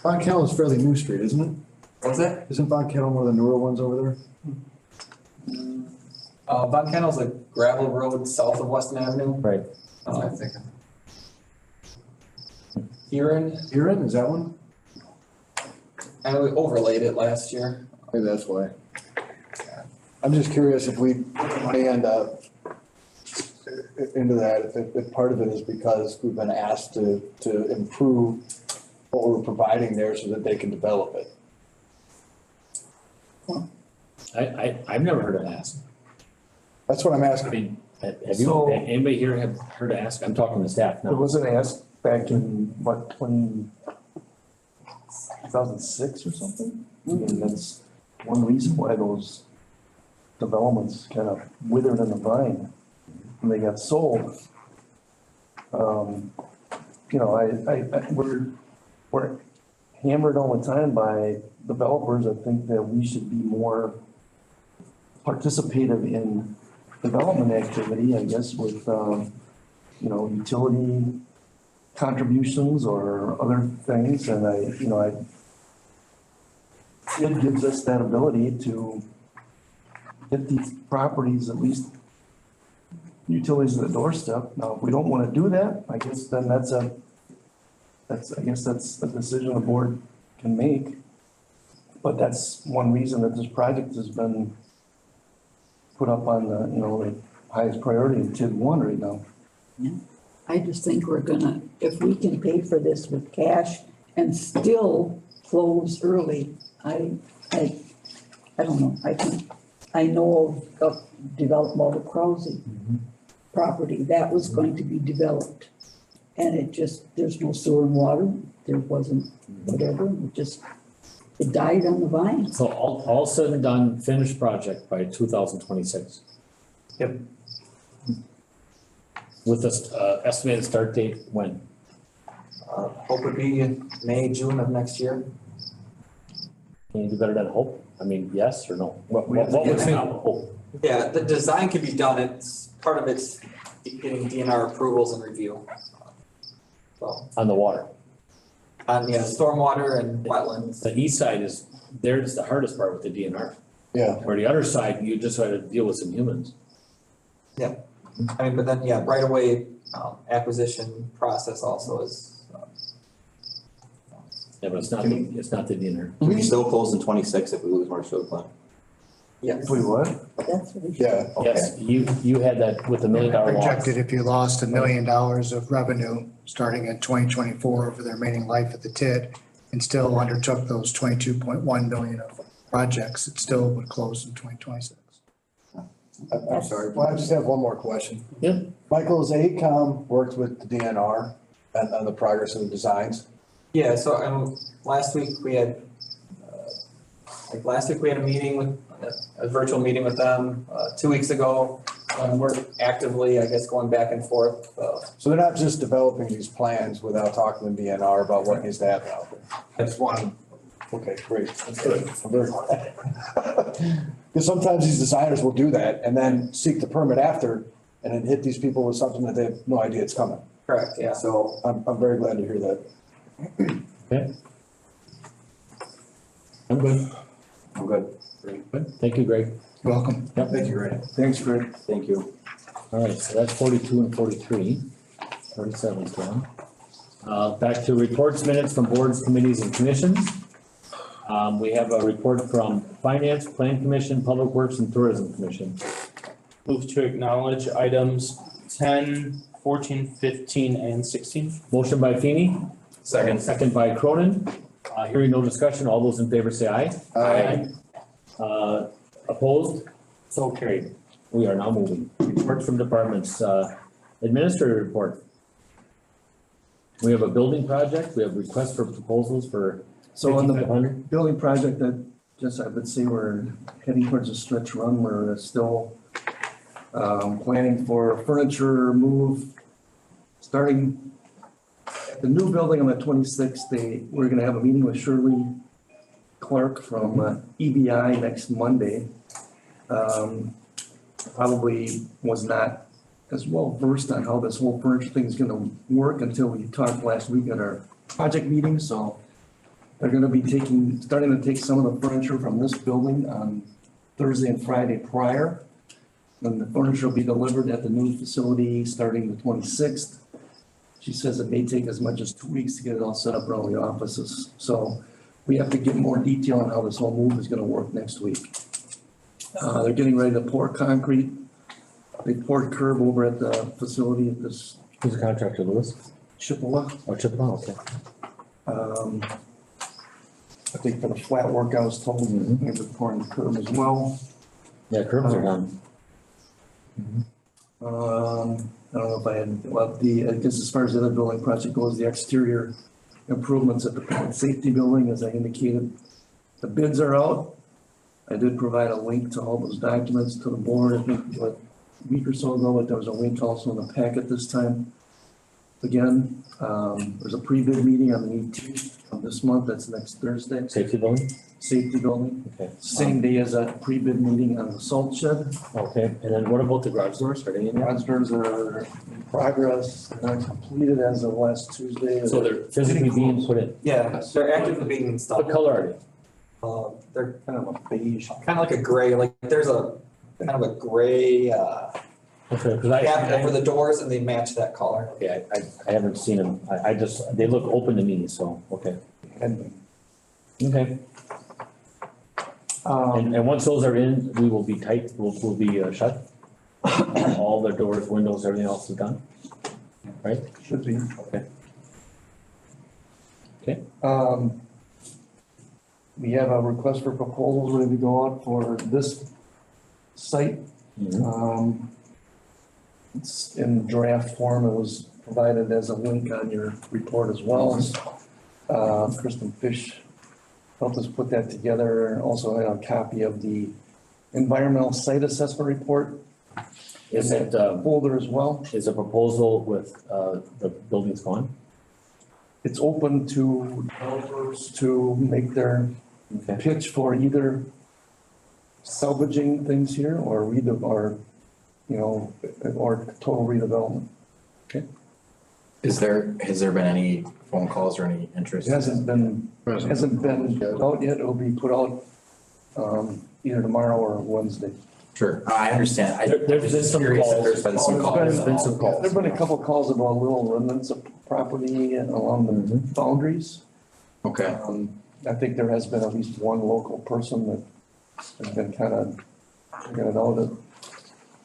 Von Cannell is fairly new street, isn't it? What's that? Isn't Von Cannell one of the newer ones over there? Von Kennel's a gravel road south of Weston Avenue. Right. I'm thinking. Huron, Is that one? and we overlaid it last year. Maybe that's why. I'm just curious if we put the money into that, if part of it is because we've been asked to improve what we're providing there so that they can develop it. I've never heard of ask. That's what I'm I asking. mean, have you, So- anybody here have heard of ask? I'm talking to staff It now. wasn't asked back in, what, 2006 or something? And that's one reason why those developments kind of withered in the vine when they got sold. We're hammered all the time by developers that think that we should be more participative in development activity, I guess, with, utility contributions or other things, and it gives us that ability to get these properties, at least utilities at the doorstep. Now, if we don't wanna do that, I guess then that's a decision the board can make. But that's one reason that this project has been put up on the highest priority in TID 1 right now. I just think we're gonna, if we can pay for this with cash and still close early, I don't know, I know of development of Krause property, that was going to be developed. And there's no sewer and water, there wasn't whatever, it died on the vine. So all said and done, finished project by 2026. Yep. With this estimated start date when? Hope would be in May, June of next year. Can you do better than hope? I mean, yes or no? What would hope? Yeah, the design could be done, part of it's getting DNR approvals and review. So, On the water. stormwater and wetlands. The east side there's the hardest part with the DNR. Yeah. Where the other side, you just had to deal with some humans. Yeah. I mean, but then, yeah, right away, acquisition process also is, Yeah, but it's not the dinner. Can we still close in 26 if we lose Marshall Glen? yes. We what? That's what it. Yeah. Yes, you had that with the $1 million loss. Projected if you lost $1 million of revenue starting in 2024 over the remaining life of the TID and still undertook those 22.1 million of projects, it still would close in 2026. I'm sorry, well, I just have one more question. Yeah. Michael, has AECom worked with the DNR on the progress of the designs? Yeah, so, last week we had, a meeting with, a virtual meeting with them, 2 weeks ago. We're actively, I guess, going back and forth, So they're not just developing these plans without talking to DNR about what needs to happen out there? I just want, okay, great, that's good, I'm very glad. Because sometimes these designers will do that and then seek the permit after and then hit these people with something that they have no idea it's coming. correct, yeah. So I'm very glad to hear that. Okay. I'm good. I'm good. Good. Thank you, Greg. You're welcome. Yep. Thank you, Ray. Thanks, Greg. Thank you. All right, so that's 42 and 43. 47's done. Back to reports, minutes from boards, committees, and commissions. We have a report from Finance, Plan Commission, Public Works, and Tourism Commission. Move to acknowledge items 10, 14, 15, and 16. Motion by Feeny. Second. Second by Cronin. Hearing no discussion, all those in favor say aye. Aye. Opposed? So carried. We are now moving. Reports from departments, administrative report. We have a building project, we have requests for proposals for So on the 5,500. building project that, just I would say we're heading towards a stretch run, we're still planning for furniture move. Starting at the new building on the 26th, we're gonna have a meeting with Shirley Clark from EBI next Monday. Probably was not as well versed on how this whole furniture thing is gonna work until we talked last week at our project meeting, so they're gonna be starting to take some of the furniture from this building on Thursday and Friday prior. Then the furniture will be delivered at the new facility starting the 26th. She says it may take as much as 2 weeks to get it all set up around the offices. So we have to get more detail on how this whole move is gonna work next week. They're getting ready to pour concrete. They poured curb over at the facility at this. Who's the contractor, Lewis? Chippewa. Oh, Chippewa, okay. I think for the flat work, I was told, they're pouring the curb as well. Yeah, curbs are done. I don't know if I had, well, I guess as far as the other building project goes, the exterior improvements at the public safety building, as I indicated, the bids are out. I did provide a link to all those documents to the board, I think, a week or so ago, but there was a link also in the packet this time. Again, there's a pre-bid meeting on the 18th of this month, that's next Thursday. Safety building? Safety building. Okay. Same day as a pre-bid meeting on the salt shed. Okay, and then what about the garage doors? Are they in there? Garage doors are in progress, they're not completed as of last Tuesday. So they're physically being put in? Yeah, they're actively being installed. What color are they? They're kind of a beige. kind of like a gray, like there's a kind of a gray, Okay, because I. cap over the doors and they match that color. Okay, I haven't seen them. I just, they look open to me, so, okay. Okay. And once those are in, we will be tight, we'll be shut. All the doors, windows, everything else is done, right? Should be. Okay. Okay. We have a request for proposals ready to go out for this site. It's in draft form. It was provided as a link on your report as well. Kristen Fish helped us put that together, and also had a copy of the environmental site assessment report. Is in it, that folder as well. Is a proposal with, the buildings gone? It's open to developers to make their pitch for either salvaging things here or or total redevelopment. Okay. Has there been any phone calls or any interest? It hasn't been out yet. It'll be put out either tomorrow or Wednesday. Sure, I understand. There's been some calls. There's been some calls. There's been some calls. There've been a couple calls about little remnants of property along the boundaries. Okay. I think there has been at least one local person that has been kind of figuring it out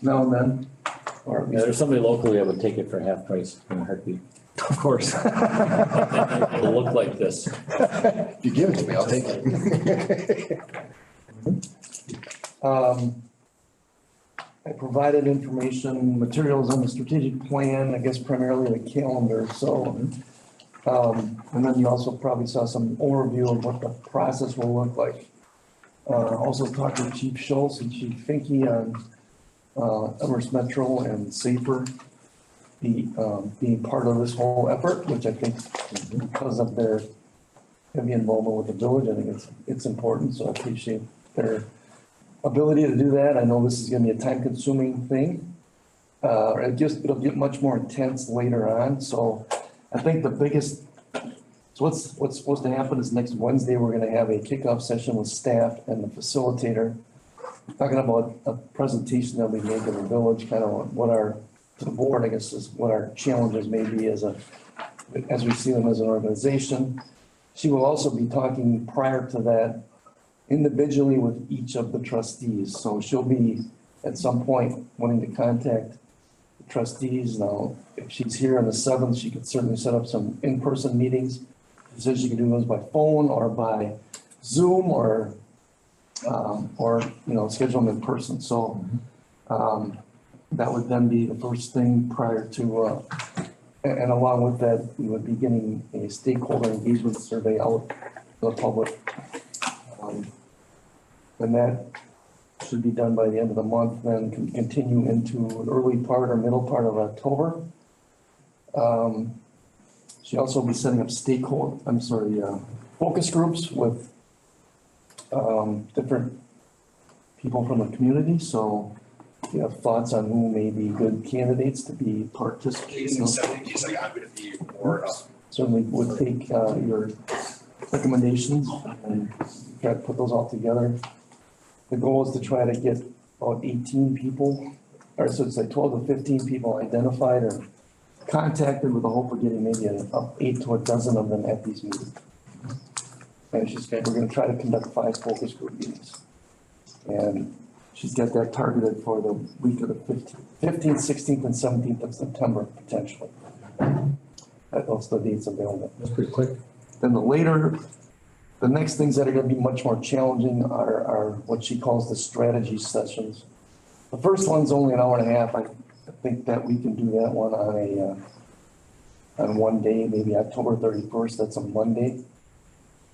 now and then. Or at Yeah, least there's somebody locally that would take it for half price in a heartbeat. of course. It'll look like this. If you give it to me, I'll take it. I provided information, materials on the strategic plan, I guess primarily the calendar, so. And then you also probably saw some overview of what the process will look like. Also talked with Chief Schultz and Chief Finke on Amherst Metro and Safer being part of this whole effort, which I think because of their heavy involvement with the village, I think it's important, so I appreciate their ability to do that. I know this is gonna be a time-consuming thing. It'll get much more intense later on, so I think the biggest, so what's supposed to happen is next Wednesday, we're gonna have a kickoff session with staff and the facilitator, talking about a presentation that we make in the village, kind of what our, to the board, I guess, is what our challenges may be as we see them as an organization. She will also be talking prior to that individually with each of the trustees. So she'll be at some point wanting to contact the trustees. Now, if she's here on the 7th, she could certainly set up some in-person meetings. She says she can do those by phone or by Zoom or schedule them in person. So that would then be the first thing prior to, and along with that, we would be getting a stakeholder engagement survey out to the public. And that should be done by the end of the month, then can continue into an early part or middle part of October. She'll also be setting up focus groups with different people from the community. So if you have thoughts on who may be good candidates to be participating. Certainly would take your recommendations and try to put those all together. The goal is to try to get about 18 people, or so it's like 12 to 15 people identified or contacted with the hope of getting maybe 8 to a dozen of them at these meetings. And we're gonna try to conduct 5 focus group meetings. And she's got that targeted for the week of the 15th, 16th, and 17th of September, potentially. Those are the dates available. That's pretty quick. Then the next things that are gonna be much more challenging are what she calls the strategy sessions. The first one's only an hour and a half. I think that we can do that one on one day, maybe October 31st, that's a Monday.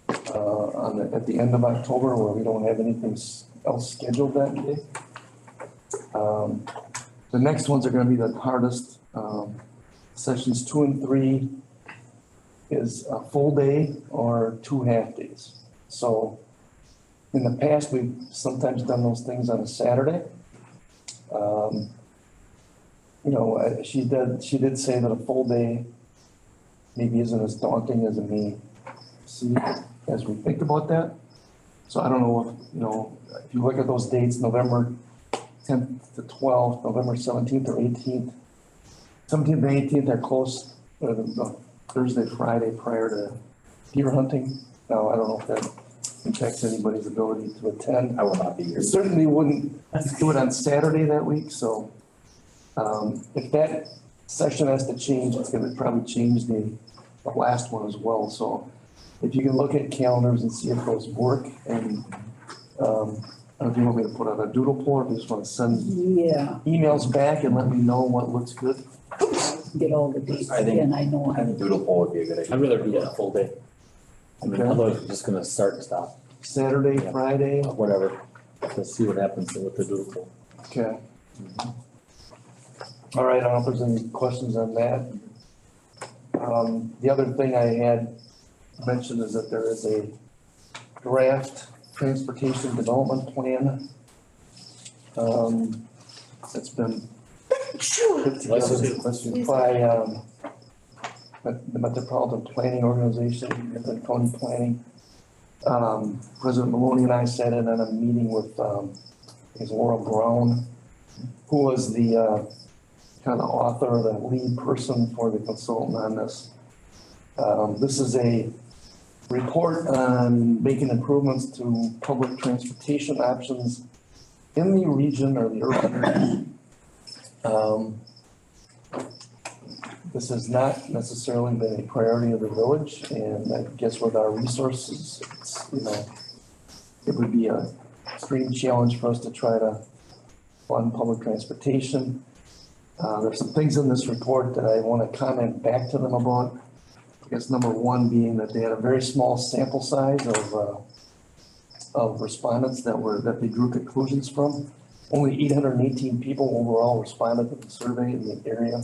At the end of October, where we don't have anything else scheduled that day. The next ones are gonna be the hardest. Sessions 2 and 3 is a full day or 2 half days. So in the past, we've sometimes done those things on a Saturday. She did say that a full day maybe isn't as daunting as it may seem as we think about that. So I don't know if you look at those dates, November 10th to 12th, November 17th or 18th. 17th and 18th are close, the Thursday, Friday prior to deer hunting. Now, I don't know if that impacts anybody's ability to attend. I will not be here. Certainly wouldn't do it on Saturday that week, so if that session has to change, it's gonna probably change the last one as well. So if you can look at calendars and see if those work, and I don't know if you want me to put out a doodle poll, or if you just wanna send emails back and let me know what looks good. Get all the dates again, I know. I think doodle poll would be a good idea. I'd rather do a full day. I mean, otherwise we're just gonna start and stop. Saturday, Friday. Whatever. Let's see what happens with the doodle poll. Okay. All right, I don't know if there's any questions on that. The other thing I had mentioned is that there is a draft transportation development plan that's been put together by the Metropolitan Planning Organization and the County Planning. President Maloney and I sat in on a meeting with is Laura Brown, who was the kind of author, the lead person for the consultant on this. This is a report on making improvements to public transportation options in the region or the urban area. This has not necessarily been a priority of the village, and I guess with our resources, it's, you know, it would be a extreme challenge for us to try to fund public transportation. There's some things in this report that I want to comment back to them about. I guess number one being that they had a very small sample size of respondents that they drew conclusions from. Only 818 people overall responded to the survey in the area.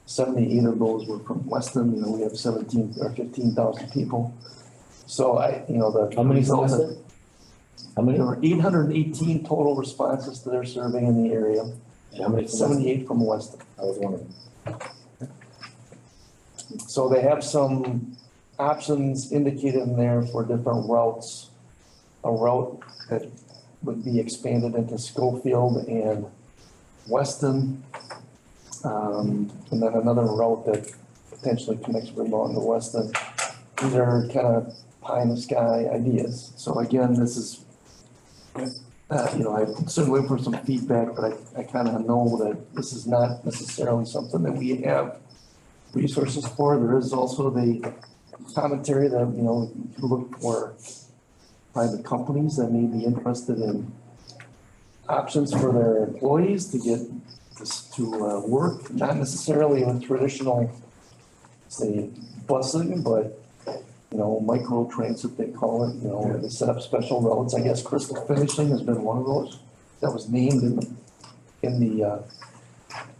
78 of those were from Weston. You know, we have 17 or 15,000 people. So How many from Weston? How many? There were 818 total responses to their survey in the area. How many? 78 from Weston. I was one of them. So they have some options indicated in there for different routes. A route that would be expanded into Schofield and Weston. And then another route that potentially connects Vermont to Weston. These are kind of pie in the sky ideas. So again, this is, I certainly look for some feedback, but I kind of know that this is not necessarily something that we have resources for. There is also the commentary that, you look for private companies that may be interested in options for their employees to get to work, not necessarily in traditional, say, busing, but, micro transit, they call it, they set up special routes. I guess Crystal Finishing has been one of those that was named in the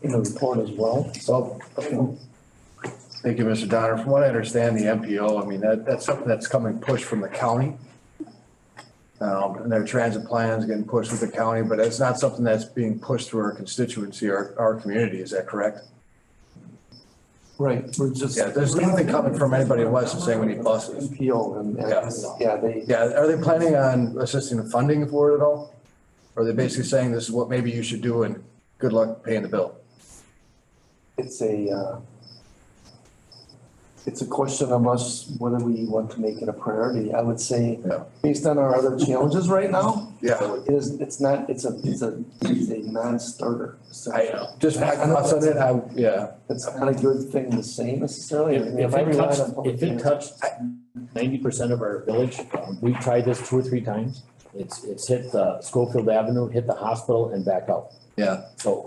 report as well. So, Thank you, Mr. Donner. From what I understand, the MPO, I mean, that's something that's coming pushed from the county. And their transit plans getting pushed with the county, but it's not something that's being pushed through our constituency, our community. Is that correct? Right, we're just. Yeah, there's nothing coming from anybody in Weston saying we need buses. MPO and are they planning on assisting the funding for it at all? Or are they basically saying this is what maybe you should do and good luck paying the bill? It's a question of us whether we want to make it a priority. I would say, based on our other challenges right now, it's a non-starter. Just my thoughts on it. It's not a good thing to say necessarily. If it touched 90% of our village, we've tried this 2 or 3 times. It's hit the Schofield Avenue, hit the hospital and back out. Yeah. So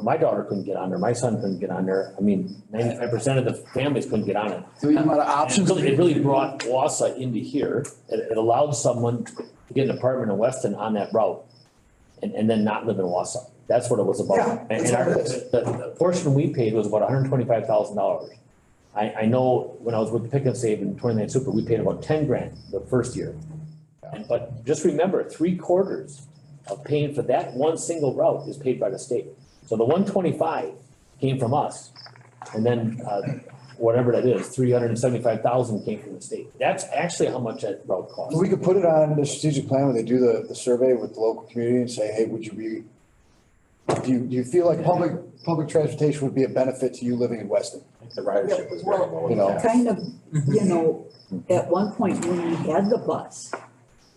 my daughter couldn't get on there, my son couldn't get on there. I mean, 95% of the families couldn't get on it. Do we have a lot of options? It really brought Wausau into here. It allowed someone to get an apartment in Weston on that route and then not live in Wausau. That's what it was about. Yeah, And the portion we paid was about $125,000. I know when I was with the Pick and Save in 29 Super, we paid about 10 grand the first year. But just remember, 3/4 of paying for that one single route is paid by the state. So the 125 came from us. And then, whatever that is, 375,000 came from the state. That's actually how much that route costs. We could put it on the strategic plan when they do the survey with the local community and say, hey, do you feel like public transportation would be a benefit to you living in Weston? The ridership was very low. Kind of, at one point when we had the bus,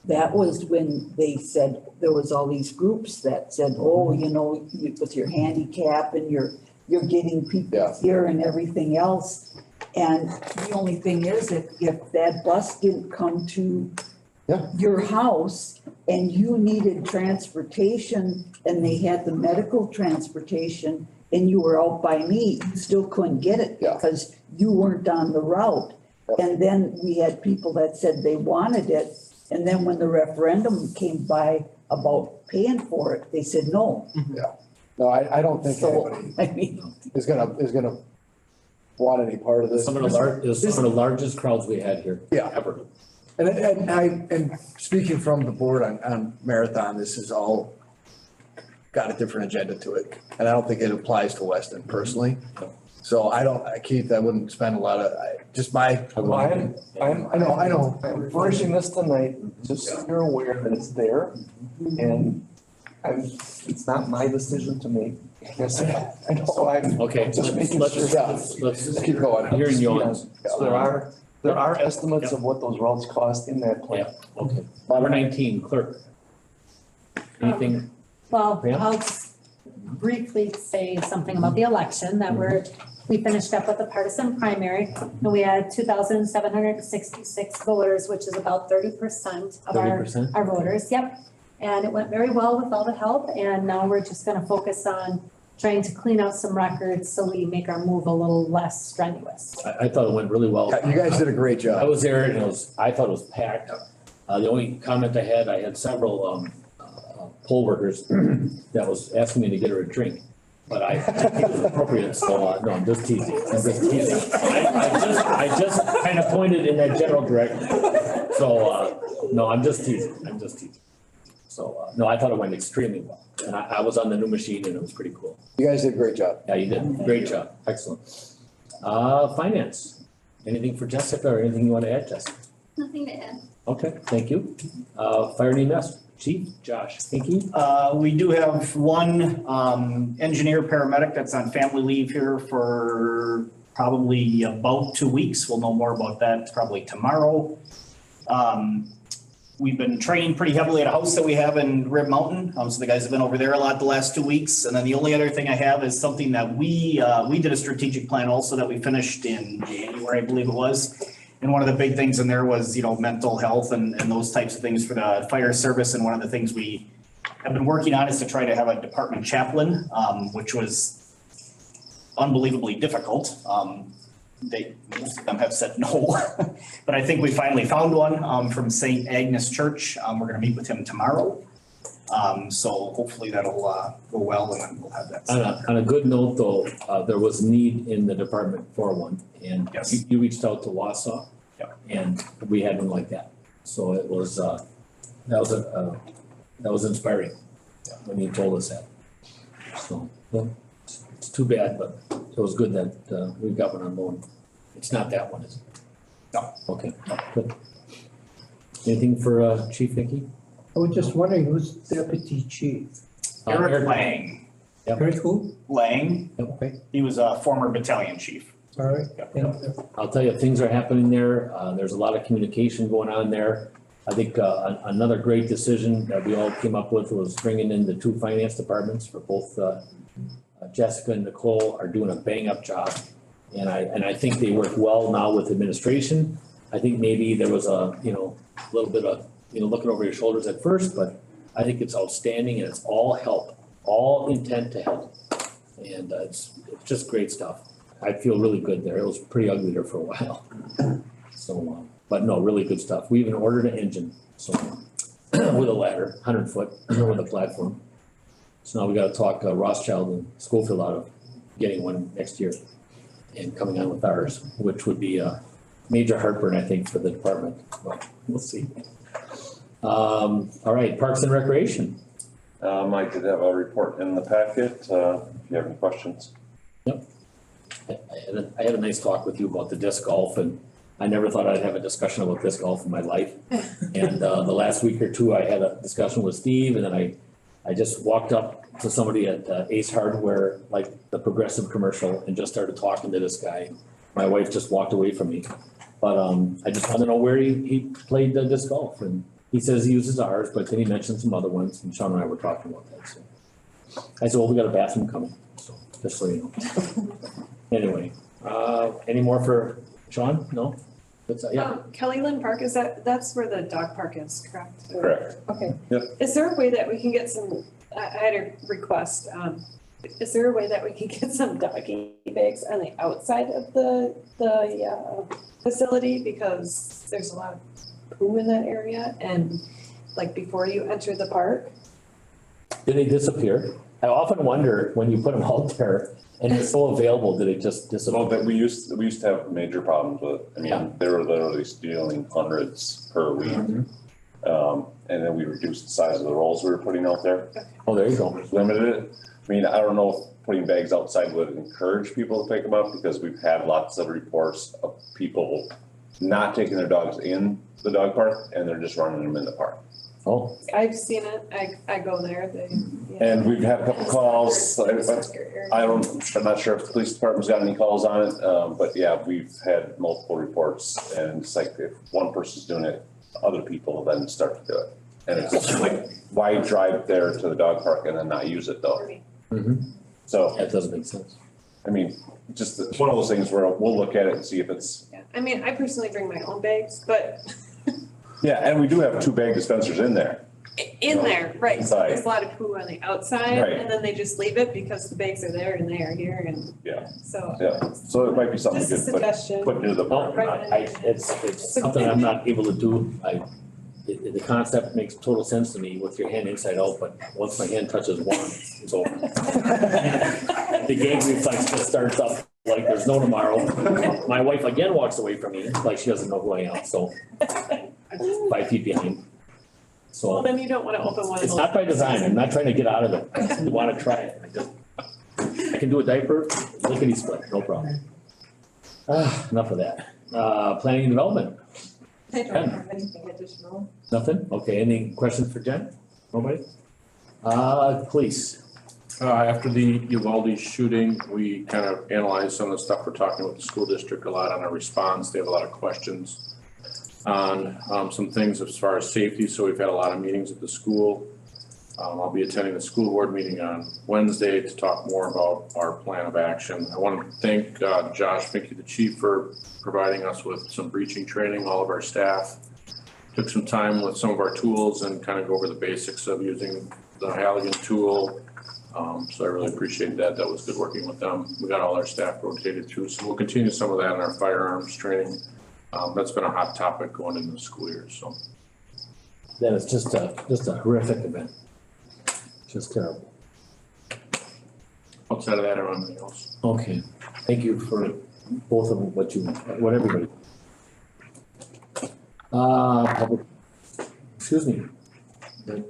that was when they said, there was all these groups that said, with your handicap and you're getting people here and everything else. And the only thing is, if that bus didn't come to your house and you needed transportation and they had the medical transportation and you were out by me, you still couldn't get it because you weren't on the route. And then we had people that said they wanted it. And then when the referendum came by about paying for it, they said no. Yeah. No, I don't think anybody is gonna want any part of this. Some of the largest crowds we had here ever. And speaking from the board on Marathon, this is all got a different agenda to it. And I don't think it applies to Weston personally. So Keith, I wouldn't spend a lot of, I know. I'm refreshing this tonight, just so you're aware that it's there. And it's not my decision to make. Yes, I know, I'm Okay, just making let's, sure. let's Keep going. hearing yours. So there are estimates of what those routes cost in that plan. Okay, number 19, clerk. Anything? Well, Yeah. I'll just briefly say something about the election that we finished up with a partisan primary and we had 2,766 voters, which is about 30% of 30%? our voters. Yep. And it went very well with all the help. And now we're just going to focus on trying to clean out some records so we make our move a little less strenuous. I thought it went really well. Yeah, you guys did a great job. I was there and I thought it was packed. The only comment I had several poll workers that was asking me to get her a drink. But I think it was appropriate, so no, I'm just teasing. I just kind of pointed in that general direction. So, no, I'm just teasing. So, no, I thought it went extremely well. And I was on the new machine and it was pretty cool. You guys did a great job. Yeah, you did. Great job. Excellent. Finance. Anything for Jessica or anything you want to add, Jessica? Nothing to add. Okay, thank you. Fire and EMS, Chief Josh Hinkie. We do have one engineer paramedic that's on family leave here for probably about 2 weeks. We'll know more about that probably tomorrow. We've been training pretty heavily at a house that we have in Rib Mountain. So the guys have been over there a lot the last 2 weeks. And then the only other thing I have is something that we did a strategic plan also that we finished in January, I believe it was. And one of the big things in there was, mental health and those types of things for the fire service. And one of the things we have been working on is to try to have a department chaplain, which was unbelievably difficult. Most of them have said no, but I think we finally found one from St. Agnes Church. We're gonna meet with him tomorrow. So hopefully that'll go well and then we'll have that. On a good note though, there was need in the department for one and Yes. you reached out to Wausau. Yep. And we had one like that. So it was, that was inspiring when you told us that. So, well, it's too bad, but it was good that we got one on loan. It's not that one, is it? No. Okay, good. Anything for Chief Hickey? I was just wondering who's deputy chief? Eric Lang. Eric who? Lang. Okay. He was a former battalion chief. All right, thank you. I'll tell you, things are happening there. There's a lot of communication going on there. I think another great decision that we all came up with was bringing in the 2 finance departments for both Jessica and Nicole are doing a bang-up job. And I think they work well now with administration. I think maybe there was a little bit of, looking over your shoulders at first, but I think it's outstanding and it's all help, all intent to help. And it's just great stuff. I feel really good there. It was pretty ugly there for a while. So, but no, really good stuff. We even ordered an engine, so with a ladder, 100-foot with a platform. So now we gotta talk Rothschild and Schofield out of getting one next year and coming on with ours, which would be a major heartburn, I think, for the department. But we'll see. All right, Parks and Recreation. I did have a report in the packet, if you have any questions. Yep. I had a nice talk with you about the disc golf and I never thought I'd have a discussion about disc golf in my life. And the last week or two, I had a discussion with Steve and then I just walked up to somebody at Ace Hardware, like the Progressive commercial, and just started talking to this guy. My wife just walked away from me. But I just wanted to know where he played the disc golf. And he says he uses ours, but then he mentioned some other ones and Sean and I were talking about that. So I said, well, we got a bathroom coming, so just so you know. Anyway, any more for Sean? No? Yeah. Kelly Lynn Park, that's where the dog park is, correct? Correct. Okay. Yep. Is there a way that we can get some, I had a request, is there a way that we can get some doggy bags on the outside of the facility? Because there's a lot of poo in that area and like before you enter the park. Did they disappear? I often wonder when you put them out there and it's so available, did it just disappear? Well, we used to have major problems with it. I mean, they were literally stealing hundreds per week. And then we reduced the size of the rolls we were putting out there. Oh, there you go. Limited it. I mean, I don't know if putting bags outside would encourage people to pick them up because we've had lots of reports of people not taking their dogs in the dog park and they're just running them in the park. Oh, I've seen it, I go there, yeah. And we've had a couple calls, I'm not sure if the police department's got any calls on it, but yeah, we've had multiple reports, and it's like if one person's doing it, other people then start to do it. And it's like, why drive there to the dog park and then not use it though? So. That doesn't make sense. I mean, just one of those things where we'll look at it and see if it's. Yeah, I mean, I personally bring my own bags, but Yeah, and we do have 2 bag dispensers in there. in there, right, so Inside. there's a lot of poo on the outside, Right. and then they just leave it because the bags are there and they are here, and Yeah. so. Yeah, so it might be something Just a good, suggestion. put near the. No, it's something I'm not able to do. The concept makes total sense to me with your hand inside out, but once my hand touches one, it's over. The gag reflex just starts up like there's no tomorrow. My wife again walks away from me like she doesn't know who I am, so I'm 5 feet behind. Well, So then you don't wanna open one of it's those. not by design. I'm not trying to get out of it. I just want to try it. I can do a diaper, lickety split, no problem. Enough of that. Planning and development. I don't have anything additional. Nothing? Okay, any questions for Jen? Nobody? Police. After the Uvalde shooting, we kind of analyzed some of the stuff. We're talking with the school district a lot on our response. They have a lot of questions on some things as far as safety, so we've had a lot of meetings at the school. I'll be attending the school board meeting on Wednesday to talk more about our plan of action. I want to thank Josh Finke, the chief, for providing us with some breaching training. All of our staff took some time with some of our tools and kind of go over the basics of using the Halligan tool. So I really appreciate that. That was good working with them. We got all our staff rotated through, so we'll continue some of that in our firearms training. That's been a hot topic going into the school year, so. That is just a horrific event. Just terrible. Outside of that, or anything else? Okay, thank you for both of them, what everybody. Public, excuse me. You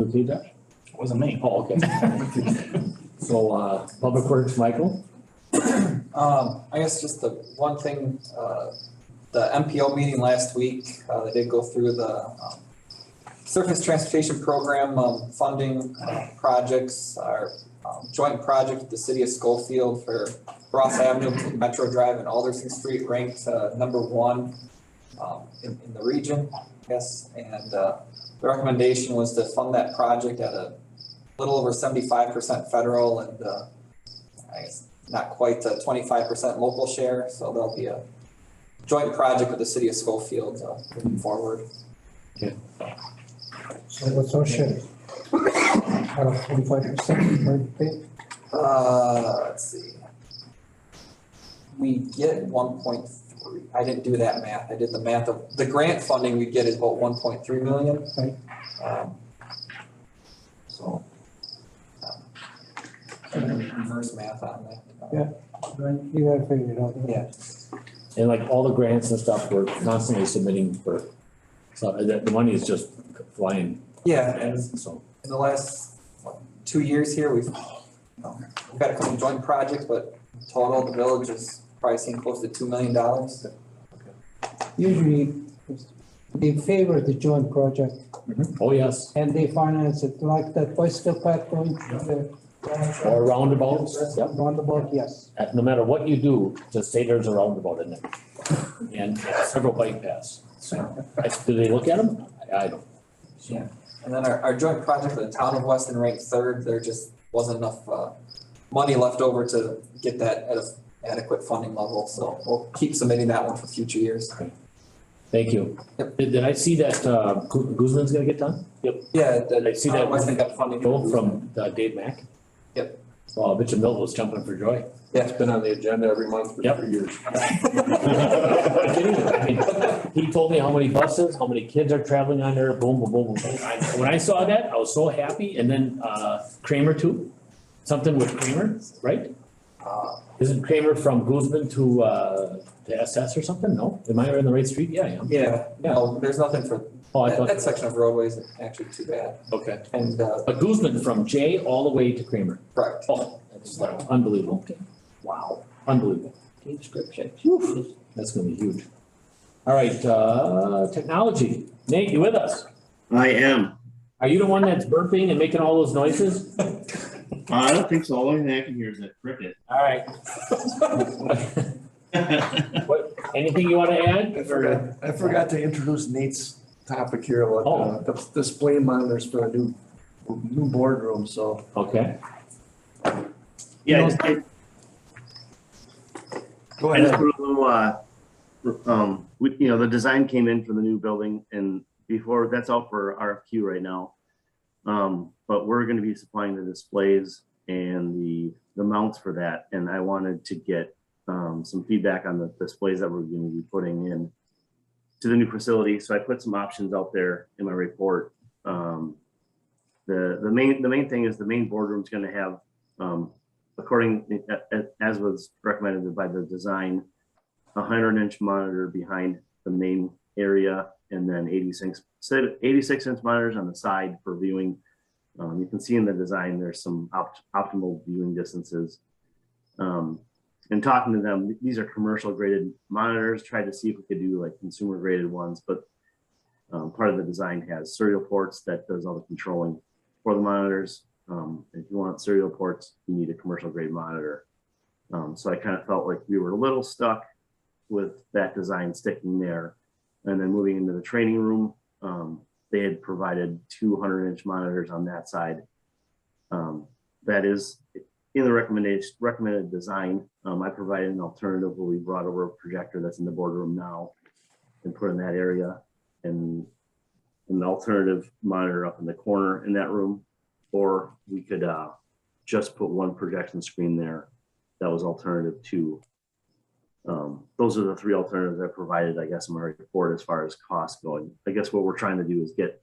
okay, Josh? Wasn't me. Oh, okay. So, Public Works, Michael? I guess just the one thing, the MPO meeting last week, they did go through the surface transportation program funding projects. Our joint project with the city of Schofield for Ross Avenue, Metro Drive and Alderson Street ranked number 1 in the region, I guess. And the recommendation was to fund that project at a little over 75% federal and I guess not quite a 25% local share. So there'll be a joint project with the city of Schofield moving forward. Okay. So what's our share? Out of 45%, Let's see. We get 1.3. I didn't do that math. I did the math of the grant funding we get is about 1.3 million. Right. So. Reverse math on that. right, you gotta figure it out. Yeah. And like all the grants and stuff, we're constantly submitting for, so the money is just flying. Yeah, and So, in the last 2 years here, we've got a couple joint projects, but total the village is pricing close to $2 million. Usually, they favor the joint project oh, yes, and they finance it, like that bicycle path going to the. or roundabouts, yep. Roundabout, yes. No matter what you do, just say there's a roundabout in there. And several bike paths. So, do they look at them? I don't. Yeah, and then our joint project for the town of Weston ranked 3rd. There just wasn't enough money left over to get that at an adequate funding level. So we'll keep submitting that one for future years. Thank you. Yep. Did I see that Guzman's gonna get done? Yep. Yeah, Did I see that Weston got funding from Dave Mack? Yep. Well, Mitchell Mill was jumping for joy. It's been on the agenda every month for 3 years. I mean, he told me how many buses, how many kids are traveling on there, boom, boom, boom, boom. When I saw that, I was so happy. And then Kramer too, something with Kramer, right? Isn't Kramer from Guzman to SS or something? No? Am I on the right street? Yeah, I am. Yeah, no, there's nothing for, I thought. that section of roadways is actually too bad. Okay. And, But Guzman from J all the way to Kramer. correct. Oh, that's unbelievable. Wow, unbelievable. That's gonna be huge. All right, technology. Nate, you with us? I am. Are you the one that's burping and making all those noises? I don't think so. The only thing I can hear is that cricket. All right. What, anything you want to add? I forgot to introduce Nate's topic here about the display monitors for the new boardroom, so. Okay. Yeah, Go I just ahead. put a little, the design came in for the new building and before, that's out for RFQ right now. But we're gonna be supplying the displays and the mounts for that. And I wanted to get some feedback on the displays that we're gonna be putting in to the new facility. So I put some options out there in my report. The main thing is the main boardroom's gonna have, according, as was recommended by the design, 100-inch monitor behind the main area, and then 86-inch monitors on the side for viewing. You can see in the design, there's some optimal viewing distances. And talking to them, these are commercial graded monitors, tried to see if we could do like consumer graded ones, but part of the design has serial ports that does all the controlling for the monitors. If you want serial ports, you need a commercial grade monitor. So I kind of felt like we were a little stuck with that design sticking there. And then moving into the training room, they had provided 200-inch monitors on that side. That is in the recommended design. I provided an alternative where we brought over a projector that's in the boardroom now and put in that area, and an alternative monitor up in the corner in that room. Or we could just put one projection screen there. That was alternative two. Those are the three alternatives I provided, I guess, in my report as far as cost going. I guess what we're trying to do is get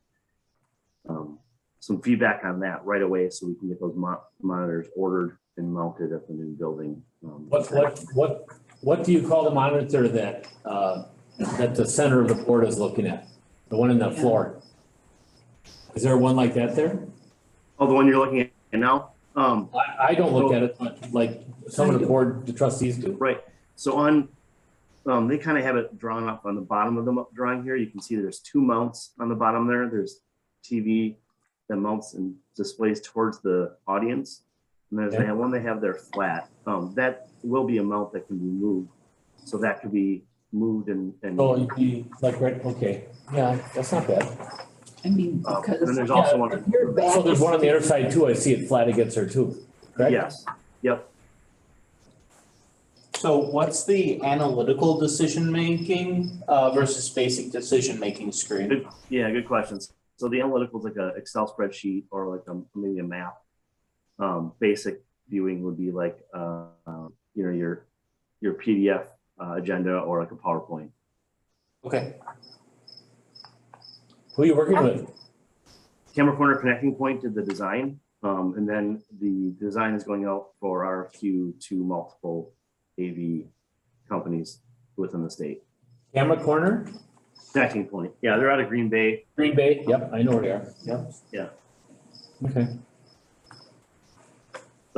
some feedback on that right away so we can get those monitors ordered and mounted at the new building. What do you call the monitor that the center of the board is looking at? The one in the floor? Is there one like that there? Oh, the one you're looking at now? I don't look at it, but like some of the board, the trustees do. Right. So on, they kind of have it drawn up on the bottom of the drawing here. You can see there's two mounts on the bottom there. There's TV that mounts and displays towards the audience. And there's one they have there flat. That will be a mount that can be moved. So that could be moved and Oh, you'd be like, right, okay. Yeah, that's not bad. I mean, because. and there's also one. So there's one on the other side too. I see it flat against her too, correct? Yes. Yep. So what's the analytical decision-making versus basic decision-making screen? Good questions. So the analytical is like an Excel spreadsheet or like maybe a map. Basic viewing would be like your PDF agenda or like a PowerPoint. Okay. Who are you working with? Camera Corner Connecting Point did the design, and then the design is going out for RFQ to multiple AV companies within the state. Camera Corner? Connecting Point. Yeah, they're out of Green Bay. Green Bay, yep, I know where they are. Yep. Yeah. Okay.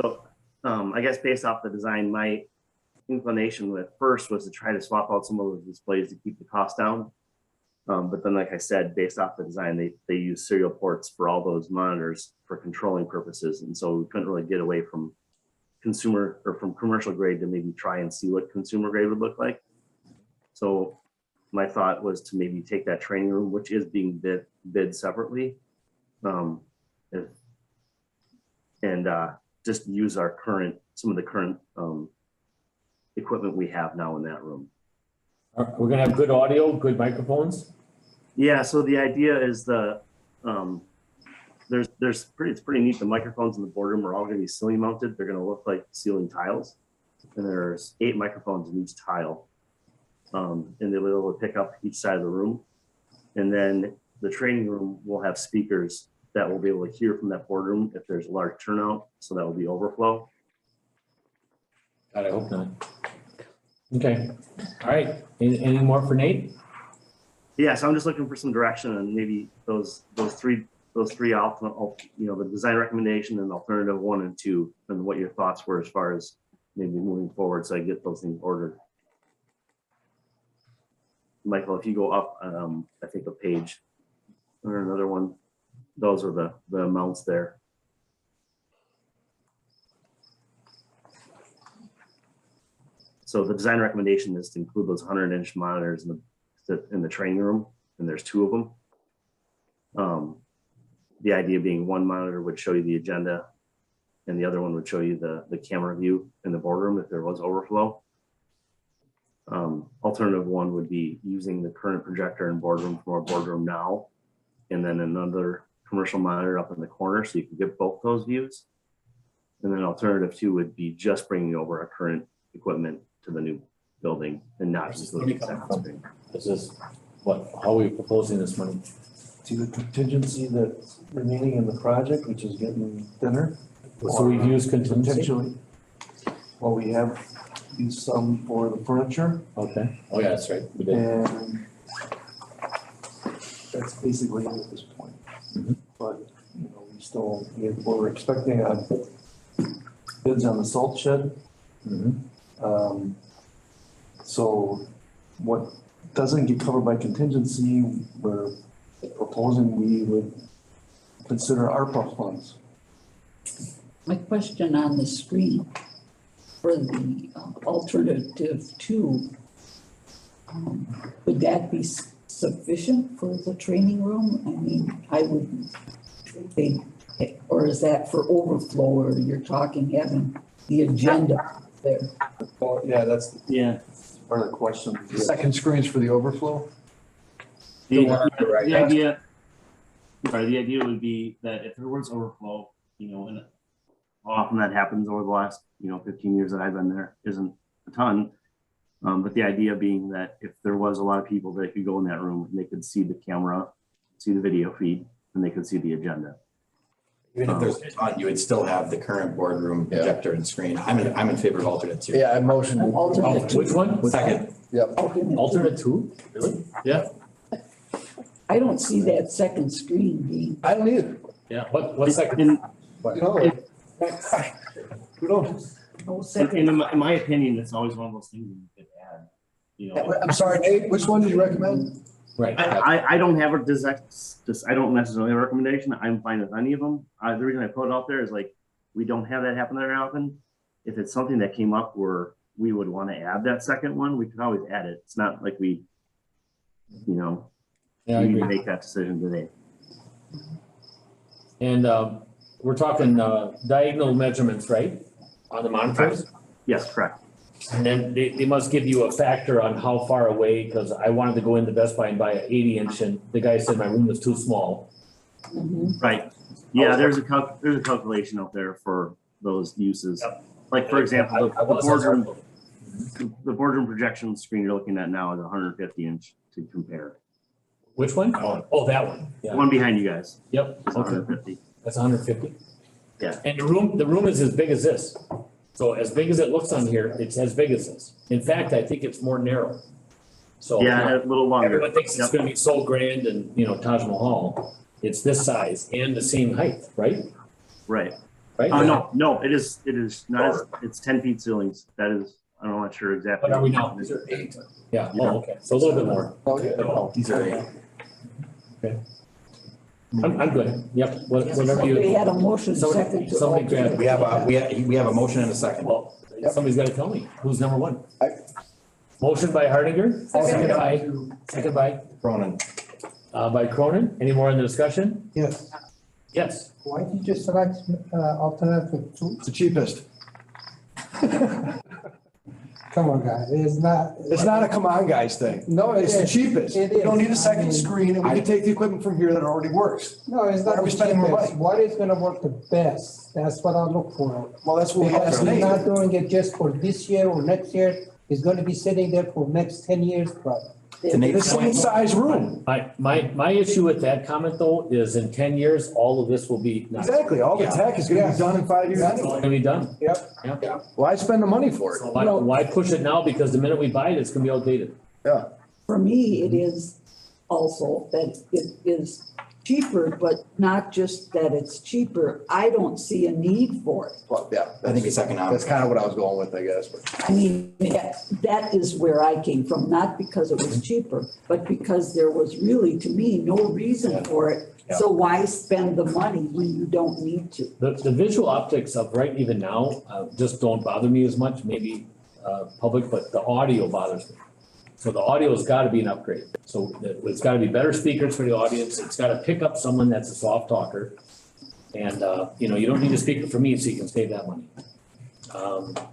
So I guess based off the design, my inclination at first was to try to swap out some of those displays to keep the cost down. But then, like I said, based off the design, they use serial ports for all those monitors for controlling purposes. And so we couldn't really get away from consumer or from commercial grade to maybe try and see what consumer grade would look like. So my thought was to maybe take that training room, which is being bid separately, and just use our some of the current equipment we have now in that room. We're gonna have good audio, good microphones? Yeah, so the idea is it's pretty neat. The microphones in the boardroom are all gonna be ceiling mounted. They're gonna look like ceiling tiles. And there's 8 microphones in each tile. And they'll be able to pick up each side of the room. And then the training room will have speakers that will be able to hear from that boardroom if there's a large turnout. So that will be overflow. God, I hope not. Okay, all right. Any more for Nate? Yeah, so I'm just looking for some direction and maybe those three the design recommendation and alternative 1 and 2, and what your thoughts were as far as maybe moving forward so I get those things ordered. Michael, if you go up, I think a page, or another one. Those are the amounts there. So the design recommendation is to include those 100-inch monitors in the training room, and there's 2 of them. The idea being one monitor would show you the agenda, and the other one would show you the camera view in the boardroom if there was overflow. Alternative one would be using the current projector in boardroom from our boardroom now, and then another commercial monitor up in the corner so you can get both those views. And then alternative 2 would be just bringing over our current equipment to the new building and not just looking at the screen. This is what, how are we proposing this money? To the contingency that's remaining in the project, which is getting thinner. So we've used contingency? Potentially. Well, we have used some for the furniture. Okay. Oh, yeah, that's right. We did. And that's basically it at this point. But, you know, we're expecting bids on the salt shed. So what doesn't get covered by contingency, we're proposing we would consider ARPA funds. My question on the screen for the alternative 2, would that be sufficient for the training room? I mean, I wouldn't think, or is that for overflow, or you're talking having the agenda there? Well, yeah, that's Yeah. part of the question. The second screen's for the overflow? The idea would be that if there was overflow, you know, and how often that happens over the last, 15 years that I've been there isn't a ton. But the idea being that if there was a lot of people that could go in that room and they could see the camera, see the video feed, and they could see the agenda. Even if there's a ton, you would still have the current boardroom projector and screen. I'm in favor of alternate 2. Yeah, I motion. Alternate 2. Which one? Second. Yep. Alternate 2? Really? Yeah. I don't see that second screen being. I don't either. Yeah. What second? You know, we don't. No second. In my opinion, it's always one of those things you could add, I'm sorry, Nate, which one did you recommend? Right. I don't have I don't necessarily have a recommendation. I'm fine with any of them. The reason I put it out there is like, we don't have that happen very often. If it's something that came up where we would want to add that second one, we could always add it. It's not like we need to make that decision today. And we're talking diagonal measurements, right? On the monitors? Yes, correct. And then they must give you a factor on how far away, because I wanted to go into Best Buy and buy an 80-inch, and the guy said my room was too small. Right. Yeah, there's a calculation out there for those uses. Yep. Like for example, the boardroom projection screen you're looking at now is 150-inch to compare. Which one? Oh, that one. Yeah. The one behind you guys. Yep. It's 150. That's 150. Yeah. And the room is as big as this. So as big as it looks on here, it's as big as this. In fact, I think it's more narrow. So yeah, a little longer. Everyone thinks it's gonna be so grand and, Taj Mahal. It's this size and the same height, right? Right. Right? No, it is not, it's 10 feet ceilings. That is, I'm not sure exactly. What are we now? These are 8. Yeah, oh, okay, so a little bit more. These are 8. Okay. I'm good, yep, whatever you. We had a motion second to. Somebody grab it. We have a motion and a second. Well, somebody's gotta tell me, who's number one? Motion by Hardinger, second by Cronin. By Cronin, any more in the discussion? Yes. Yes. Why did you just select alternative 2? It's the cheapest. Come on, guys, it's not. It's not a come on guys thing. No, It's the cheapest. It We don't is. need a second screen, and we can take the equipment from here that already works. No, it's Why not are we the spending more cheapest. money? What is gonna work the best? That's what I look for. Well, that's what we Because asked we're Nate. not doing it just for this year or next year. It's gonna be sitting there for next 10 years, probably. The same size room. My issue with that comment though is in 10 years, all of this will be. Exactly. All the tech is gonna be done in 5 years It's all anyway. gonna be done. Yep. Why spend the money for it? So why push it now? Because the minute we buy it, it's gonna be outdated. Yeah. For me, it is also that it is cheaper, but not just that it's cheaper. I don't see a need for it. Well, yeah. I think it's economic. That's kind of what I was going with, I guess, but. I mean, that is where I came from, not because it was cheaper, but because there was really, to me, no reason for it. So why spend the money when you don't need to? The visual optics of right even now, just don't bother me as much, maybe, public, but the audio bothers me. So the audio's gotta be an upgrade. So it's gotta be better speakers for the audience. It's gotta pick up someone that's a soft talker. And, you know, you don't need a speaker for me, so you can save that money.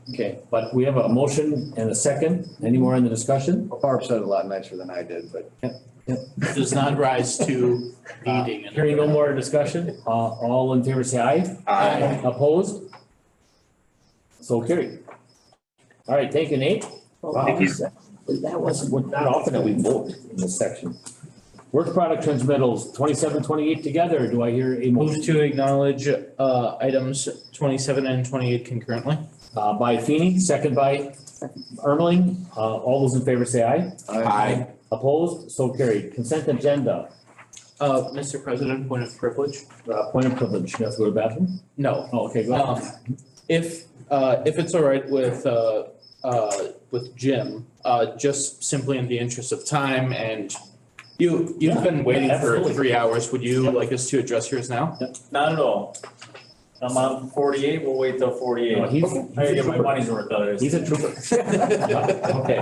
Okay, but we have a motion and a second. Any more in the discussion? Barb said it a lot nicer than I did, but. Does not rise to meeting. Hearing no more discussion, all in favor say aye. Aye. Opposed? So carried. All right, thank you, Nate. Wow. That wasn't. Not often that we vote in this section. Work product transmittals, 27, 28 together. Do I hear a motion? Move to acknowledge items 27 and 28 concurrently. By Feeny, second by Ermeling. All those in favor say aye. Aye. Opposed? So carried. Consent agenda. Mr. President, point of privilege? Point of privilege. You have to go to the bathroom? No. Oh, okay, go ahead. If it's all right with Jim, just simply in the interest of time and you've been waiting for absolutely. 3 hours, would you like us to address yours now? Not at all. I'm on 48, we'll wait till 48. No, he's I gotta get my money's worth out of this. He's a trooper. Okay.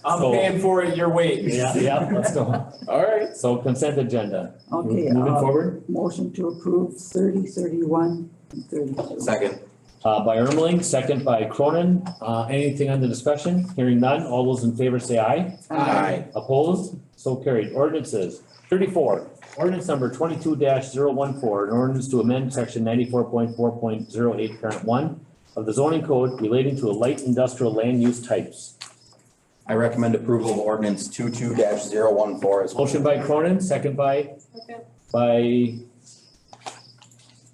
I'm So- paying for it, you're waiting. Yeah, let's go. All right. So consent agenda. Okay, Moving forward, motion to approve 30, 31, and 32. Second. by Ermeling, second by Cronin. Anything on the discussion? Hearing none. All those in favor say aye. Aye. Opposed? So carried. Ordinances. 34, ordinance number 22-014, an ordinance to amend section 94.4.08 parent 1 of the zoning code relating to a light industrial land use types. I recommend approval of ordinance 22-014 as. Motion by Cronin, second by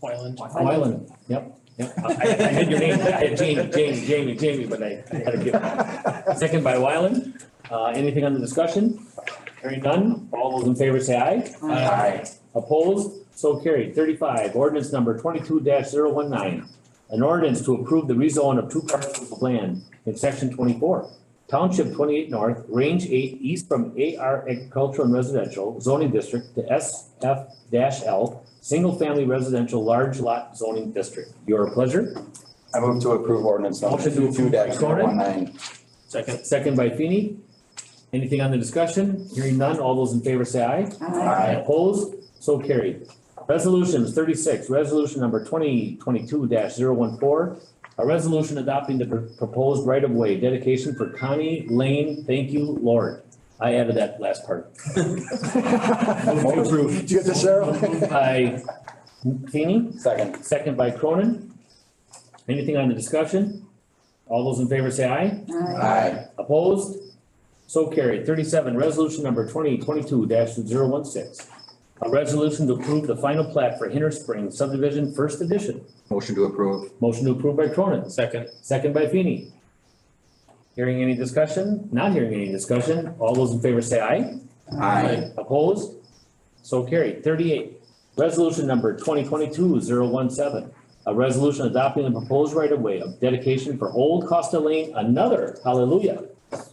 Wyland. Yep. I had your name, I had Jamie, but I had to give. Second by Wyland. Anything on the discussion? Hearing none. All those in favor say aye. Aye. Opposed? So carried. 35, ordinance number 22-019. An ordinance to approve the rezone of 2 parcels of land in section 24. Township 28 North, Range 8 east from AR Agricultural and Residential Zoning District to SF-L, Single Family Residential Large Lot Zoning District. Your pleasure. I move to approve ordinance number Motion to approve by Cronin. 22-019. Second by Feeny. Anything on the discussion? Hearing none. All those in favor say aye. Aye. Opposed? So carried. Resolutions 36, resolution number 2022-014. A resolution adopting the proposed right-of-way dedication for Connie Lane. Thank you, Lord. I added that last part. Did you get this, Cheryl? By Feeny, Second. second by Cronin. Anything on the discussion? All those in favor say aye. Aye. Opposed? So carried. 37, resolution number 2022-016. A resolution to approve the final plat for Hinter Springs subdivision, first edition. Motion to approve. Motion to approve by Cronin. Second. Second by Feeny. Hearing any discussion? Not hearing any discussion. All those in favor say aye. Aye. Opposed? So carried. 38, resolution number 2022-017. A resolution adopting the proposed right-of-way of dedication for Old Costa Lane, another, hallelujah.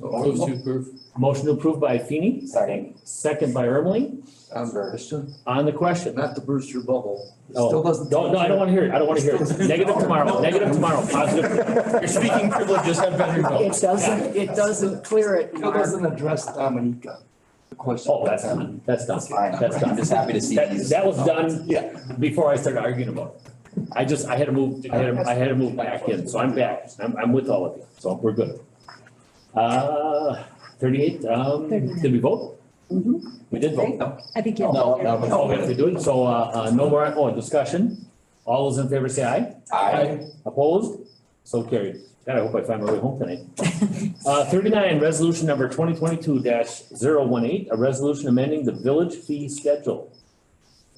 Move to approve. Motion to approve by Feeny. Second. Second by Ermeling. Question, On the question. not to burst your bubble. It Oh, still doesn't. no, I don't want to hear it. I don't want to hear it. Negative tomorrow, positive. Your speaking privileges have been revoked. It doesn't clear it, It Mark. doesn't address Dominica. The question. Oh, that's done. That's done. Fine. That's done. I'm just happy to see these. That was done before I started arguing about it. I had to move back in, so I'm back. I'm with all of you, so we're good. 38, did we vote? We did vote. I think you. No. Oh, we have to do it. So, no more, discussion. All those in favor say aye. Aye. Opposed? So carried. God, I hope I find my way home tonight. 39, resolution number 2022-018, a resolution amending the village fee schedule.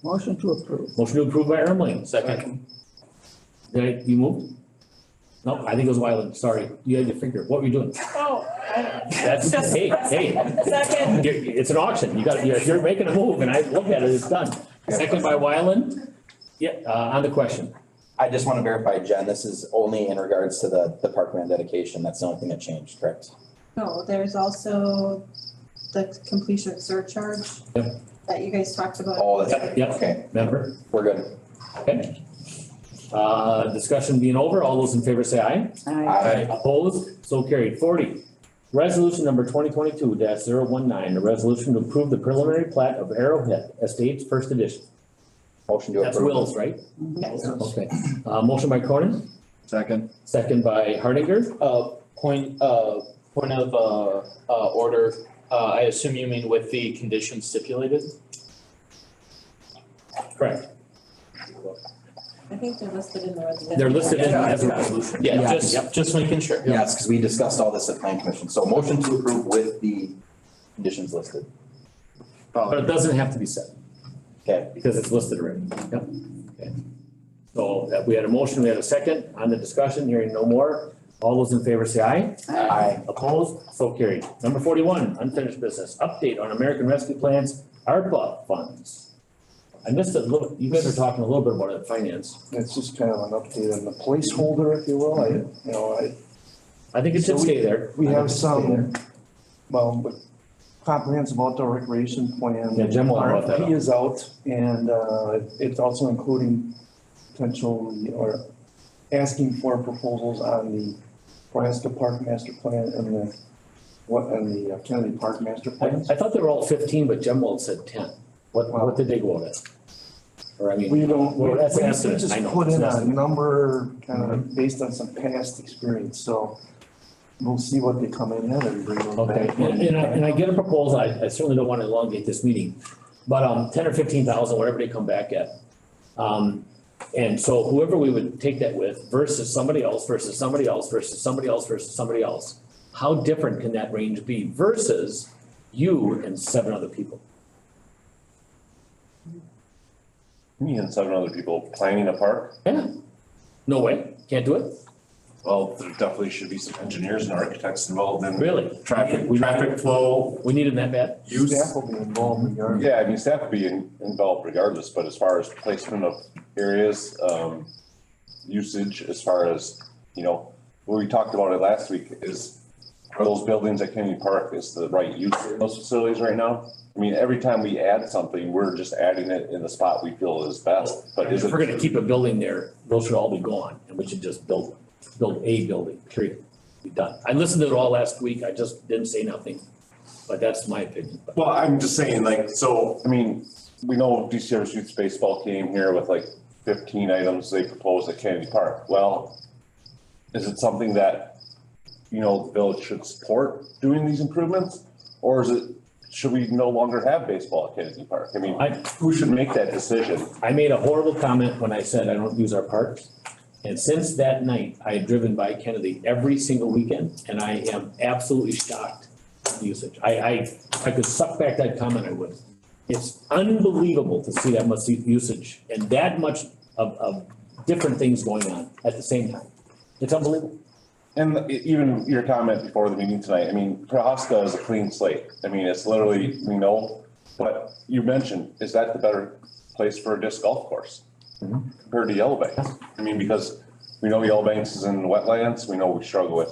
Motion to approve. Motion to approve by Ermeling. Second. You moved? No, I think it was Wyland. Sorry. You had your finger. What were you doing? Oh, That's, hey. second. It's an auction. You're making a move and I look at it, it's done. Second by Wyland. Yeah, on the question. I just want to verify, Jen, this is only in regards to the Parkland dedication. That's the only thing that changed, correct? No, there's also the completion surcharge Yep. that you guys talked about. Oh, that's, Yep. okay, Remember? we're good. Okay. Discussion being over, all those in favor say aye. Aye. Opposed, so carried. 40, resolution number 2022-019, a resolution to approve the preliminary plat of Arrowhead Estates First Edition. Motion to approve. That's Wills, right? Yes. Okay. Motion by Cronin, Second. second by Hardinger. Point of order, I assume you mean with the conditions stipulated? Correct. I think they're listed in the resolution. They're listed in as a resolution. Yeah, Yeah, just making sure. Yes, because we discussed all this at plan commission. So motion to approve with the conditions listed. But it doesn't have to be said. Okay. Because it's listed already. Yep. Okay. So we had a motion, we had a second on the discussion, hearing no more. All those in favor say aye. Aye. Opposed? So carried. Number 41, unfinished business. Update on American Rescue Plan's ARPA funds. I missed a little, you guys are talking a little bit about it in finance. It's just kind of an update on the placeholder, if you will. I think it should stay there. We have some, with comprehensive outdoor recreation plan. Yeah, Jim will know about that. RFP is out and, it's also including potentially or asking for proposals on the Nebraska Park Master Plan and the Kennedy Park Master Plan. I thought they were all 15, but Jim Wald said 10. What did they go with? Or I mean. We don't, well, that's an we estimate, just I know. put it's in an a estimate. number kind of based on some past experience, so we'll see what they come in at and bring them Okay, back. and I get a proposal, I certainly don't want to elongate this meeting, but 10 or 15,000, whatever they come back at. And so whoever we would take that with versus somebody else, versus somebody else, versus somebody else, versus somebody else, how different can that range be versus you and 7 other people? Me and 7 other people planning a park? Yeah, no way, can't do it? Well, there definitely should be some engineers and architects involved in. Really? Traffic flow. We need them that bad? Staff will be involved regardless. Yeah, I mean, staff would be involved regardless, but as far as placement of areas, usage, as far as, what we talked about it last week is, are those buildings at Kennedy Park is the right use of those facilities right now? I mean, every time we add something, we're just adding it in the spot we feel is best, but is If it? we're gonna keep a building there, those should all be gone, and we should just build a building, period. Be done. I listened to it all last week, I just didn't say nothing, but that's my opinion. But Well, I'm just saying, I mean, we know DCR's Youth Baseball came here with 15 items they proposed at Kennedy Park. Well, is it something that, the village should support doing these improvements? Or should we no longer have baseball at Kennedy Park? I mean, who should make that decision? I made a horrible comment when I said I don't use our parks. And since that night, I have driven by Kennedy every single weekend, and I am absolutely shocked at the usage. If I could suck back that comment, I would. It's unbelievable to see that much usage and that much of different things going on at the same time. It's unbelievable. And even your comment before the meeting tonight, I mean, Prohaska is a clean slate. I mean, it's literally, but you mentioned, is that the better place for a disc golf course? Compared to Yellowbanks? I mean, because we know Yellowbanks is in wetlands, we know we struggle with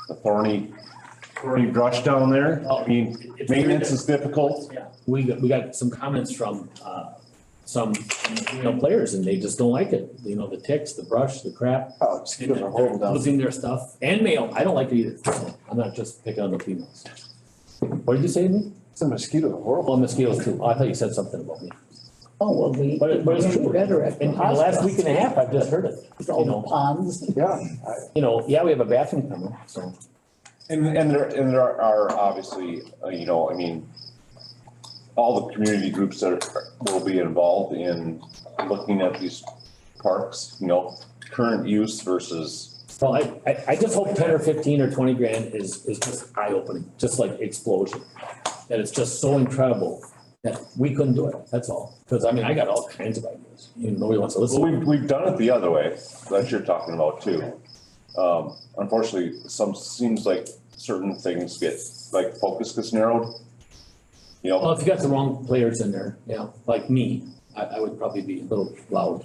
the thorny brush down there. I mean, maintenance is difficult. Yeah, we got some comments from some players, and they just don't like it. The ticks, the brush, the crap. Oh, mosquitoes are horrible down there. Losing their stuff, and male, I don't like it either. I'm not just picking on the females. What did you say to me? Some mosquitoes are horrible. Oh, mosquitoes too. I thought you said something about me. Oh, well, we. But it's true. Better at. In the last week and a half, I've just heard it. All the ponds. Yeah. Yeah, we have a bathroom coming, so. And there are obviously, I mean, all the community groups that will be involved in looking at these parks, current use versus. Well, I just hope 10 or 15 or 20 grand is just eye-opening, just like explosion. That it's just so incredible that we couldn't do it, that's all. Because I got all kinds of ideas, nobody wants to listen. Well, we've done it the other way, that you're talking about too. Unfortunately, seems like certain things get, focus gets narrowed. Well, if you got the wrong players in there, like me, I would probably be a little loud.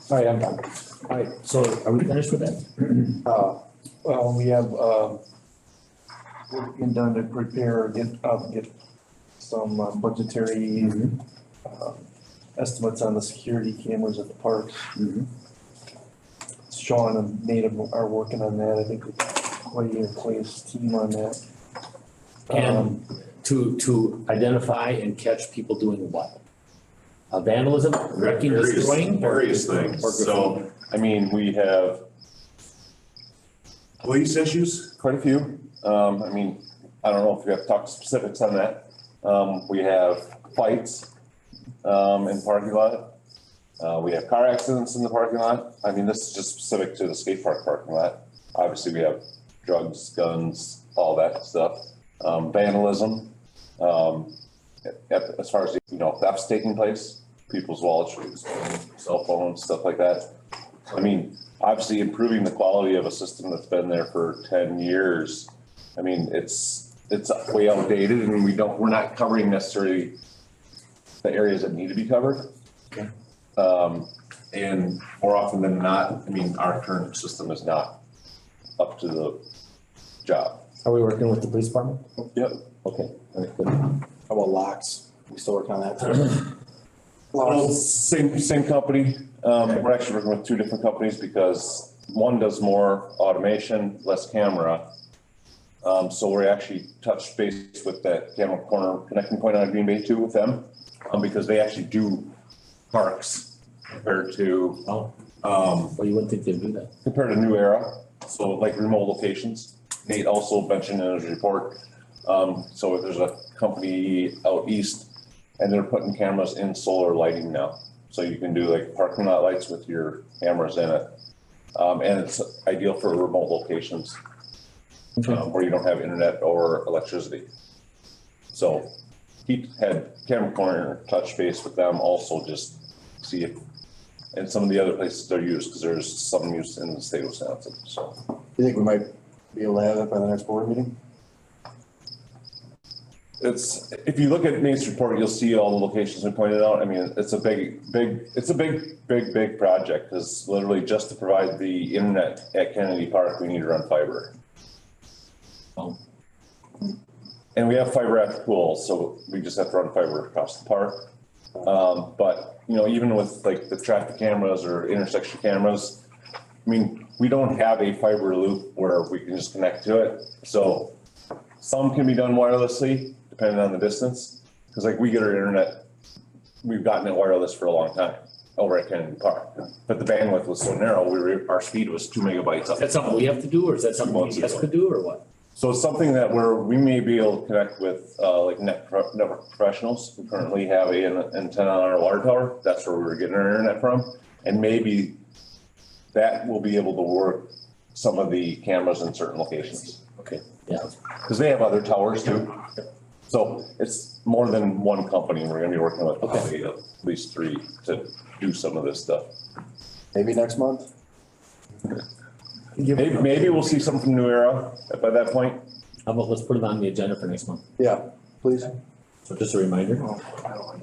All right, I'm done. All right, so are we finished with that? Well, we have, work being done to prepare, get some budgetary estimates on the security cameras at the parks. Sean and Native are working on that. I think Clay's team on that. And to identify and catch people doing what? Vandalism, wrecking, destroying? Various things. So, I mean, we have police issues, quite a few. I mean, I don't know if we have to talk specifics on that. We have fights in parking lot. We have car accidents in the parking lot. I mean, this is just specific to the skate park parking lot. Obviously, we have drugs, guns, all that stuff. Vandalism. As far as, thefts taking place, people's wallets, cell phones, stuff like that. I mean, obviously improving the quality of a system that's been there for 10 years. I mean, it's way outdated and we're not covering necessarily the areas that need to be covered. Okay. And more often than not, I mean, our current system is not up to the job. Are we working with the police department? Yep. Okay. Very good. How about locks? We still working on that too? Well, same company. We're actually working with two different companies because one does more automation, less camera. So we're actually touched base with that camera corner connecting point on Green Bay too with them, because they actually do parks compared to, well, you wouldn't think they'd do that. Compared to New Era. So like remote locations. Nate also mentioned in his report. So if there's a company out east and they're putting cameras in solar lighting now. So you can do like parking lot lights with your cameras in it. And it's ideal for remote locations where you don't have internet or electricity. So he had camera corner touch base with them also, just see if, and some of the other places they're used, because there's some use in the state of Wisconsin, so. You think we might be able to have that by the next board meeting? It's, if you look at Nate's report, you'll see all the locations we pointed out. I mean, it's a big project, because literally just to provide the internet at Kennedy Park, we need to run fiber. And we have fiber at the pool, so we just have to run fiber across the park. But, even with like the traffic cameras or intersection cameras, I mean, we don't have a fiber loop where we can just connect to it. So some can be done wirelessly, depending on the distance. Because like we get our internet, we've gotten it wireless for a long time over at Kennedy Park. But the bandwidth was so narrow, our speed was 2 megabytes. Is that something we have to do, or is that something UPS could do, or what? So it's something that we may be able to connect with like network professionals who currently have an antenna on our water tower. That's where we were getting our internet from. And maybe that will be able to work some of the cameras in certain locations. Okay, yeah. Because they have other towers too. So it's more than one company. We're gonna be working with probably at least 3 to do some of this stuff. Maybe next month? Maybe we'll see something from New Era by that point. How about let's put it on the agenda for next month? Yeah, please. So just a reminder.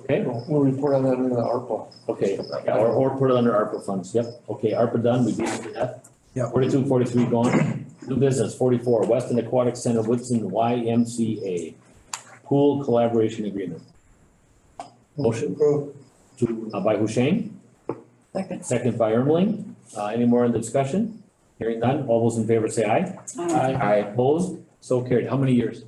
Okay. We'll report on that in the ARPA. Okay, or put it under ARPA funds. Yep. Okay, ARPA done. We beat it to that. Yeah. 42, 43 gone. New business, 44, Weston Aquatic Center, Woodson YMCA. Pool collaboration agreement. Motion to, by Husheng. Second by Ermeling. Any more in the discussion? Hearing none. All those in favor say aye. Aye. Opposed? So carried. How many years?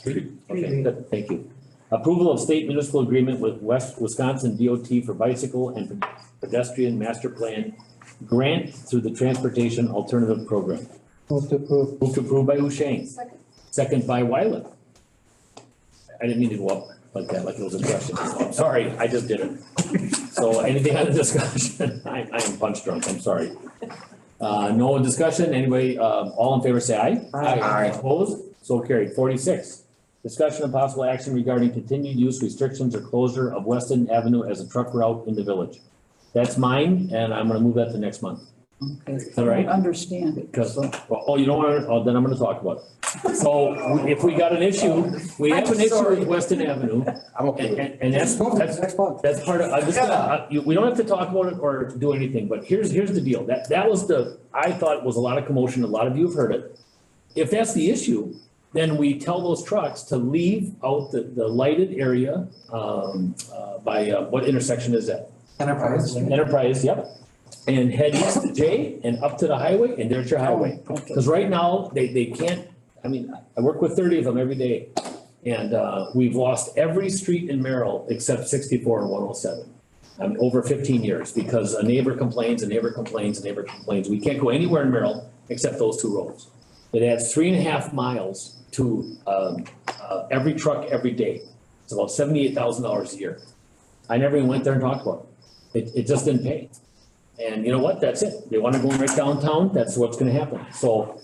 3. Okay, good. Thank you. Approval of state municipal agreement with Wisconsin DOT for bicycle and pedestrian master plan grant through the Transportation Alternative Program. Move to approve. Move to approve by Husheng. Second by Wyland. I didn't mean to go up like that, like it was a question. I'm sorry, I just did it. So anything on the discussion? I am punch drunk, I'm sorry. No discussion, anybody, all in favor say aye. Aye. Opposed? So carried. 46, discussion of possible action regarding continued use restrictions or closure of Weston Avenue as a truck route in the village. That's mine, and I'm gonna move that to next month. Okay. All right. I understand it. Because, oh, you don't want to, oh, then I'm gonna talk about it. So if we got an issue, we have an issue with Weston Avenue. I'm okay. And that's part of, I'm just gonna, we don't have to talk about it or do anything, but here's the deal. That was I thought was a lot of commotion. A lot of you have heard it. If that's the issue, then we tell those trucks to leave out the lighted area, by, what intersection is that? Enterprise, yep. And head east to J and up to the highway, and there's your highway. Because right now, they can't, I mean, I work with 30 of them every day. And, we've lost every street in Merrill except 64 and 107. Over 15 years, because a neighbor complains, a neighbor complains, a neighbor complains. We can't go anywhere in Merrill except those two roads. It adds 3.5 miles to, every truck every day. It's about $78,000 a year. I never even went there and talked about it. It just didn't pay. And you know what? That's it. They want to go right downtown. That's what's going to happen. So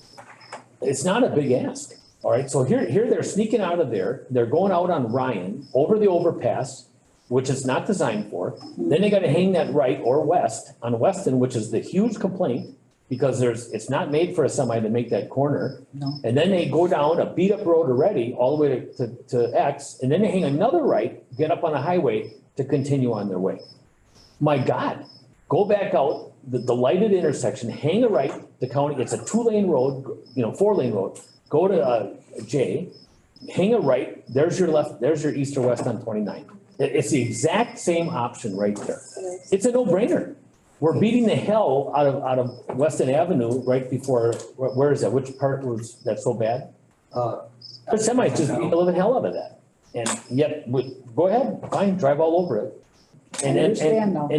it's not a big ask. All right. So here they're sneaking out of there. They're going out on Ryan over the overpass, which it's not designed for. Then they got to hang that right or west on Weston, which is the huge complaint because it's not made for a semi to make that corner. No. And then they go down a beat up road already all the way to X, and then they hang another right, get up on the highway to continue on their way. My God. Go back out, the lighted intersection, hang a right, the county, it's a 2-lane road, 4-lane road. Go to J, hang a right, there's your left, there's your east or west on 29. It's the exact same option right there. It's a no-brainer. We're beating the hell out of Weston Avenue right before, where is that? Which part was that so bad? The semis just beat the living hell out of that. And yet, go ahead, fine, drive all over it. And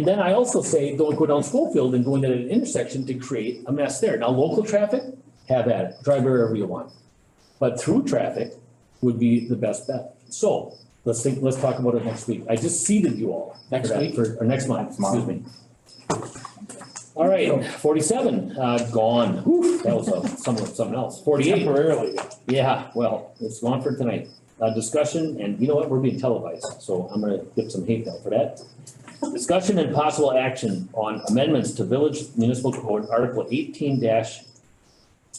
then I also say, don't go down Schofield and go into that intersection to create a mess there. Now, local traffic, have at it, drive wherever you want. But through traffic would be the best bet. So, let's talk about it next week. I just seated you all. Next week? Or next month, excuse me. All right, 47, gone. Whew, that was something else. 48. Temporarily. Yeah, well, it's gone for tonight. Discussion, and you know what, we're being televised, so I'm gonna get some hate mail for that. Discussion and possible action on amendments to Village Municipal Code, Article 18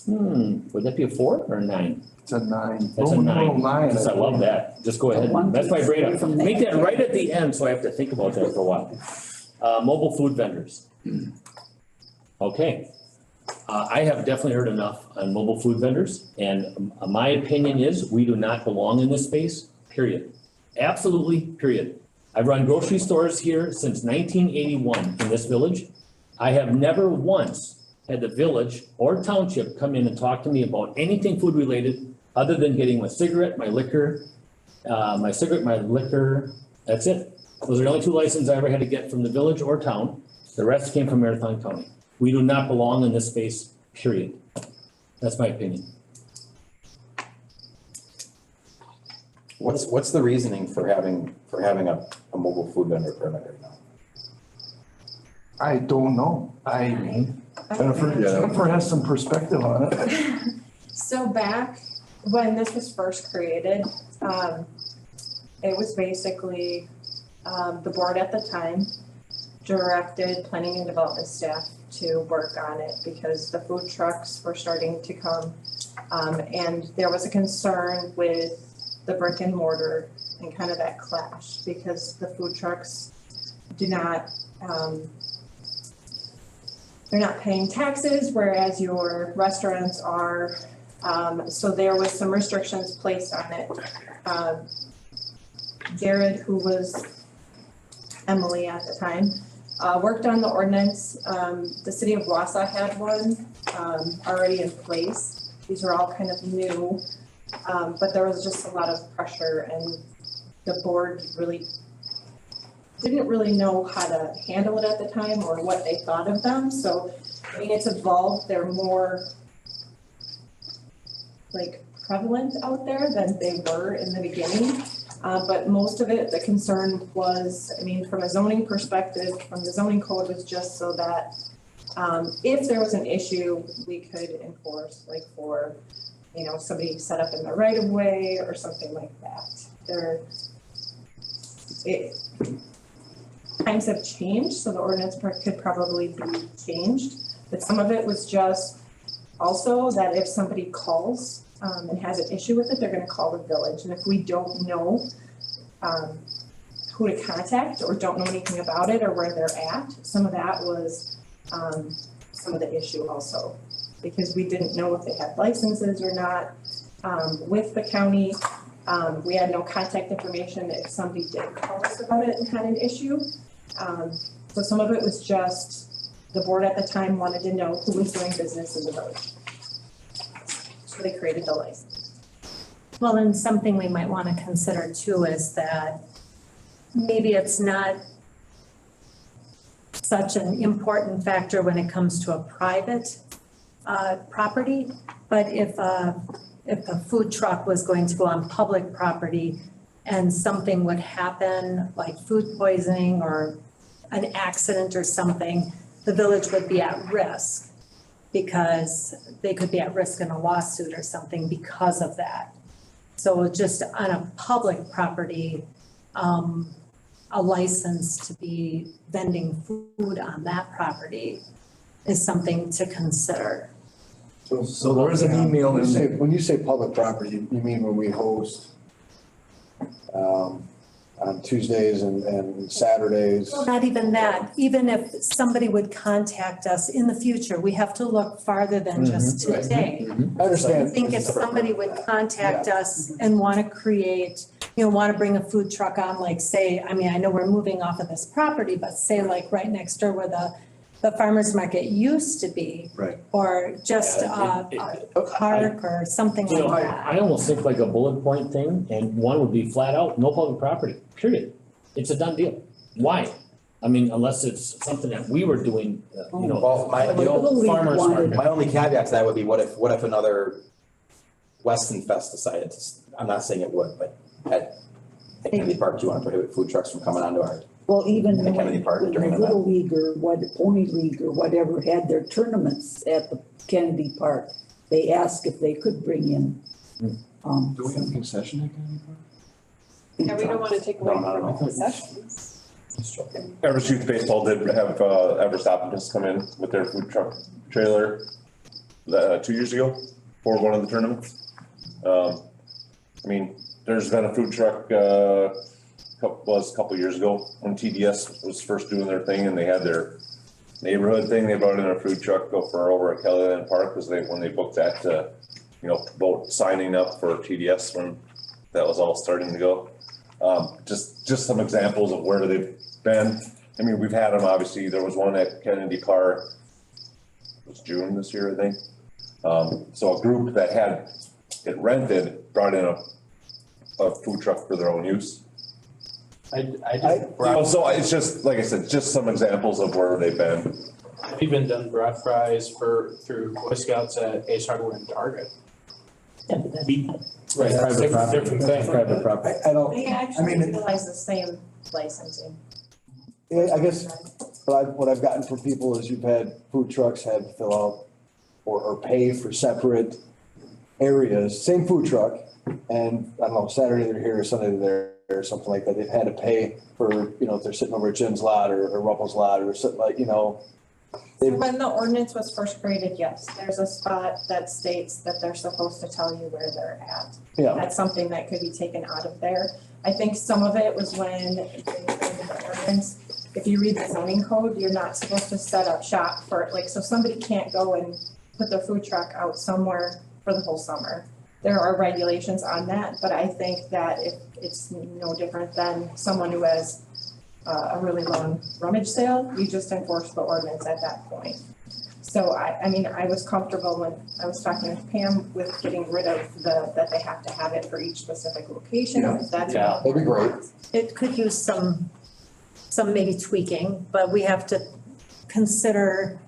would that be a 4 or a 9? It's a 9. That's a 9. Yes, I love that. Just go ahead. That's my brain up. Make that right at the end, so I have to think about that for a while. Mobile food vendors. Okay. I have definitely heard enough on mobile food vendors, and my opinion is we do not belong in this space, period. Absolutely, period. I've run grocery stores here since 1981 in this village. I have never once had the village or township come in and talk to me about anything food related other than getting my cigarette, my liquor, that's it. Those are the only 2 licenses I ever had to get from the village or town. The rest came from Marathon County. We do not belong in this space, period. That's my opinion. What's the reasoning for having a mobile food vendor permit right now? I don't know. Jennifer has some perspective on it. So back when this was first created, it was basically, the board at the time directed planning and development staff to work on it because the food trucks were starting to come. And there was a concern with the brick and mortar and kind of that clash because the food trucks do not, they're not paying taxes, whereas your restaurants are. So there was some restrictions placed on it. Jared, who was Emily at the time, worked on the ordinance. The city of Wausau had one already in place. These were all kind of new, but there was just a lot of pressure and the board didn't really know how to handle it at the time or what they thought of them. So, I mean, it's evolved. They're more prevalent out there than they were in the beginning. But most of it, the concern was, I mean, from a zoning perspective, from the zoning code was just so that if there was an issue, we could enforce for, somebody set up in the right of way or something like that. Times have changed, so the ordinance could probably be changed. But some of it was just also that if somebody calls and has an issue with it, they're gonna call the village. And if we don't know who to contact or don't know anything about it or where they're at, some of that was some of the issue also. Because we didn't know if they had licenses or not with the county. We had no contact information if somebody did call us about it and had an issue. So some of it was just the board at the time wanted to know who was doing business in the village. So they created the license. Well, and something we might want to consider too is that maybe it's not such an important factor when it comes to a private property, but if a food truck was going to go on public property and something would happen, like food poisoning or an accident or something, the village would be at risk because they could be at risk in a lawsuit or something because of that. So just on a public property, a license to be vending food on that property is something to consider. So there is an email in there. When you say public property, you mean when we host on Tuesdays and Saturdays? Not even that, even if somebody would contact us in the future, we have to look farther than just today. I understand. I think if somebody would contact us and want to create, want to bring a food truck on, like say, I mean, I know we're moving off of this property, but say like right next door where the farmer's market used to be. Right. Or just a park or something like that. I almost think like a bullet point thing, and one would be flat out, no public property, period. It's a done deal. Why? I mean, unless it's something that we were doing, Well, farmer's market. my only caveat to that would be, what if another Weston Fest decided to, I'm not saying it would, but at Kennedy Park, do you want to prohibit food trucks from coming onto our? Well, even In the Kennedy Park when during the an Little League or what, Pony League or whatever had their tournaments at the Kennedy Park, they asked if they could bring in. Do we have a concession at Kennedy Park? Yeah, we don't want to take away from the concessions. Everest Youth Baseball did have Everest Optimists come in with their food truck trailer 2 years ago for one of the tournaments. I mean, there's been a food truck a couple years ago when TDS was first doing their thing and they had their neighborhood thing. They brought in a food truck over at Kellyland Park because when they booked that to, vote signing up for TDS when that was all starting to go. Just some examples of where they've been. I mean, we've had them, obviously. There was one at Kennedy Park. It was June this year, I think. So a group that had it rented brought in a food truck for their own use. So it's just, like I said, just some examples of where they've been. I've even done broad fries through Boy Scouts at Ace Hardware and Target. Right, private property. Private property. I don't, They actually utilize the same licensing. I guess what I've gotten from people is you've had food trucks had to fill out or pay for separate areas, same food truck. And I don't know, Saturday they're here, Sunday they're there or something like that. They've had to pay for, if they're sitting over at Jim's lot or Ruppel's lot or something like, When the ordinance was first created, yes, there's a spot that states that they're supposed to tell you where they're at. Yeah. That's something that could be taken out of there. I think some of it was when they created the ordinance. If you read the zoning code, you're not supposed to set up shop for, so somebody can't go and put their food truck out somewhere for the whole summer. There are regulations on that, but I think that if it's no different than someone who has a really long rummage sale, you just enforce the ordinance at that point. So I was comfortable when I was talking to Pam with getting rid of that they have to have it for each specific location. Yeah. If that's Yeah, that'd be great. It could use some maybe tweaking, but we have to consider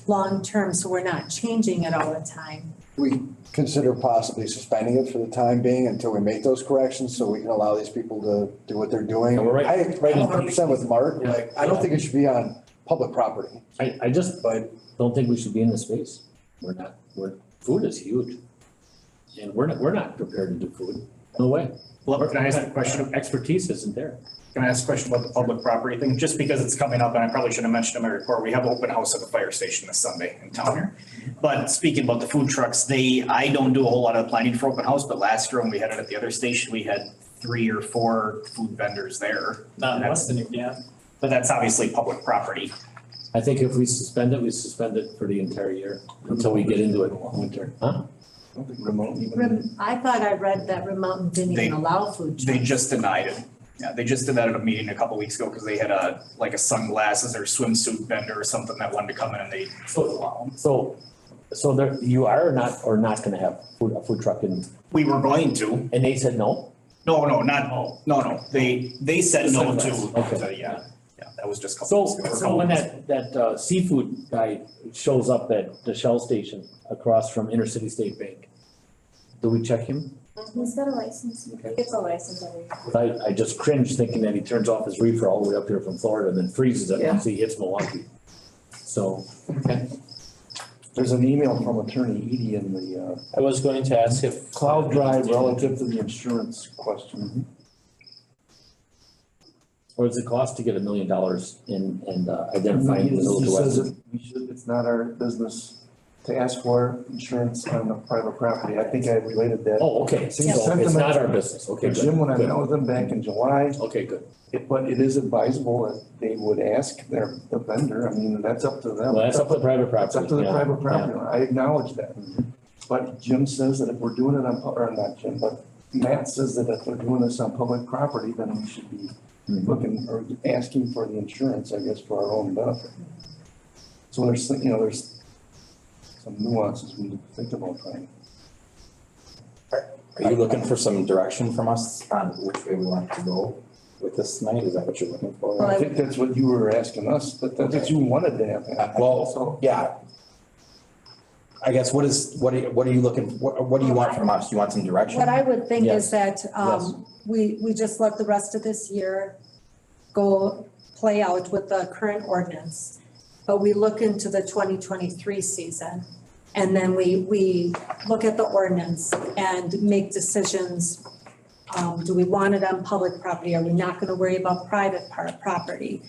long-term, so we're not changing it all the time. we consider possibly suspending it for the time being until we make those corrections, so we can allow these people to do what they're doing. Yeah, we're right. I'm 100% with Mark, I don't think it should be on public property. I just don't think we should be in the space. Food is huge. And we're not prepared to do food. No way. Well, can I ask a question? Expertise isn't there. Can I ask a question about the public property thing? Just because it's coming up, and I probably should have mentioned in my report, we have open house at the fire station this Sunday in town here. But speaking about the food trucks, I don't do a whole lot of planning for open house, but last year when we had it at the other station, we had 3 or 4 food vendors there. Not in Weston, you can't. But that's obviously public property. I think if we suspend it, we suspend it for the entire year until we get into it in winter. Huh? I don't think remote even. I thought I read that Rim Mountain didn't even allow food trucks. They just denied it. Yeah, they just did that at a meeting a couple weeks ago because they had a sunglasses or swimsuit vendor or something that wanted to come in and they would allow them. So there, you are not gonna have a food truck in? We were going to. And they said no? No, no. They said no to, Okay. yeah, that was just a couple weeks ago. So when that seafood guy shows up at the Shell station across from Intercity State Bank, do we check him? He's got a license. Okay. It's a license every year. I just cringe thinking that he turns off his reefer all the way up here from Florida and then freezes it once he hits Milwaukee. So, okay. There's an email from Attorney Edie in the, I was going to ask if. Cloud Drive relative to the insurance question. What does it cost to get $1 million in identifying the village He of says Weston? that we should, it's not our business to ask for insurance on the private property. I think I related that. Oh, okay, so Same it's sentiment not our business, okay, good. Jim, when I good. met with him back in July. Okay, good. But it is advisable that they would ask the vendor, I mean, that's up to them. Well, that's up to the private property. It's up to the yeah, private property, yeah. owner. I acknowledge that. But Jim says that if we're doing it on, or not Jim, but Matt says that if we're doing this on public property, then we should be looking or asking for the insurance, I guess, for our own benefit. So there's, there's some nuances we need to think about trying. Are you looking for some direction from us on which way we want to go with this tonight? Is that what you're looking for? I think that's what you were asking us, but that's what you wanted to have. Well, yeah. I guess what are you looking, what do you want from us? You want some direction? What I would think Yes. is that, Yes. we just let the rest of this year go play out with the current ordinance. But we look into the 2023 season and then we look at the ordinance and make decisions. Do we want it on public property? Are we not gonna worry about private property?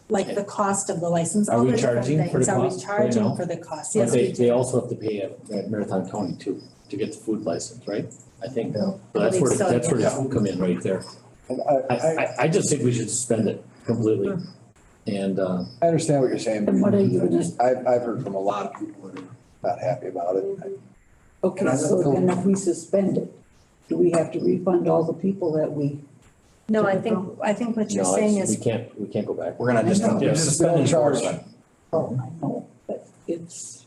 Like the cost of the license, Are all we the different charging for the things. Are we cost right charging now? for the cost? But Yes, we they do. also have to pay at Marathon County too, to get the food license, right? I think, so I that's believe where, so, that's where the yeah. food come in right there. And I just think we should suspend it completely. And, I understand what you're saying, but And what are you gonna- I've heard from a lot of people who are not happy about it. Okay, so then if we suspend it, do we have to refund all the people that we? No, I think what you're no, saying it's, is, we can't go back. We're gonna just, I know. just suspend enforcement. Oh, I know, but it's,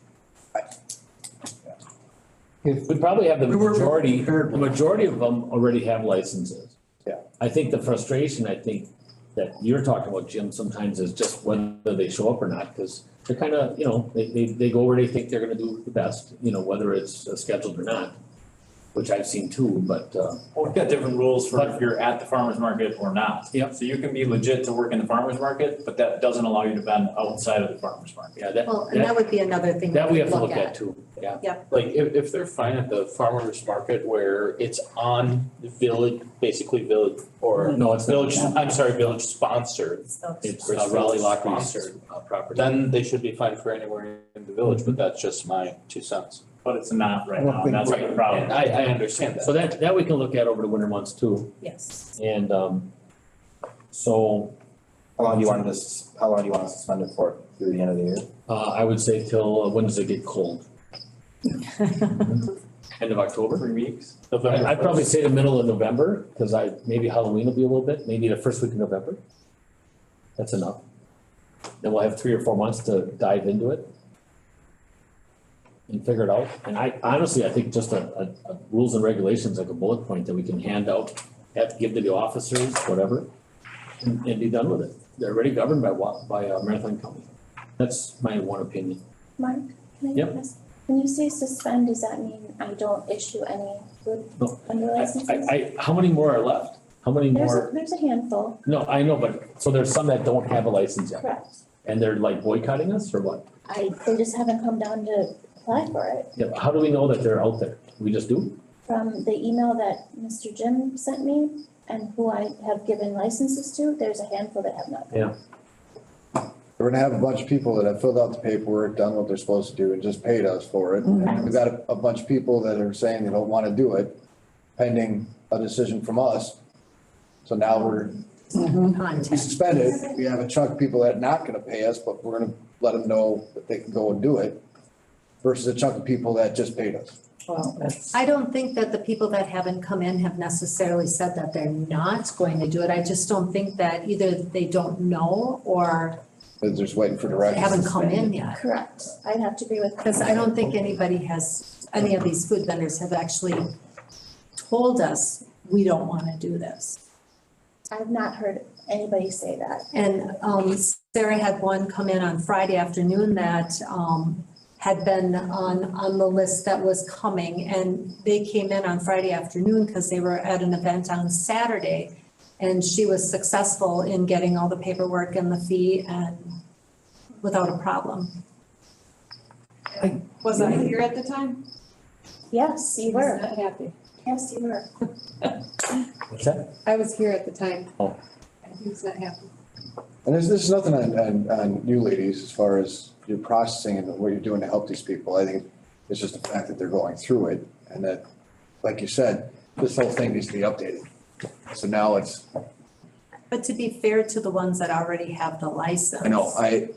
We probably have the majority of them already have licenses. Yeah. I think the frustration, that you're talking about, Jim, sometimes is just whether they show up or not, because they're kind of, they go where they think they're gonna do the best, whether it's scheduled or not, which I've seen too, but, Well, we've got different rules for if you're at the farmer's market or not. Yep. So you can be legit to work in the farmer's market, but that doesn't allow you to vend outside of the farmer's market. yeah, well, and that would be another thing that we have to look look at too, yeah. Like, if they're fine at the farmer's market where it's on the village, basically village, or No, it's not. village sponsored. It's Versus Raleigh village Lockery's sponsored. property. Then they should be fine for anywhere in the village, but that's just my 2 cents. But it's not right now, and that's the problem. And I understand that. So that we can look at over the winter months too, Yes. and, so, How long do you want to suspend it for? Through the end of the year? I would say till, when does it get cold? End of October? 3 weeks. I'd probably say the middle of November, because maybe Halloween will be a little bit, maybe the first week of November. That's enough. Then we'll have 3 or 4 months to dive into it and figure it out. And I think just a rules and regulations, like a bullet point that we can hand out, have to give to the officers, whatever, and be done with it. They're already governed by Marathon County. That's my one opinion. Mark, can I Yep. ask? When you say suspend, does that mean I don't issue any food No. vendor licenses? How many more are left? How many more? There's a handful, No, I know, but, so there's some that don't have a license yet, correct. and they're like boycotting us or what? They just haven't come down to apply for it. Yeah, but how do we know that they're out there? We just do? From the email that Mr. Jim sent me and who I have given licenses to, there's a handful that have not. Yeah. We're gonna have a bunch of people that have filled out the paperwork, done what they're supposed to do, and just paid us for it. We've got a bunch of people that are saying they don't wanna do it, pending a decision from us. So now we're suspended. We have a chunk of people that are not gonna pay us, but we're gonna let them know that they can go and do it, versus a chunk of people that just paid us. Well, that's. I don't think that the people that haven't come in have necessarily said that they're not going to do it. I just don't think that either they don't know or They're just waiting for they directions. haven't come in yet. Correct. I'd have to agree with. Because I don't think anybody has, any of these food vendors have actually told us, we don't want to do this. I've not heard anybody say that. And Sarah had one come in on Friday afternoon that had been on the list that was coming. And they came in on Friday afternoon because they were at an event on Saturday. And she was successful in getting all the paperwork and the fee and without a problem. Was I here at the time? Yes, you I was were. not happy. Yes, you were. What's that? I was here at the time. Oh. He was not happy. And this is nothing on you ladies, as far as your processing and what you're doing to help these people. I think it's just the fact that they're going through it, and that, like you said, this whole thing needs to be updated. So now it's, But to be fair to the ones that already have the license. I know,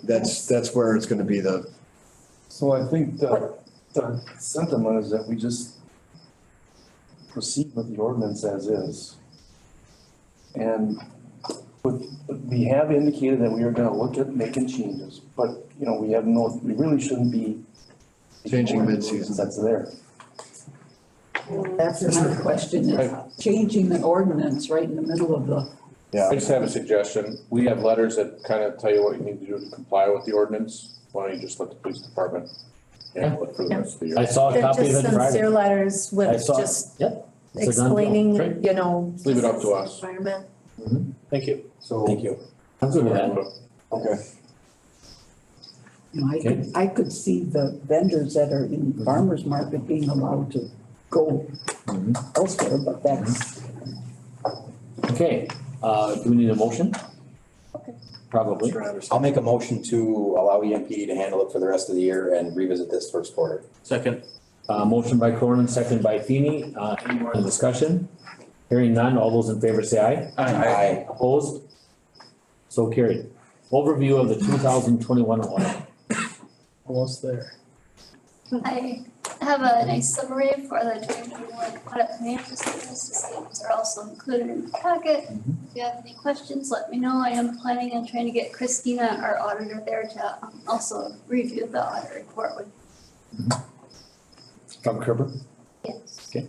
that's where it's gonna be the. So I think the sentiment is that we just proceed with the ordinance as is. And we have indicated that we are gonna look at making changes, but, you know, we really shouldn't be changing mid-season. That's there. That's another question, is changing the ordinance right in the middle of the. I just have a suggestion. We have letters that kind of tell you what you need to do to comply with the ordinance. Why don't you just let the police department handle it for the rest of the year? I saw a They're copy of just it Friday. sincere letters I with saw it. just Yep. It's a done deal. explaining, Great. you know. Leave it up to us. Environment. Thank you. So. Thank you. I'm good with that. Okay. You know, I could see the vendors that are in farmer's market being allowed to go elsewhere, but that's. Okay, do we need a motion? Probably. I'll make a motion to allow EMPD to handle it for the rest of the year and revisit this first quarter. Second. Motion by Cronin, second by Feeny. Any more discussion? Hearing none, all those in favor say aye. Aye. Opposed? So carried. Overview of the 2021 audit. Almost there. I have a nice summary for the 2021 audit financial statements. The statements are also included in the packet. If you have any questions, let me know. I am planning on trying to get Christina, our auditor, there to also review the audit report with. From Kerber? Yes. Okay.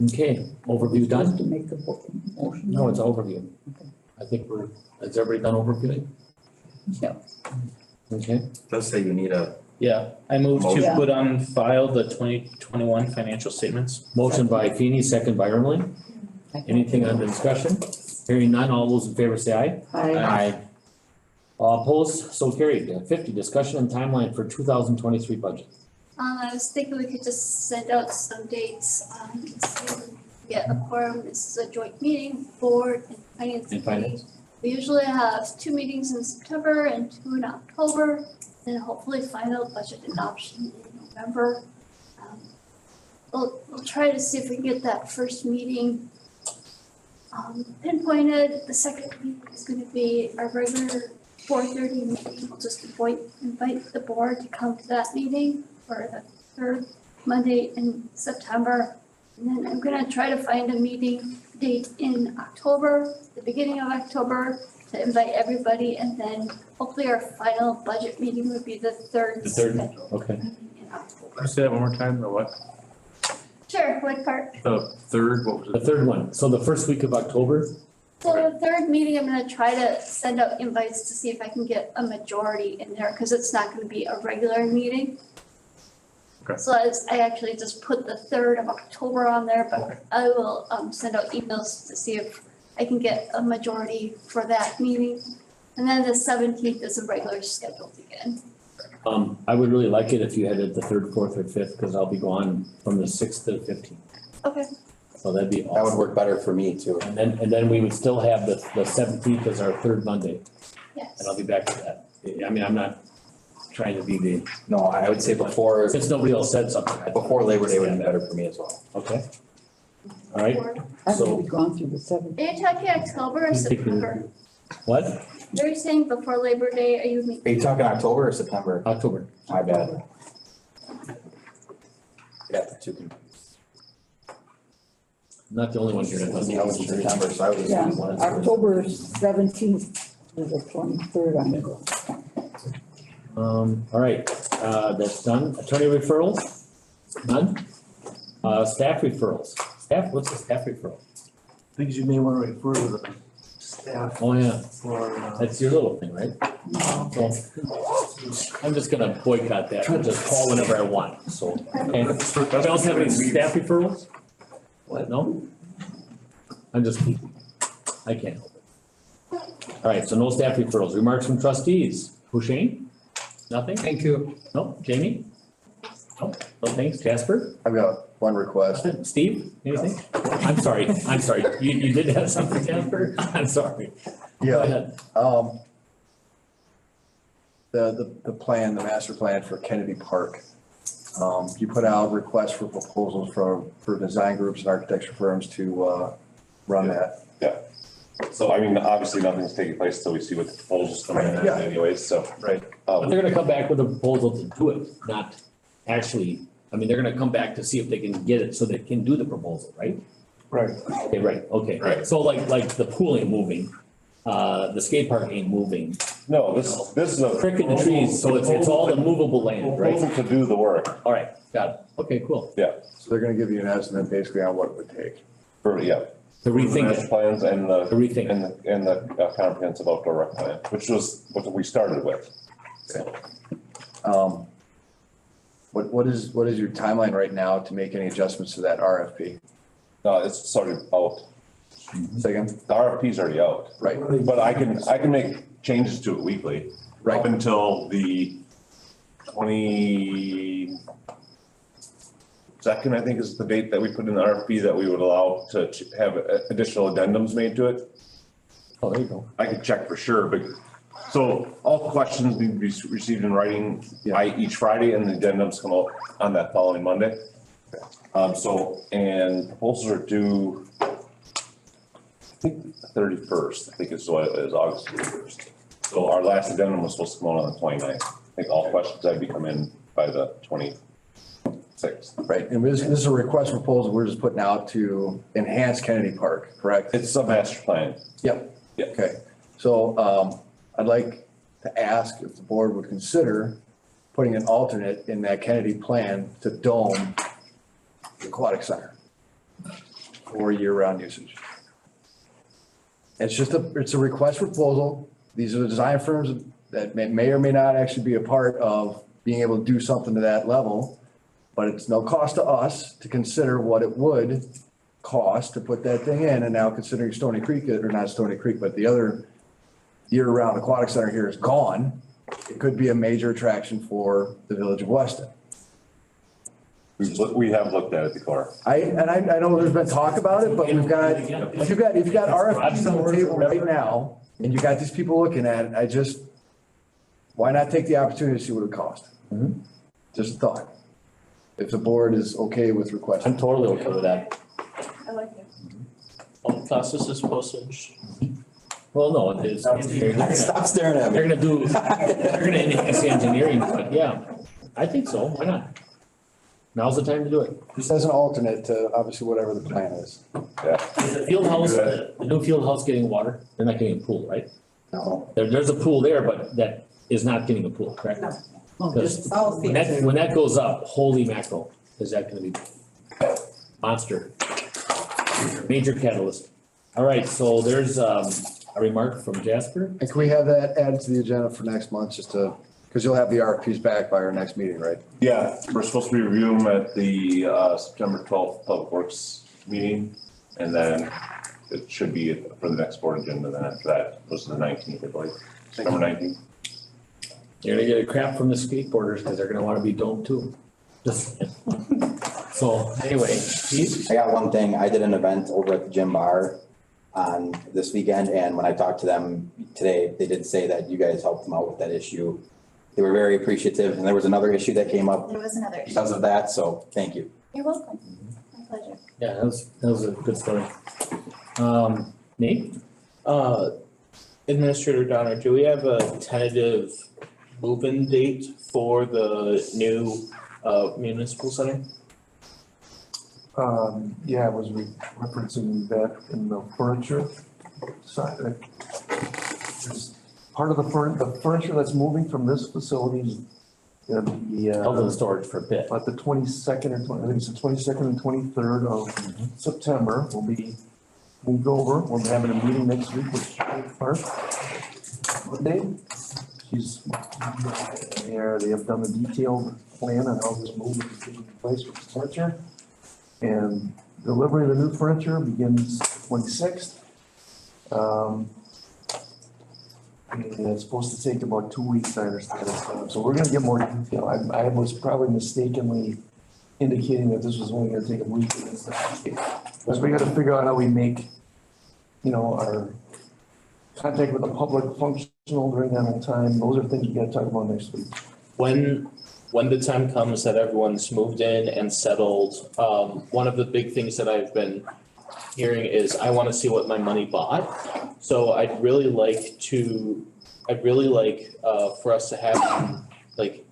Okay, overview done? To make the motion. No, it's overview. I think has everybody done overviewing? Yeah. Okay. Does say you need a. Yeah, I move to Motion. put on file the 2021 financial statements. Motion by Feeny, second by Ermeling. Anything on the discussion? Hearing none, all those in favor say aye. Aye. Opposed, so carried. 50, discussion and timeline for 2023 budget. I was thinking we could just send out some dates, to get a quorum. This is a joint meeting, board and finance And committee. finance. We usually have 2 meetings in September and 2 in October, and hopefully final budget adoption in November. We'll try to see if we can get that first meeting pinpointed. The second meeting is gonna be our regular 4:30 meeting. We'll just invite the board to come to that meeting for the third Monday in September. And then I'm gonna try to find a meeting date in October, the beginning of October, to invite everybody, and then hopefully our final budget meeting would be the third. The third, scheduled okay. meeting in October. Can I say that one more time, or what? Sure, what part? The third, what was it? The third one. So the first week of October? So the third meeting, I'm gonna try to send out invites to see if I can get a majority in there, because it's not gonna be a regular meeting. Okay. So I actually just put the 3rd of October on there, but I will send out emails to see if I can get a majority for that meeting. And then the 17th is a regular scheduled again. I would really like it if you had it the third, fourth, or fifth, because I'll be gone from the sixth to the fifteenth. Okay. So that'd be awesome. That would work better for me too. And then we would still have the seventeenth as our third Monday, Yes. and I'll be back to that. I mean, I'm not trying to be the, No, I would say before, since nobody else said something. before Labor Day would be better for me as well. Okay. All right, I've So- already gone through the 7th. Are you talking October or September? what? Are you saying before Labor Day, are you Are you talking October or September? October. My bad. Yeah, the two can. Not the only one here that doesn't. I was in September, so I was. Yeah, October 17th to the 23rd, I'm going. All right, that's done. Attorney referrals? None? Staff referrals? Staff, what's the staff referral? Things you may want to refer to the staff Oh, yeah, for, that's your little thing, right? So, I'm just gonna boycott that. I'll just call whenever I want, so. Okay. Anybody else have any staff referrals? What, no? I'm just kidding. I can't help it. All right, so no staff referrals. Remarks from trustees. Husheng? Nothing? Thank you. No? Jamie? No? No, thanks. Jasper? I've got one request. Steve? Anything? I'm sorry. You did have something, Jasper? I'm sorry. Go ahead. The plan, the master plan for Kennedy Park. You put out requests for proposals for design groups and architecture firms to run that. Yeah. So I mean, obviously nothing's taking place till we see what the proposals come in Yeah. anyways, so. Right. But they're gonna come back with a proposal to do it, not actually, I mean, they're gonna come back to see if they can get it so they can do the proposal, right? right. Okay, right, okay. Right. So like the pool ain't moving, the skate park ain't moving. No, this is a. Crick in the trees, so it's all the movable land, right? Proposal to do the work, All right, got it. Okay, cool. yeah, So they're gonna give you an estimate basically on what it would take. for, yeah. To rethink Master it, plans and to rethink it. the comprehensive outdoor rec plan, which was what we started with. What is your timeline right now to make any adjustments to that RFP? It's already out. Say again? The RFP's already out. Right. But I can make changes to it weekly. Right. Up until the 22nd, I think is the date that we put in the RFP that we would allow to have additional addendums made to it. Oh, there you go. I could check for sure, but, so all questions need to be received in writing by each Friday and the addendums come out on that following Monday. And proposals are due, I think the 31st, I think is what it is, August 31st. So our last addendum was supposed to come out on the 29th. I think all questions had to come in by the 26th. Right, and this is a request proposal we're just putting out to enhance Kennedy Park, correct? It's a master plan. Yep. Yeah. Okay, so I'd like to ask if the board would consider putting an alternate in that Kennedy plan to dome the aquatic center for year-round usage. It's just it's a request proposal. These are the design firms that may or may not actually be a part of being able to do something to that level. But it's no cost to us to consider what it would cost to put that thing in. And now considering Stony Creek, or not Stony Creek, but the other year-round aquatic center here is gone, it could be a major attraction for the village of Weston. We have looked at it before. I know there's been talk about it, but we've got, if you've got RFPs on the table right now, and you got these people looking at it, why not take the opportunity to see what it costs? Just a thought. If the board is okay with requesting. I'm totally okay with that. I like it. All classes is postage. Well, no, it's. Stop staring at me. They're gonna enhance the engineering, but yeah, I think so. Why not? Now's the time to do it. Just as an alternate to obviously whatever the plan is. Yeah. Is the field house, the new field house getting water? They're not getting a pool, right? No. There's a pool there, but that is not getting a pool, correct? Because when that goes up, holy mackerel, is that gonna be monster. Major catalyst. All right, so there's a remark from Jasper. And can we have that added to the agenda for next month, just to, because you'll have the RFPs back by our next meeting, right? Yeah, we're supposed to be reviewing them at the September 12th Public Works meeting. And then it should be for the next board agenda, then after that was the 19th, I believe, September 19th. You're gonna get a crap from the skateboarders because they're gonna wanna be domed too. Just, so anyway, Keith? I got one thing. I did an event over at the gym bar on this weekend, and when I talked to them today, they did say that you guys helped them out with that issue. They were very appreciative, and there was another issue that came up There was another issue. because of that, so thank you. You're welcome. My pleasure. Yeah, that was a good story. Nate? Administrator Donner, do we have a tentative move-in date for the new municipal center? Yeah, I was referencing that in the furniture side. There's part of the furniture that's moving from this facility is gonna be, Held in storage for a bit. about the 22nd or I think it's the 22nd and 23rd of September will be moved over. We're having a meeting next week with Park. Monday. She's there. They have done a detailed plan on how this move is taking place with the furniture. And delivery of the new furniture begins 26th. And it's supposed to take about 2 weeks, I understand. So we're gonna get more detail. I was probably mistakenly indicating that this was only gonna take a week. Because we gotta figure out how we make, our contact with the public functional during that whole time. Those are things we gotta talk about next week. When the time comes that everyone's moved in and settled, one of the big things that I've been hearing is I wanna see what my money bought. So I'd really like for us to have like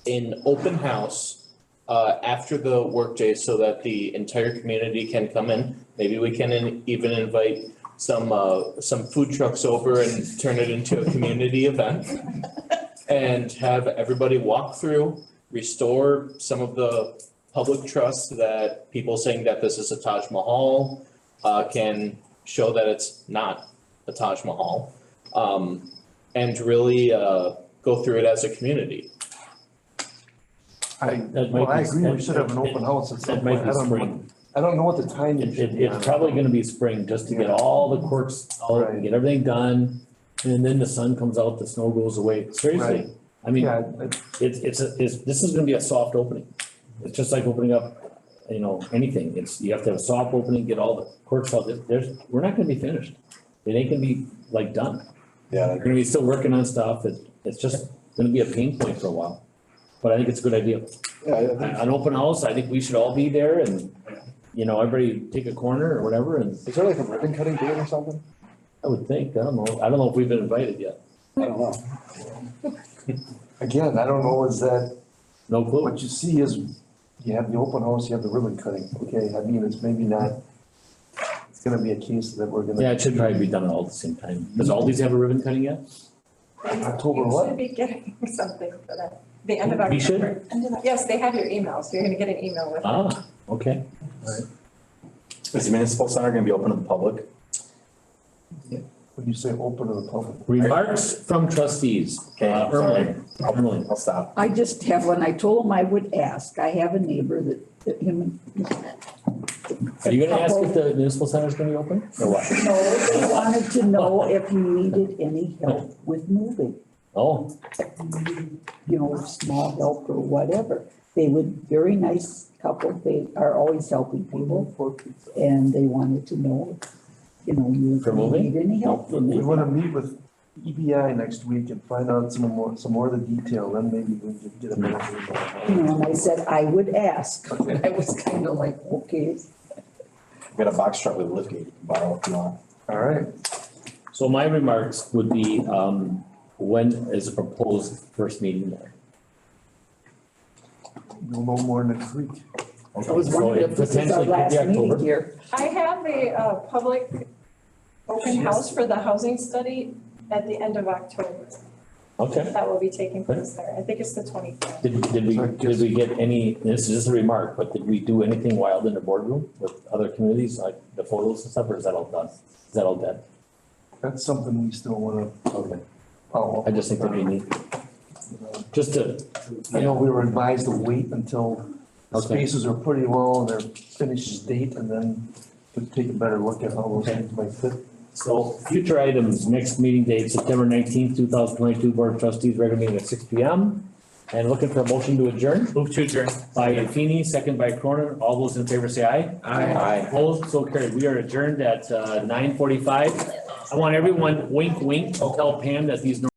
an open house after the workday so that the entire community can come in. Maybe we can even invite some food trucks over and turn it into a community event. And have everybody walk through, restore some of the public trust that people saying that this is a Taj Mahal can show that it's not a Taj Mahal. And really go through it as a community. I agree, we should have an open house at some That might point. be spring. I don't know what the timing should be. It's probably gonna be spring, just to get all the quirks out and get everything done. And then the sun comes out, the snow goes away. Seriously, Right. I mean, Yeah, this is gonna be a soft opening. It's just like opening up, anything. You have to have a soft opening, get all the quirks out. We're not gonna be finished. It ain't gonna be like done. Yeah. We're gonna be still working on stuff. It's just gonna be a pain point for a while. But I think it's a good idea. An open house, I think we should all be there and, everybody take a corner or whatever and. Is there like a ribbon cutting day or something? I would think, I don't know if we've been invited yet. I don't know. Again, I don't know, is that, No clue. what you see is, you have the open house, you have the ribbon cutting, okay? I mean, it's maybe not, it's gonna be a case that we're gonna. Yeah, it should probably be done all at the same time. Does Aldi's have a ribbon cutting yet? October You what? should be getting something for that, the end of We October. should? Yes, they have your emails, you're gonna get an email with it. Ah, okay. Is the municipal center gonna be open to the public? When you say open to the public. Remarks from trustees. Ermeling. I'll stop. I just have one. I told him I would ask. I have a neighbor that him. Are you gonna ask if the municipal center is gonna be open or what? No, they wanted to know if he needed any help with moving. Oh, Small help or whatever. They would, very nice couple. They are always helping people. And they wanted to know, you For moving? need any help for We moving. wanna meet with EBI next week and find out some more of the detail, then maybe we can get a better. And I said I would ask. I was kind of like, okay. We got a box truck with a lift gate, you can borrow if you want. All right. so my remarks would be, when is the proposed first meeting there? We'll know more next week. I was So wondering it if this is our potentially could last be meeting October. here. I have a public open house for the housing study at the end of October. Okay. That will be taking place there. I think it's the 25th. Did we get any, this is just a remark, but did we do anything wild in the boardroom with other communities, like the photos and stuff, or is that all done? Is that all dead? That's something we still wanna. Okay. follow. I just think that'd be neat. Just to. I know we were advised to wait until the Okay. spaces are pretty well, their finished state, and then to take a better look at how those things might fit. So future items, next meeting date, September 19th, 2022, Board of Trustees, regular meeting at 6 P.M. And looking for a motion to adjourn. Move to adjourn. By Feeny, second by Cronin. All those in favor say aye. Aye. Opposed, so carried. We are adjourned at 9:45. I want everyone wink, wink, to tell Pam that these